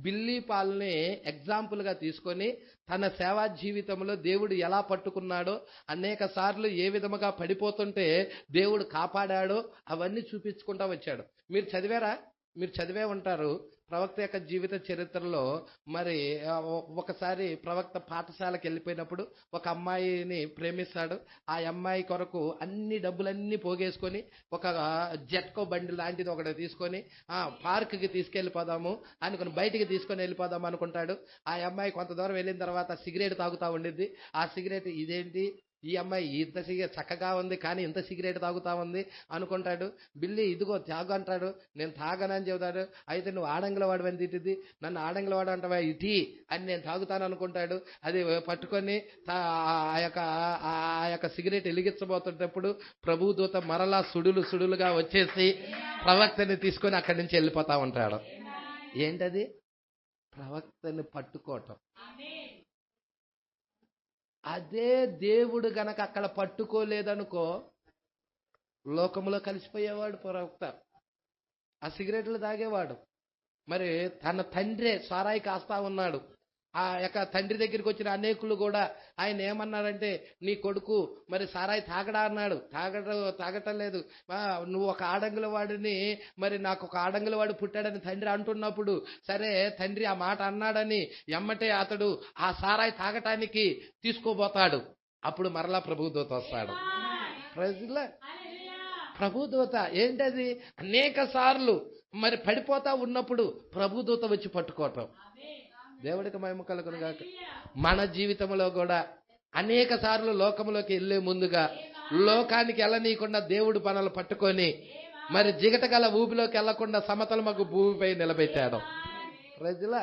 Speaker 3: బిల్లీ పాల్ని ఎగ్జాంపుల్గా తీసుకొని తన సేవా జీవితంలో దేవుడు ఎలా పట్టుకున్నాడో, అనేక సార్లు ఏ విధముగా పడిపోతుంటే దేవుడు కాపాడాడో అవన్నీ చూపించుకుంటా వచ్చాడు. మీరు చదివారా? మీరు చదివే ఉంటారు. ప్రవక్త యొక్క జీవిత చరిత్రలో మరి ఒకసారి ప్రవక్త పాఠశాలకు వెళ్ళిపోయినప్పుడు ఒక అమ్మాయిని ప్రేమిస్తాడు. ఆ అమ్మాయి కొరకు అన్ని డబ్బులన్నీ పోగేసుకొని ఒక జెట్కో బండి లాంటిది ఒకటి తీసుకొని పార్క్కి తీసుకెళ్ళిపోదాము అనుకుని బయటికి తీసుకొని వెళ్ళిపోదాము అనుకుంటాడు. ఆ అమ్మాయి కొంత దూరం వెళ్ళిన తర్వాత సిగరెట్ తాగుతూ ఉండిద్ది. ఆ సిగరెట్ ఇదేంటి, ఈ అమ్మాయి ఇంత చక్కగా ఉంది కానీ ఇంత సిగరెట్ తాగుతా ఉంది అనుకుంటాడు. బిల్లి ఇదిగో తాగు అంటాడు. నేను తాగనని చెబుతాడు. అయితే నువ్వు ఆడంగుల వాడు అని తిట్టింది. నన్ను ఆడంగుల వాడు అంటావా ఇటీ అని నేను తాగుతాను అనుకుంటాడు. అది పట్టుకొని ఆ యొక్క సిగరెట్ వెలిగించబోతున్నప్పుడు ప్రభు దూత మరలా సుడులుగా వచ్చేసి ప్రవక్తని తీసుకొని అక్కడి నుంచి వెళ్ళిపోతా ఉంటాడు. ఏంటది? ప్రవక్తని పట్టుకోవటం. అదే దేవుడు గనక అక్కడ పట్టుకోలేదనుకో లోకంలో కలిసిపోయేవాడు ప్రవక్త. ఆ సిగరెట్లు తాగేవాడు. మరి తన తండ్రే సారాయి కాస్తా ఉన్నాడు. ఆ యొక్క తండ్రి దగ్గరికి వచ్చిన అనేకులు కూడా ఆయన ఏమన్నారంటే, నీ కొడుకు మరి సారాయి తాగడా అన్నాడు. తాగటం లేదు. నువ్వు ఒక ఆడంగుల వాడిని, మరి నాకు ఒక ఆడంగుల వాడు పుట్టాడని తండ్రి అంటున్నప్పుడు, సరే తండ్రి ఆ మాట అన్నాడని ఎమ్మటే అతడు ఆ సారాయి తాగటానికి తీసుకోబోతాడు. అప్పుడు మరలా ప్రభుదూత వస్తాడు. ప్రభుదూత ఏంటది? అనేక సార్లు మరి పడిపోతా ఉన్నప్పుడు ప్రభుదూత వచ్చి పట్టుకోవటం. దేవుడికి మహిమ కలుగును గాక. మన జీవితంలో కూడా అనేక సార్లు లోకంలోకి వెళ్లే ముందుగా లోకానికి వెళ్ళనీయకుండా దేవుడు పనులు పట్టుకొని మరి జిగటగల ఊపిలోకి వెళ్లకుండా సమతలమగు భూమిపై నిలబెట్టాడు. ప్రజలా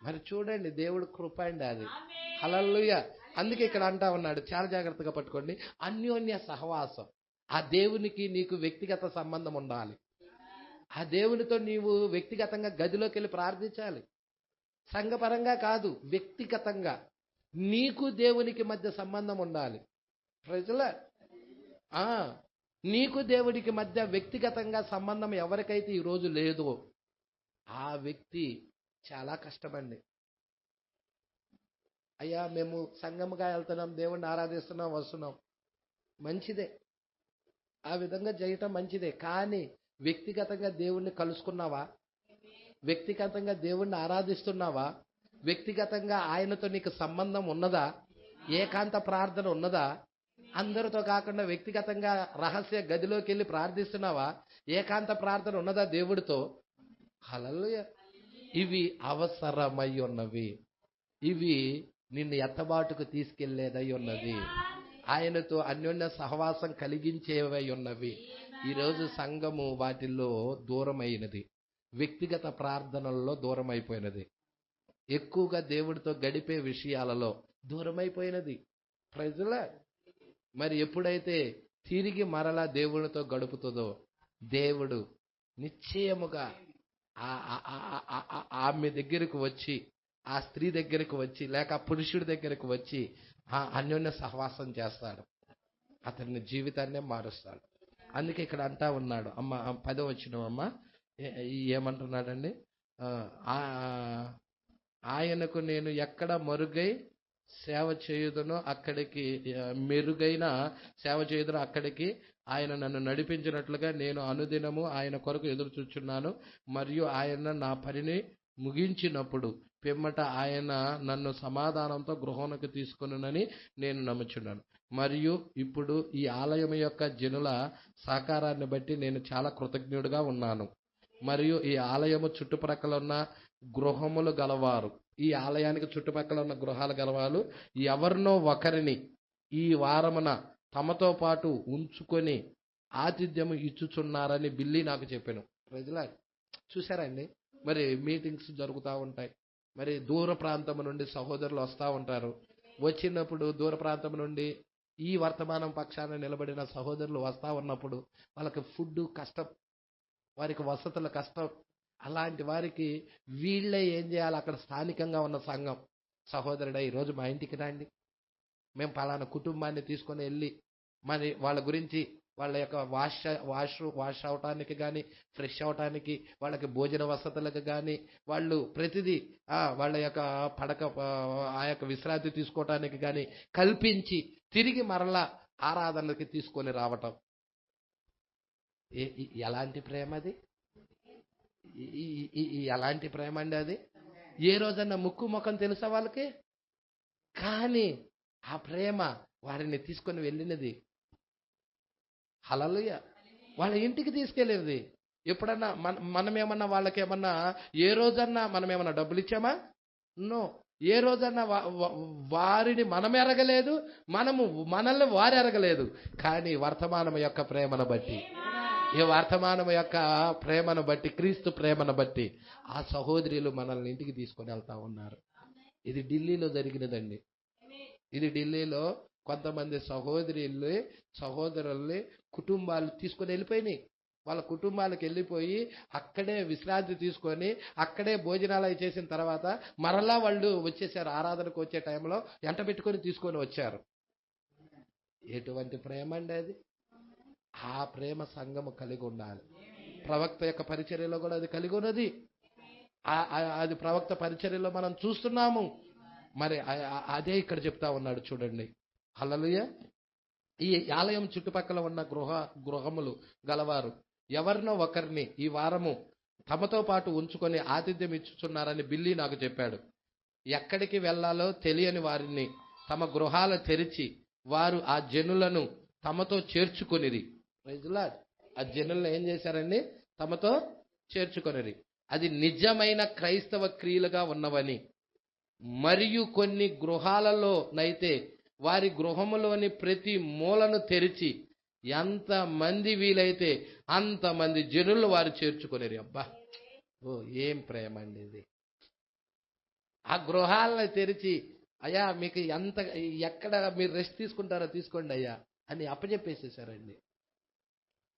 Speaker 3: మరి చూడండి, దేవుడు కృప అండి అది. హల్లెలూయా. అందుకే ఇక్కడ అంటా ఉన్నాడు, చాలా జాగ్రత్తగా పట్టుకోండి, అన్యోన్య సహవాసం. ఆ దేవునికి నీకు వ్యక్తిగత సంబంధం ఉండాలి. ఆ దేవునితో నీవు వ్యక్తిగతంగా గదిలోకి వెళ్ళి ప్రార్థించాలి. సంఘపరంగా కాదు, వ్యక్తిగతంగా నీకు దేవునికి మధ్య సంబంధం ఉండాలి. ప్రజల నీకు దేవుడికి మధ్య వ్యక్తిగతంగా సంబంధం ఎవరికైతే ఈరోజు లేదో ఆ వ్యక్తి చాలా కష్టమండి. అయ్యా మేము సంఘముగా వెళ్తున్నాం, దేవుణ్ణి ఆరాధిస్తున్నాం, వస్తున్నాం, మంచిదే. ఆ విధంగా చేయటం మంచిదే. కానీ వ్యక్తిగతంగా దేవుణ్ణి కలుసుకున్నావా? వ్యక్తిగతంగా దేవుణ్ణి ఆరాధిస్తున్నావా? వ్యక్తిగతంగా ఆయనతో నీకు సంబంధం ఉన్నదా? ఏకాంత ప్రార్థన ఉన్నదా? అందరితో కాకుండా వ్యక్తిగతంగా రహస్య గదిలోకి వెళ్ళి ప్రార్థిస్తున్నావా? ఏకాంత ప్రార్థన ఉన్నదా దేవుడితో? హల్లెలూయా. ఇవి అవసరమై ఉన్నవి. ఇవి నిన్ను ఎత్తబాటుకు తీసుకెళ్లేదై ఉన్నది. ఆయనతో అన్యోన్య సహవాసం కలిగించేవై ఉన్నవి. ఈరోజు సంఘము వాటిల్లో దూరమైనది. వ్యక్తిగత ప్రార్థనల్లో దూరమైపోయినది. ఎక్కువగా దేవుడితో గడిపే విషయాలలో దూరమైపోయినది. ప్రజల మరి ఎప్పుడైతే తిరిగి మరలా దేవునితో గడుపుతుందో దేవుడు నిశ్చయముగా ఆమె దగ్గరకు వచ్చి, ఆ స్త్రీ దగ్గరకు వచ్చి, లేక పురుషుడి దగ్గరకు వచ్చి అన్యోన్య సహవాసం చేస్తాడు. అతని జీవితాన్నే మారుస్తాడు. అందుకే ఇక్కడ అంటా ఉన్నాడు, అమ్మ 10వ వచనం అమ్మ ఏమంటున్నాడండి? ఆయనకు నేను ఎక్కడ మరుగై సేవ చేయుదునో అక్కడికి, మెరుగైన సేవ చేయుదునో అక్కడికి ఆయన నన్ను నడిపించినట్లుగా నేను అనుదినము ఆయన కొరకు ఎదురు చూచున్నాను. మరియు ఆయన నా పనిని ముగించినప్పుడు పిమ్మట ఆయన నన్ను సమాధానంతో గృహంలోకి తీసుకొనునని నేను నమ్ముచున్నాను. మరియు ఇప్పుడు ఈ ఆలయం యొక్క జనుల సహకారాన్ని బట్టి నేను చాలా కృతజ్ఞుడిగా ఉన్నాను. మరియు ఈ ఆలయము చుట్టుప్రక్కల ఉన్న గృహములు గలవారు, ఈ ఆలయానికి చుట్టుపక్కల ఉన్న గృహాలు గలవారు ఎవరినో ఒకరిని ఈ వారమున తమతో పాటు ఉంచుకొని ఆతిథ్యము ఇచ్చుచున్నారని బిల్లి నాకు చెప్పాను. ప్రజలా చూసారండి, మరి మీటింగ్స్ జరుగుతూ ఉంటాయి. మరి దూర ప్రాంతం నుండి సహోదరులు వస్తూ ఉంటారు. వచ్చినప్పుడు దూర ప్రాంతం నుండి ఈ వర్తమానం పక్షాన నిలబడిన సహోదరులు వస్తూ ఉన్నప్పుడు వాళ్ళకి ఫుడ్ కష్టం, వారికి వసతుల కష్టం. అలాంటి వారికి వీళ్ళే ఏం చేయాలి, అక్కడ స్థానికంగా ఉన్న సంఘం, సహోదరుడా ఈరోజు మా ఇంటికి రండి, మేము పలానా కుటుంబాన్ని తీసుకొని వెళ్ళి మరి వాళ్ళ గురించి వాళ్ళ యొక్క వాష్ అవటానికి కానీ, ఫ్రెష్ అవటానికి, వాళ్ళకి భోజన వసతులకు కానీ, వాళ్ళు ప్రతిదీ వాళ్ళ యొక్క పడక ఆ యొక్క విశ్రాంతి తీసుకోవటానికి కానీ కల్పించి తిరిగి మరలా ఆరాధనకి తీసుకొని రావటం. ఎలాంటి ప్రేమ అది, ఎలాంటి ప్రేమ అండి అది. ఏ రోజన్నా ముక్కు ముఖం తెలుసా వాళ్ళకి, కానీ ఆ ప్రేమ వారిని తీసుకొని వెళ్ళినది. హల్లెలూయా. వాళ్ళ ఇంటికి తీసుకెళ్ళేది. ఎప్పుడన్నా మనమేమన్నా వాళ్ళకేమన్నా ఏ రోజన్నా మనమేమన్నా డబ్బులు ఇచ్చామా? నో. ఏ రోజన్నా వారిని మనం ఎరగలేదు, మనల్ని వారు ఎరగలేదు. కానీ వర్తమానం యొక్క ప్రేమను బట్టి, ఈ వర్తమానం యొక్క ప్రేమను బట్టి, క్రీస్తు ప్రేమను బట్టి ఆ సహోదరులు మనల్ని ఇంటికి తీసుకొని వెళ్తా ఉన్నారు. ఇది ఢిల్లీలో జరిగినదండి. ఇది ఢిల్లీలో కొంతమంది సహోదరుల్ని కుటుంబాలు తీసుకొని వెళ్ళిపోయినాయి. వాళ్ళ కుటుంబాలకు వెళ్ళిపోయి అక్కడే విశ్రాంతి తీసుకొని అక్కడే భోజనాలు అవి చేసిన తర్వాత మరలా వాళ్ళు వచ్చేసారు. ఆరాధనకు వచ్చే టైంలో ఎంట పెట్టుకొని తీసుకొని వచ్చారు. ఎటువంటి ప్రేమ అండి అది. ఆ ప్రేమ సంఘము కలిగి ఉండాలి. ప్రవక్త యొక్క పరిచర్యలో కూడా అది కలిగి ఉన్నది. అది ప్రవక్త పరిచర్యలో మనం చూస్తున్నాము. మరి అదే ఇక్కడ చెప్తా ఉన్నాడు చూడండి. హల్లెలూయా. ఈ ఆలయం చుట్టుపక్కల ఉన్న గృహములు గలవారు ఎవరినో ఒకరిని ఈ వారము తమతో పాటు ఉంచుకొని ఆతిథ్యం ఇచ్చుచున్నారని బిల్లి నాకు చెప్పాడు. ఎక్కడికి వెళ్ళాలో తెలియని వారిని తమ గృహాలు తెరిచి వారు ఆ జనులను తమతో చేర్చుకొనిరి. Praise Lord. ఆ జనులను ఏం చేశారండి? తమతో చేర్చుకొనిరి. అది నిజమైన క్రైస్తవ క్రియలుగా ఉన్నవని, మరియు కొన్ని గృహాలలోనైతే వారి గృహములోని ప్రతి మూలను తెరిచి ఎంతమంది వీలైతే అంతమంది జనులు వారు చేర్చుకొనిరి. అబ్బా, ఏం ప్రేమ అండి ఇది. ఆ గృహాలను తెరిచి, అయ్యా మీకు ఎక్కడ మీరు రెస్ట్ తీసుకుంటారో తీసుకోండి అయ్యా అని అప్పచెప్పేసేసారండి.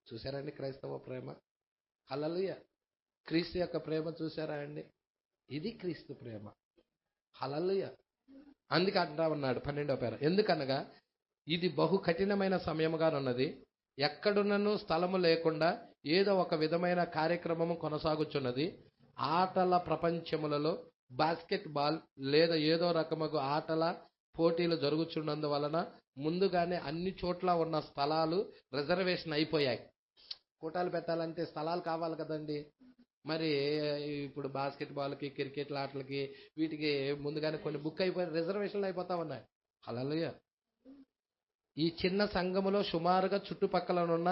Speaker 3: చూసారండి క్రైస్తవ ప్రేమ. హల్లెలూయా. క్రీస్తు యొక్క ప్రేమ చూసారా అండి. ఇది క్రీస్తు ప్రేమ. హల్లెలూయా. అందుకే అంటా ఉన్నాడు 12వ పేర, ఎందుకనగా ఇది బహు కఠినమైన సమయముగానున్నది, ఎక్కడున్నను స్థలము లేకుండా ఏదో ఒక విధమైన కార్యక్రమము కొనసాగుచున్నది. ఆటల ప్రపంచములలో బాస్కెట్ బాల్ లేదా ఏదో రకముగా ఆటల పోటీలు జరుగుతున్నందువలన ముందుగానే అన్ని చోట్ల ఉన్న స్థలాలు రిజర్వేషన్ అయిపోయాయి. కూటాలు పెట్టాలంటే స్థలాలు కావాలి కదండి. మరి ఇప్పుడు బాస్కెట్ బాల్కి, క్రికెట్ ఆటలకి, వీటికి ముందుగానే కొన్ని బుక్ అయిపోయి రిజర్వేషన్లు అయిపోతా ఉన్నాయి. హల్లెలూయా. ఈ చిన్న సంఘములో సుమారుగా చుట్టుపక్కలనున్న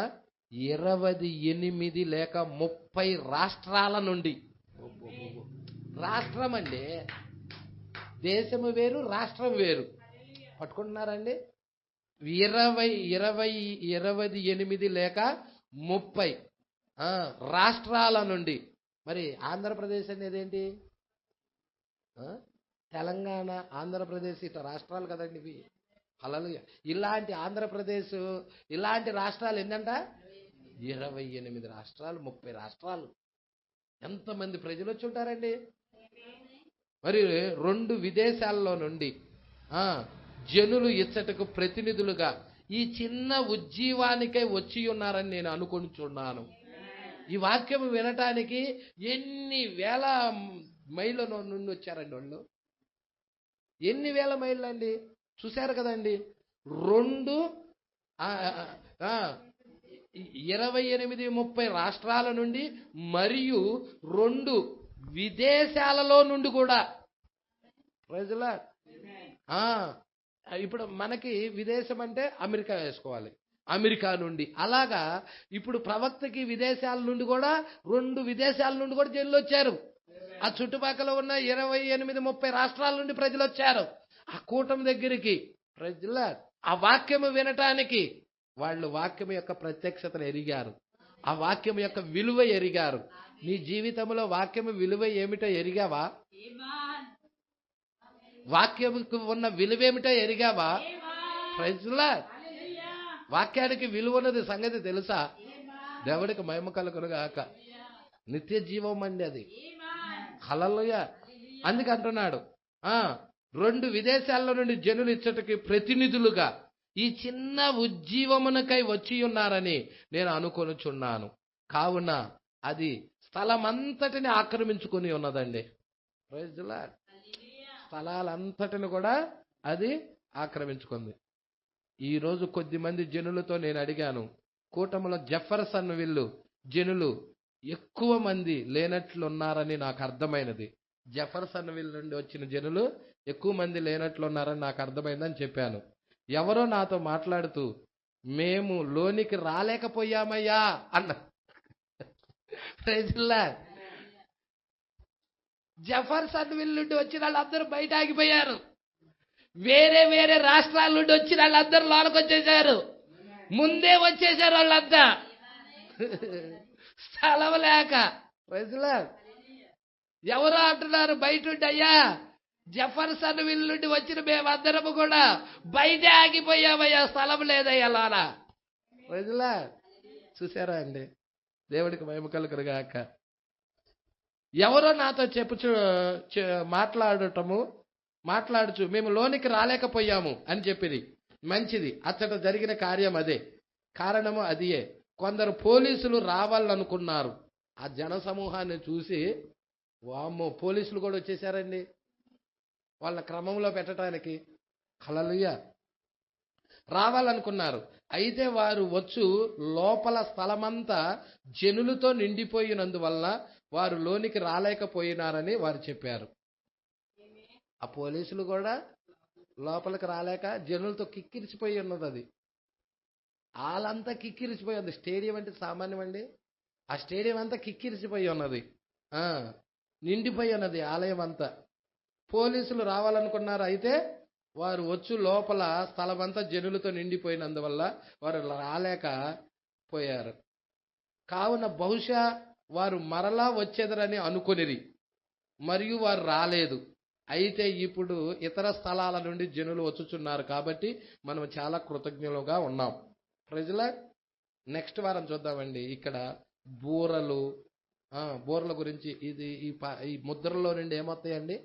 Speaker 3: 28 లేక 30 రాష్ట్రాల నుండి, రాష్ట్రం అండి, దేశము వేరు రాష్ట్రం వేరు, పట్టుకుంటున్నారండి. 28 లేక 30 రాష్ట్రాల నుండి. మరి ఆంధ్రప్రదేశ్ అనేది ఏంటి? తెలంగాణ, ఆంధ్రప్రదేశ్ ఇట్లా రాష్ట్రాలు కదండి ఇవి. హల్లెలూయా. ఇలాంటి ఆంధ్రప్రదేశ్, ఇలాంటి రాష్ట్రాలు ఏంటంట 28 రాష్ట్రాలు, 30 రాష్ట్రాలు. ఎంతమంది ప్రజలు వచ్చి ఉంటారండి. మరి 2 విదేశాల్లో నుండి జనులు ఇచ్చటకు ప్రతినిధులుగా ఈ చిన్న ఉజ్జీవానికై వచ్చి ఉన్నారని నేను అనుకుంటున్నాను. ఈ వాక్యం వినటానికి ఎన్ని వేల మైళ్ళ నుండి వచ్చారండి వాళ్ళు. ఎన్ని వేల మైళ్ళు అండి. చూశారు కదండి. 28-30 రాష్ట్రాల నుండి మరియు 2 విదేశాలలో నుండి కూడా. Praise Lord. ఇప్పుడు మనకి విదేశం అంటే అమెరికా వేసుకోవాలి, అమెరికా నుండి అలాగా. ఇప్పుడు ప్రవక్తకి విదేశాల నుండి కూడా 2 విదేశాల నుండి కూడా జనులు వచ్చారు. ఆ చుట్టుపక్కల ఉన్న 28-30 రాష్ట్రాల నుండి ప్రజలు వచ్చారు ఆ కూటమి దగ్గరికి. ప్రజల ఆ వాక్యము వినటానికి వాళ్ళు వాక్యం యొక్క ప్రత్యక్షతను ఎరిగారు, ఆ వాక్యం యొక్క విలువ ఎరిగారు. నీ జీవితంలో వాక్యము విలువ ఏమిటో ఎరిగావా? వాక్యముకు ఉన్న విలువ ఏమిటో ఎరిగావా? ప్రజల వాక్యానికి విలువ ఉన్నది సంగతి తెలుసా? దేవుడికి మహిమ కలుగునుగాక. నిత్య జీవం అండి అది. హల్లెలూయా. అందుకు అంటున్నాడు 2 విదేశాల్లో నుండి జనులు ఇచ్చటకి ప్రతినిధులుగా ఈ చిన్న ఉజ్జీవమునకై వచ్చి ఉన్నారని నేను అనుకొనుచున్నాను. కావున అది స్థలమంతటిని ఆక్రమించుకుని ఉన్నదండి. Praise the lord. స్థలాలంతటిని కూడా అది ఆక్రమించుకుంది. ఈరోజు కొద్దిమంది జనులతో నేను అడిగాను, కూటమిలో జెఫర్సన్ విల్లు జనులు ఎక్కువ మంది లేనట్లున్నారని నాకు అర్థమైనది. జెఫర్సన్ విల్ నుండి వచ్చిన జనులు ఎక్కువ మంది లేనట్లున్నారని నాకు అర్థమైందని చెప్పాను. ఎవరో నాతో మాట్లాడుతూ మేము లోనికి రాలేకపోయామయ్యా అన్న. Praise the Lord. Jeffersonville నుండి వచ్చిన వాళ్ళందరూ బయట ఆగిపోయారు. వేరే వేరే రాష్ట్రాల నుండి వచ్చిన వాళ్ళందరూ లోనికి వచ్చేసారు. ముందే వచ్చేసారు వాళ్ళంతా స్థలం లేక. Praise the Lord. ఎవరో అంటున్నారు బయట ఉండి, అయ్యా జెఫర్సన్ విల్ నుండి వచ్చిన మేమందరము కూడా బయటే ఆగిపోయామయ్యా, స్థలం లేదయ్యా లోన. Praise the Lord. చూసారా అండి? దేవుడికి మహిమ కలుగునుగాక. ఎవరో నాతో మాట్లాడుచు మేము లోనికి రాలేకపోయాము అని చెప్పింది. మంచిది, అచ్చట జరిగిన కార్యం అదే, కారణము అదియే. కొందరు పోలీసులు రావాలనుకున్నారు. ఆ జన సమూహాన్ని చూసి వామ్మో పోలీసులు కూడా వచ్చేసారండి వాళ్ళ క్రమంలో పెట్టడానికి. హల్లెలూయా. రావాలనుకున్నారు. అయితే వారు వచ్చు లోపల స్థలమంతా జనులతో నిండిపోయినందువల్ల వారు లోనికి రాలేకపోయినారని వారు చెప్పారు. ఆ పోలీసులు కూడా లోపలికి రాలేక జనులతో కిక్కిరిసిపోయి ఉన్నది. అది వాళ్ళంతా కిక్కిరిసిపోయి ఉంది. స్టేడియం అంటే సామాన్యం అండి. ఆ స్టేడియం అంతా కిక్కిరిసిపోయి ఉన్నది, నిండిపోయి ఉన్నది ఆలయం అంతా. పోలీసులు రావాలనుకున్నారు. అయితే వారు వచ్చు లోపల స్థలమంతా జనులతో నిండిపోయినందువల్ల వారు రాలేకపోయారు. కావున బహుశా వారు మరలా వచ్చేదరని అనుకొనిరి, మరియు వారు రాలేదు. అయితే ఇప్పుడు ఇతర స్థలాల నుండి జనులు వచ్చుచున్నారు కాబట్టి మనం చాలా కృతజ్ఞులుగా ఉన్నాం. ప్రజల నెక్స్ట్ వారం చూద్దామండి. ఇక్కడ బూరల గురించి. ఇది ఈ ముద్రలో నుండి ఏమొస్తాయండి?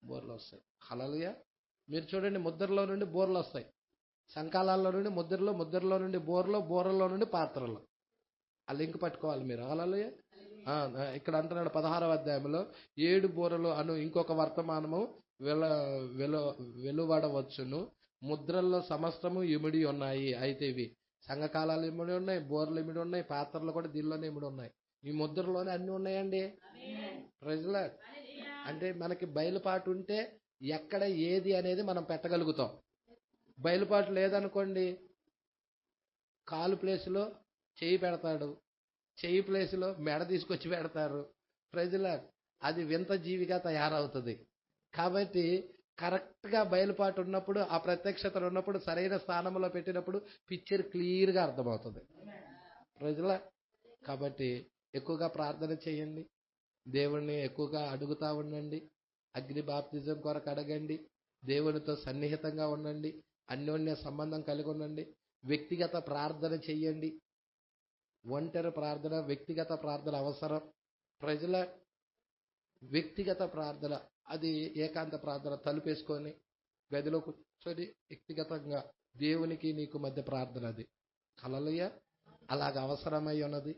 Speaker 3: బూరలు వస్తాయి. హల్లెలూయా. మీరు చూడండి, ముద్రలో నుండి బూరలు వస్తాయి. సంకాలాల్లో నుండి ముద్రలో నుండి బూరల్లో నుండి పాత్రలు. ఆ లింక్ పట్టుకోవాలి మీరు. హల్లెలూయా. ఇక్కడ అంటున్నాడు 16వ అధ్యాయంలో 7 బూరలు అను ఇంకొక వర్తమానము వెలువడవచ్చును. ముద్రల్లో సమస్తము ఇమిడి ఉన్నాయి. అయితే ఇవి సంఘకాలాలు ఇమిడి ఉన్నాయి, బోర్లు ఇమిడి ఉన్నాయి, పాత్రలు కూడా దీనిలోనే ఇమిడి ఉన్నాయి. ఈ ముద్రలోనే అన్ని ఉన్నాయండి. Praise the Lord. అంటే మనకి బయలుపాటు ఉంటే ఎక్కడ ఏది అనేది మనం పెట్టగలుగుతాం. బయలుపాటు లేదనుకోండి, కాలు ప్లేసులో చెయ్యి పెడతాడు, చెయ్యి ప్లేసులో మెడ తీసుకొచ్చి పెడతారు. Praise the Lord. అది వింత జీవిగా తయారవుతుంది. కాబట్టి కరెక్ట్గా బయలుపాటు ఉన్నప్పుడు, ఆ ప్రత్యక్షతలు ఉన్నప్పుడు, సరైన స్థానంలో పెట్టినప్పుడు పిక్చర్ క్లియర్గా అర్థమవుతుంది. Praise the Lord. కాబట్టి ఎక్కువగా ప్రార్థన చేయండి, దేవుణ్ణి ఎక్కువగా అడుగుతూ ఉండండి, అగ్ని బాప్తిజం కొరకు అడగండి, దేవునితో సన్నిహితంగా ఉండండి, అన్యోన్య సంబంధం కలిగి ఉండండి, వ్యక్తిగత ప్రార్థన చెయ్యండి. ఒంటరి ప్రార్థన, వ్యక్తిగత ప్రార్థన అవసరం. ప్రజల వ్యక్తిగత ప్రార్థన, అది ఏకాంత ప్రార్థన. తలుపేసుకొని గదిలో కూర్చొని వ్యక్తిగతంగా దేవునికి నీకు మధ్య ప్రార్థన. అది హల్లెలూయా. అలాగ అవసరమై ఉన్నది.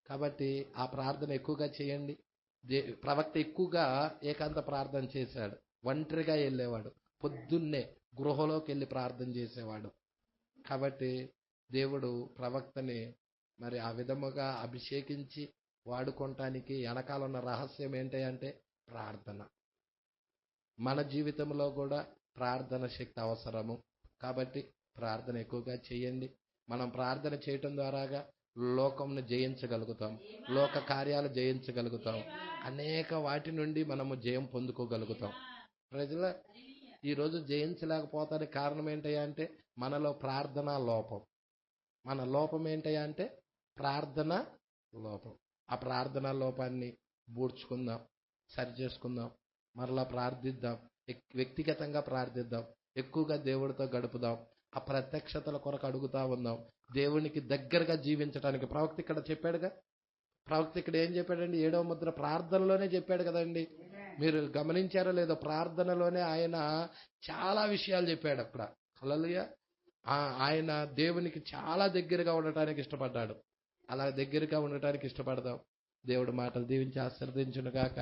Speaker 3: కాబట్టి ఆ ప్రార్థన ఎక్కువగా చేయండి. ప్రవక్త ఎక్కువగా ఏకాంత ప్రార్థన చేశాడు. ఒంటరిగా వెళ్ళేవాడు, పొద్దున్నే గృహలోకి వెళ్ళి ప్రార్థన చేసేవాడు. కాబట్టి దేవుడు ప్రవక్తని మరి ఆ విధముగా అభిషేకించి వాడుకోవటానికి వెనకాల ఉన్న రహస్యం ఏంటంటే ప్రార్థన. మన జీవితంలో కూడా ప్రార్థన శక్తి అవసరము. కాబట్టి ప్రార్థన ఎక్కువగా చేయండి. మనం ప్రార్థన చేయటం ద్వారాగా లోకంను జయించగలుగుతాం, లోక కార్యాలు జయించగలుగుతాం, అనేక వాటి నుండి మనము జయం పొందుకోగలుగుతాం. ప్రజల ఈరోజు జయించలేకపోతానికి కారణం ఏంటయ్యా అంటే మనలో ప్రార్థనా లోపం. మన లోపం ఏంటయ్యా అంటే ప్రార్థన లోపం. ఆ ప్రార్థనా లోపాన్ని బూడ్చుకుందాం, సరి చేసుకుందాం, మరలా ప్రార్థిద్దాం, వ్యక్తిగతంగా ప్రార్థిద్దాం, ఎక్కువగా దేవుడితో గడుపుదాం, ఆ ప్రత్యక్షతల కొరకు అడుగుతా ఉందాం, దేవునికి దగ్గరగా జీవించడానికి. ప్రవక్త ఇక్కడ చెప్పాడుగా, ప్రవక్త ఇక్కడ ఏం చెప్పాడండి? 7వ ముద్ర ప్రార్థనలోనే చెప్పాడు కదండి. మీరు గమనించారో లేదో, ప్రార్థనలోనే ఆయన చాలా విషయాలు చెప్పాడు అక్కడ. హల్లెలూయా. ఆయన దేవునికి చాలా దగ్గరగా ఉండటానికి ఇష్టపడ్డాడు. అలా దగ్గరగా ఉండటానికి ఇష్టపడదాం. దేవుడు మాటలు దీవించి ఆశీర్వదించును గాక.